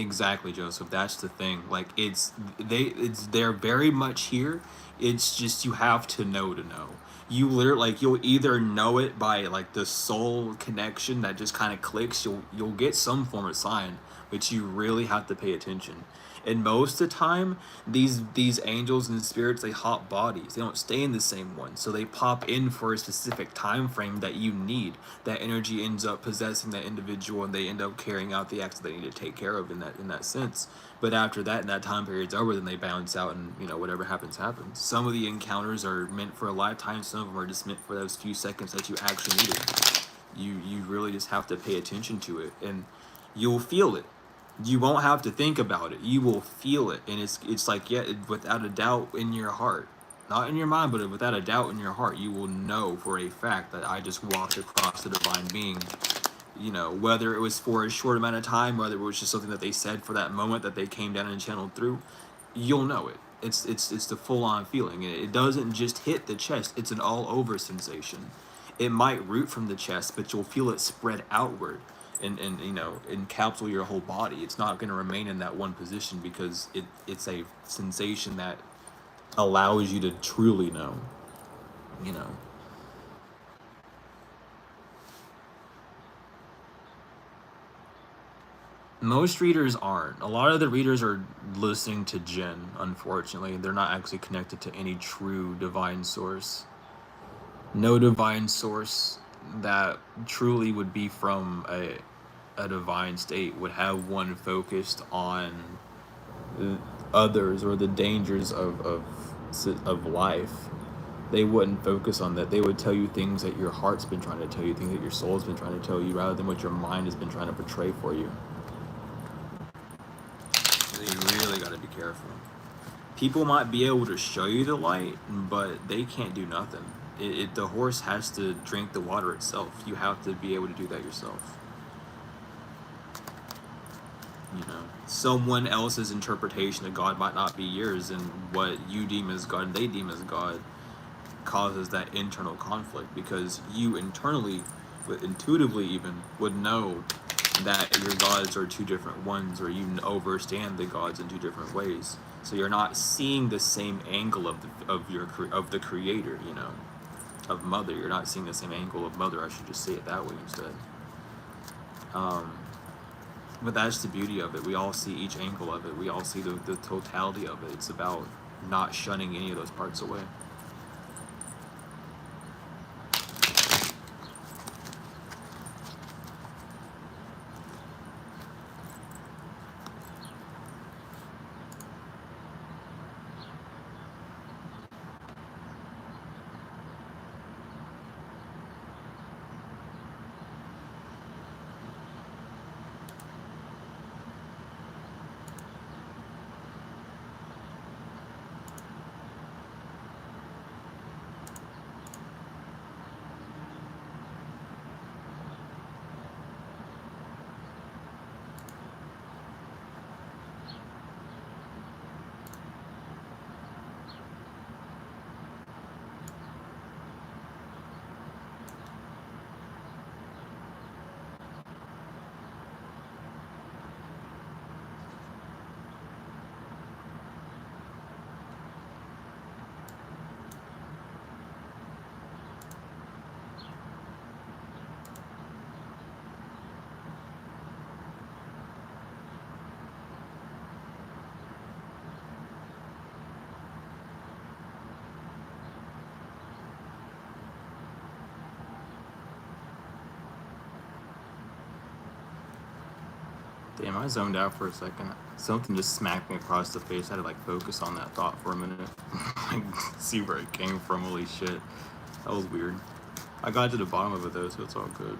Exactly, Joseph. That's the thing. Like they're very much here. It's just you have to know. You literally like you'll either know it by like the soul connection that just kind of clicks. You'll get some form of sign, but you really have to pay attention. And most of the time, these angels and spirits, they hop bodies. They don't stay in the same one, so they pop in for a specific time frame that you need. That energy ends up possessing that individual, and they end up carrying out the acts that they need to take care of in that sense. But after that, and that time period's over, then they bounce out, and whatever happens happens. Some of the encounters are meant for a lifetime. Some of them are just meant for those few seconds that you actually needed. You really just have to pay attention to it, and you'll feel it. You won't have to think about it. You will feel it, and it's like, yeah, without a doubt in your heart, not in your mind, but without a doubt in your heart, you will know for a fact that I just walked across the divine being. Whether it was for a short amount of time, whether it was just something that they said for that moment that they came down and channeled through, you'll know it. It's the full on feeling. It doesn't just hit the chest. It's an all over sensation. It might root from the chest, but you'll feel it spread outward and encapsulate your whole body. It's not going to remain in that one position because it's a sensation that allows you to truly know. You know. Most readers aren't. A lot of the readers are listening to Jinn, unfortunately. They're not actually connected to any true divine source. No divine source that truly would be from a divine state would have one focused on others or the dangers of life. They wouldn't focus on that. They would tell you things that your heart's been trying to tell you, things that your soul's been trying to tell you, rather than what your mind has been trying to portray for you. So you really got to be careful. People might be able to show you the light, but they can't do nothing. The horse has to drink the water itself. You have to be able to do that yourself. Someone else's interpretation of God might not be yours, and what you deem as God and they deem as God causes that internal conflict, because you internally, intuitively even, would know that your gods are two different ones, or you overstand the gods in two different ways. So you're not seeing the same angle of the creator, of mother. You're not seeing the same angle of mother. I should just say it that way instead. But that's the beauty of it. We all see each angle of it. We all see the totality of it. It's about not shunning any of those parts away. Damn, I zoned out for a second. Something just smacked me across the face. I had to focus on that thought for a minute. See where it came from. Holy shit. That was weird. I got to the bottom of it though, so it's all good.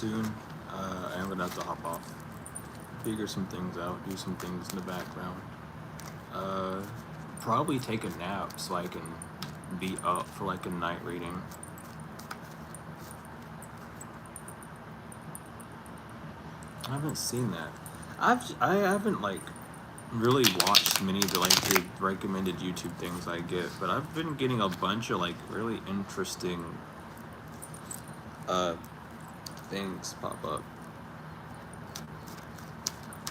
soon. I am gonna have to hop off, figure some things out, do some things in the background. Probably take a nap so I can be up for like a night reading. I haven't seen that. I haven't like really watched many of the recommended YouTube things I get, but I've been getting a bunch of like really interesting things pop up.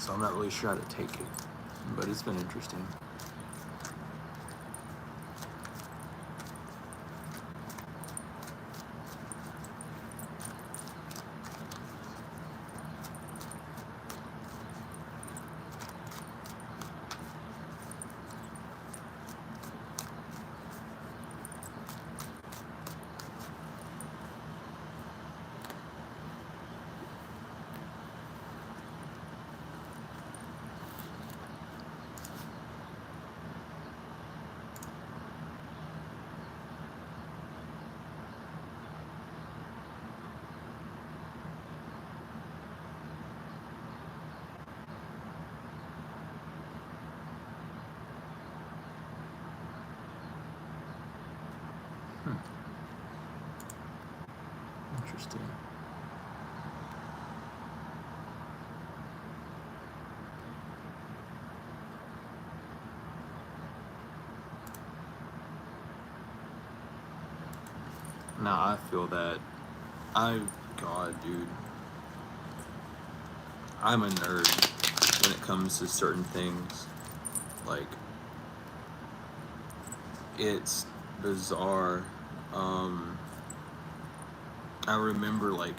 So I'm not really sure how to take it, but it's been interesting. Interesting. Now I feel that God, dude, I'm a nerd when it comes to certain things. Like, it's bizarre. I remember like,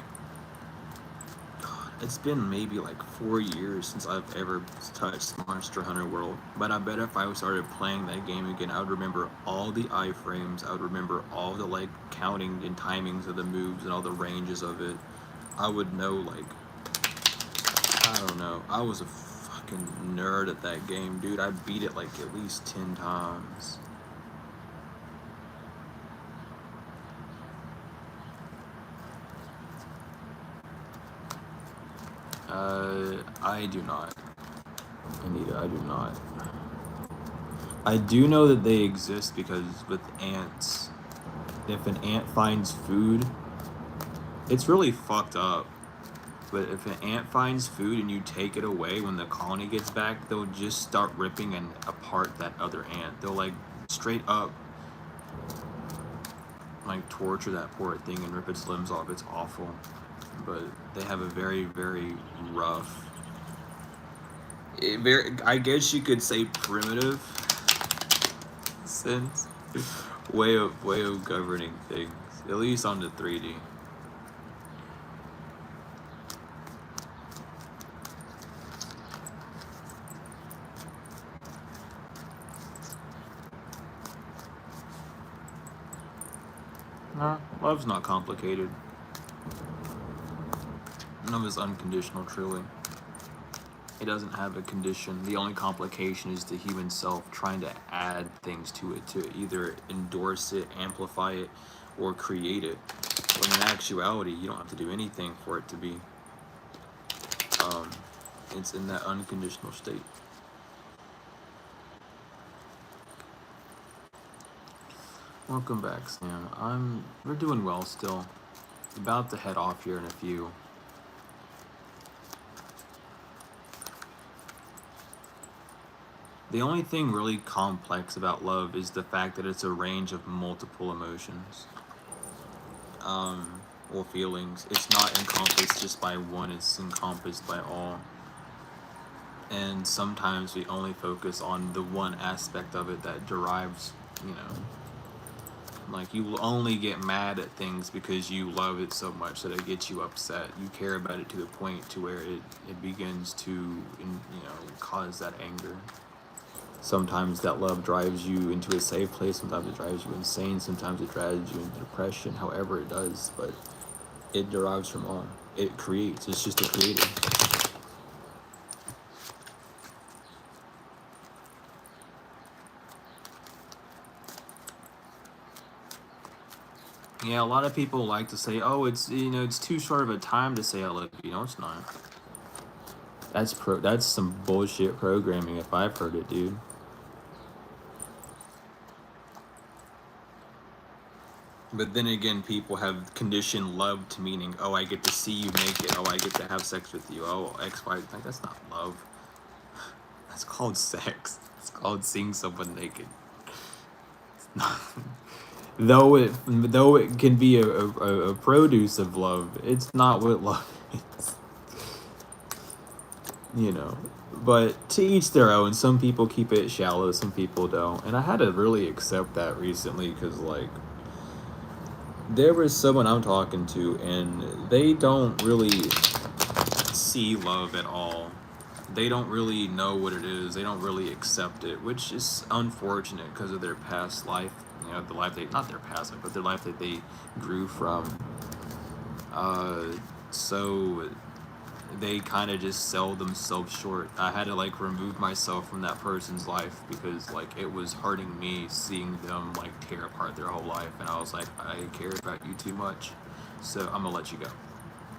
God, it's been maybe like 4 years since I've ever touched Monster Hunter World. But I bet if I started playing that game again, I would remember all the iframes. I would remember all the like counting and timings of the moves and all the ranges of it. I would know like, I don't know. I was a fucking nerd at that game, dude. I beat it like at least 10 times. I do not. Anita, I do not. I do know that they exist because with ants, if an ant finds food, it's really fucked up. But if an ant finds food and you take it away when the colony gets back, they'll just start ripping apart that other ant. They'll like straight up like torture that poor thing and rip its limbs off. It's awful. But they have a very, very rough, I guess you could say primitive sense way of governing things, at least on the 3D. No, love's not complicated. Love is unconditional, truly. It doesn't have a condition. The only complication is the human self trying to add things to it to either endorse it, amplify it, or create it. When in actuality, you don't have to do anything for it to be. It's in that unconditional state. Welcome back, Sam. We're doing well still. About to head off here in a few. The only thing really complex about love is the fact that it's a range of multiple emotions. Or feelings. It's not encompassed just by one, it's encompassed by all. And sometimes we only focus on the one aspect of it that derives, like you will only get mad at things because you love it so much that it gets you upset. You care about it to the point to where it begins to, cause that anger. Sometimes that love drives you into a safe place, sometimes it drives you insane, sometimes it drives you into depression, however it does, but it derives from all. It creates, it's just a creator. Yeah, a lot of people like to say, "Oh, it's it's too short of a time to say I love you." No, it's not. That's some bullshit programming if I've heard it, dude. But then again, people have conditioned love to meaning, oh, I get to see you naked. Oh, I get to have sex with you. Oh, X, Y. Like, that's not love. That's called sex. It's called seeing someone naked. Though it can be a produce of love, it's not what love is. You know. But to each their own. Some people keep it shallow, some people don't. And I had to really accept that recently because, like, there was someone I'm talking to, and they don't really see love at all. They don't really know what it is. They don't really accept it, which is unfortunate because of their past life. The life not their past life, but their life that they grew from. So they kind of just sell themselves short. I had to like remove myself from that person's life because like it was hurting me seeing them like tear apart their whole life, and I was like, I care about you too much, so I'm gonna let you go.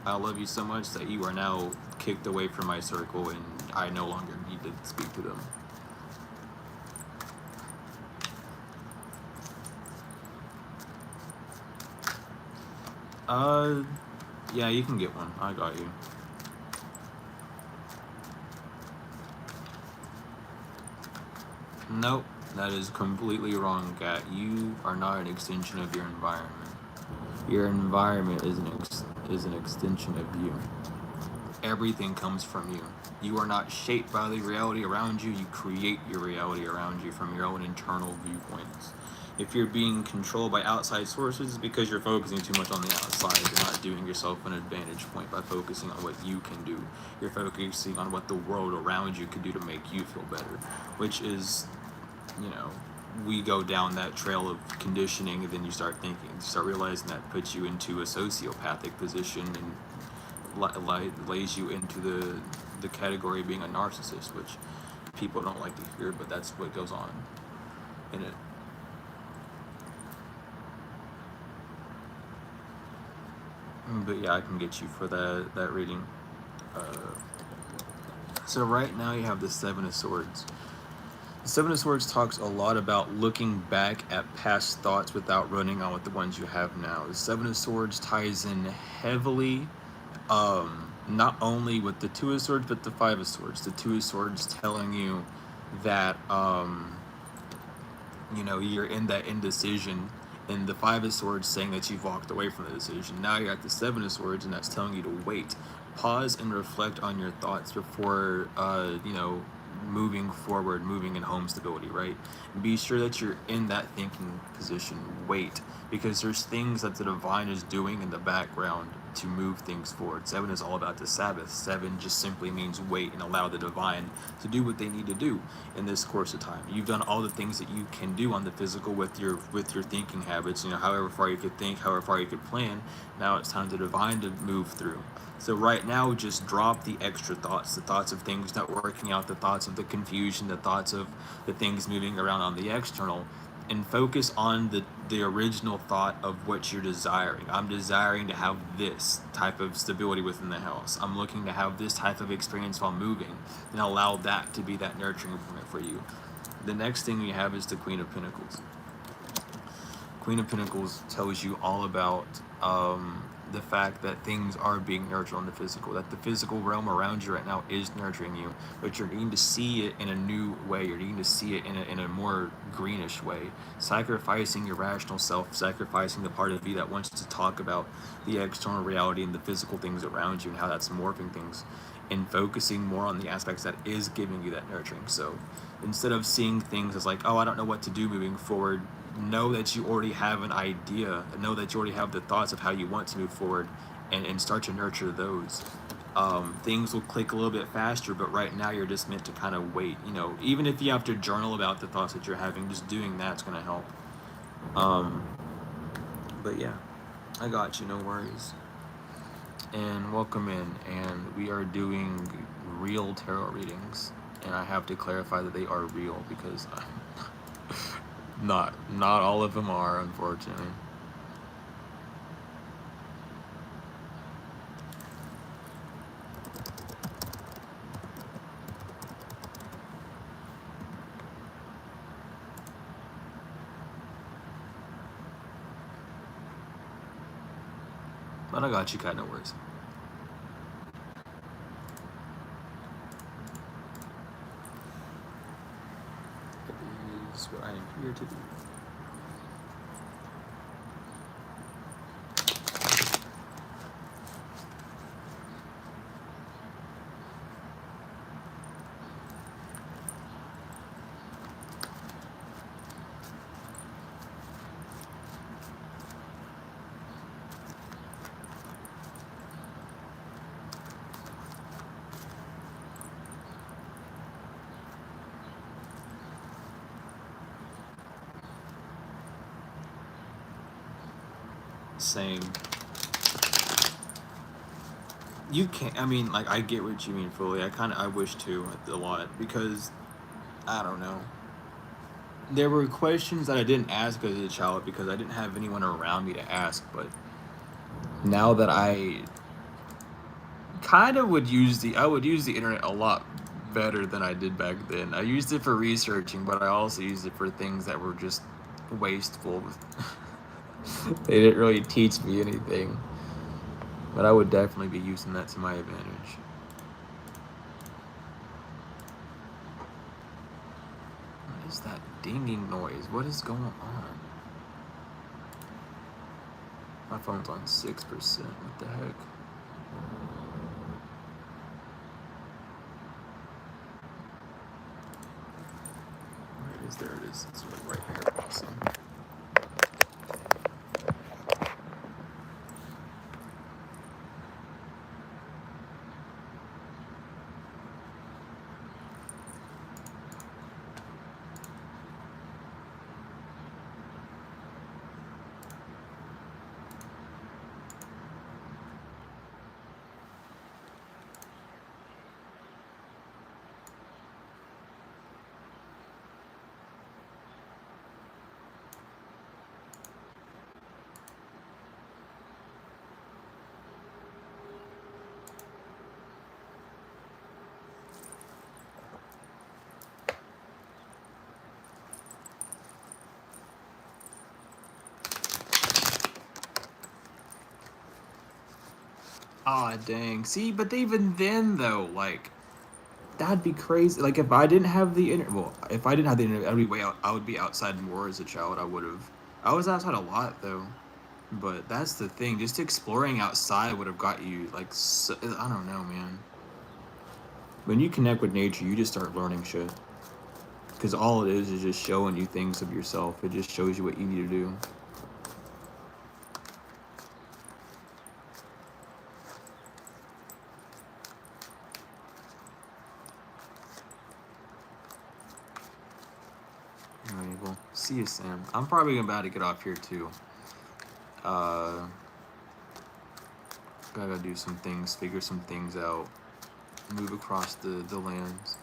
I love you so much that you are now kicked away from my circle, and I no longer need to speak to them. Uh, yeah, you can get one. I got you. Nope, that is completely wrong, Kat. You are not an extension of your environment. Your environment is an extension of you. Everything comes from you. You are not shaped by the reality around you. You create your reality around you from your own internal viewpoints. If you're being controlled by outside sources, it's because you're focusing too much on the outside. You're not doing yourself an advantage point by focusing on what you can do. You're focusing on what the world around you can do to make you feel better, which is, you know, we go down that trail of conditioning, and then you start thinking, you start realizing that puts you into a sociopathic position and lays you into the category of being a narcissist, which people don't like to hear, but that's what goes on in it. But yeah, I can get you for that reading. Uh, so right now you have the Seven of Swords. The Seven of Swords talks a lot about looking back at past thoughts without running on with the ones you have now. The Seven of Swords ties in heavily, not only with the Two of Swords, but the Five of Swords. The Two of Swords telling you that, you're in that indecision, and the Five of Swords saying that you've walked away from the decision. Now you're at the Seven of Swords, and that's telling you to wait, pause, and reflect on your thoughts before, moving forward, moving in home stability, right? Be sure that you're in that thinking position. Wait, because there's things that the divine is doing in the background to move things forward. Seven is all about the Sabbath. Seven just simply means wait and allow the divine to do what they need to do in this course of time. You've done all the things that you can do on the physical with your thinking habits. However far you could think, however far you could plan. Now it's time for the divine to move through. So right now, just drop the extra thoughts, the thoughts of things not working out, the thoughts of the confusion, the thoughts of the things moving around on the external, and focus on the original thought of what you're desiring. I'm desiring to have this type of stability within the house. I'm looking to have this type of experience while moving, and allow that to be that nurturing point for you. The next thing we have is the Queen of Pentacles. Queen of Pentacles tells you all about the fact that things are being nurtured on the physical, that the physical realm around you right now is nurturing you, but you're needing to see it in a new way. You're needing to see it in a more greenish way, sacrificing your rational self, sacrificing the part of you that wants to talk about the external reality and the physical things around you and how that's morphing things, and focusing more on the aspects that is giving you that nurturing. So instead of seeing things as like, oh, I don't know what to do moving forward, know that you already have an idea, know that you already have the thoughts of how you want to move forward, and start to nurture those. Things will click a little bit faster, but right now you're just meant to kind of wait. Even if you have to journal about the thoughts that you're having, just doing that's going to help. But yeah, I got you, no worries. And welcome in, and we are doing real tarot readings, and I have to clarify that they are real because not all of them are, unfortunately. But I got you, Kat, no worries. That is what I am here to do. Same. You can't. I mean, like, I get what you mean fully. I wish too a lot because I don't know. There were questions that I didn't ask as a child because I didn't have anyone around me to ask. But now that I kind of I would use the internet a lot better than I did back then. I used it for researching, but I also used it for things that were just wasteful. They didn't really teach me anything. But I would definitely be using that to my advantage. What is that dinging noise? What is going on? My phone's on 6%. What the heck? Where it is? There it is. It's right here. Awesome. Aw, dang. See, but even then, though, like, that'd be crazy. Like, if I didn't have the internet, well, if I didn't have the internet, I would be outside more as a child. I was outside a lot, though. But that's the thing. Just exploring outside would have got you, like, I don't know, man. When you connect with nature, you just start learning shit. Because all it is just showing you things of yourself. It just shows you what you need to do. Alright, well, see you, Sam. I'm probably about to get off here, too. Gotta do some things, figure some things out, move across the lands.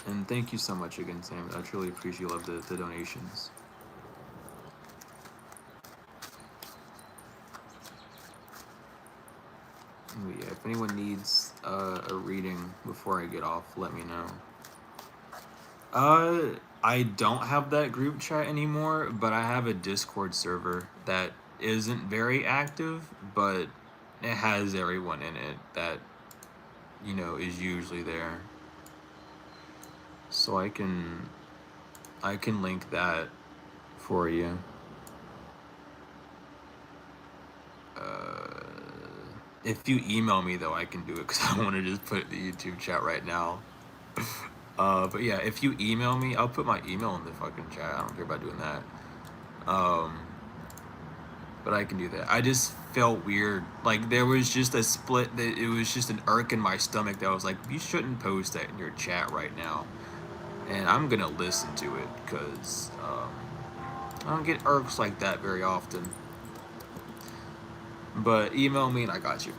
And thank you so much again, Sam. I truly appreciate the donations. But yeah, if anyone needs a reading before I get off, let me know. I don't have that group chat anymore, but I have a Discord server that isn't very active, but it has everyone in it that, you know, is usually there. So I can link that for you. If you email me, though, I can do it because I want to just put it in the YouTube chat right now. But yeah, if you email me, I'll put my email in the fucking chat. I don't care about doing that. But I can do that. I just felt weird. Like, there was just a split. It was just an irk in my stomach that was like, you shouldn't post that in your chat right now. And I'm gonna listen to it because I don't get irks like that very often. But email me and I got you.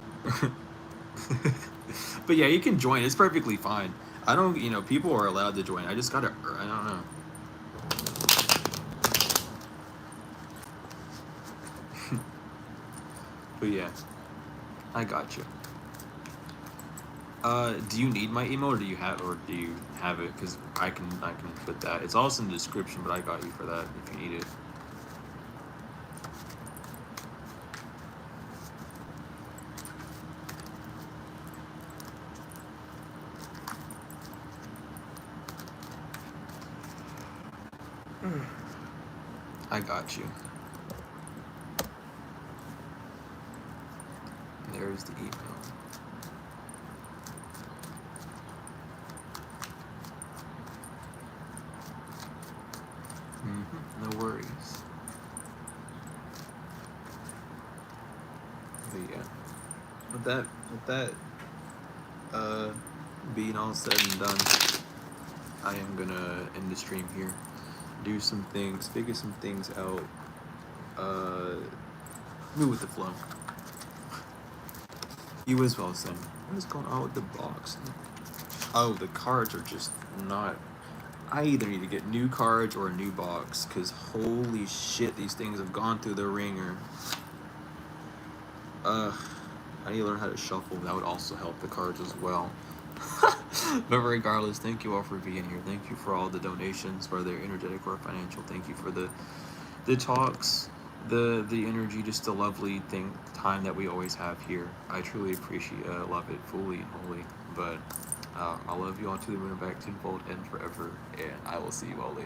But yeah, you can join. It's perfectly fine. I don't, you know, people are allowed to join. I just gotta, I don't know. But yeah, I got you. Do you need my email or do you have it? Because I can put that. It's also in the description, but I got you for that if you need it. I got you. There's the email. No worries. But yeah, with that being all said and done, I am gonna end the stream here. Do some things, figure some things out. Move with the flow. You as well, Sim. What is going on with the box? Oh, the cards are just not. I either need to get new cards or a new box, because holy shit, these things have gone through the ringer. I need to learn how to shuffle. That would also help the cards as well. But regardless, thank you all for being here. Thank you for all the donations, whether they're energetic or financial. Thank you for the talks, the energy, just the lovely time that we always have here. I truly appreciate, love it fully and wholly. But I love you all to the moon and back tenfold and forever. And I will see you all later.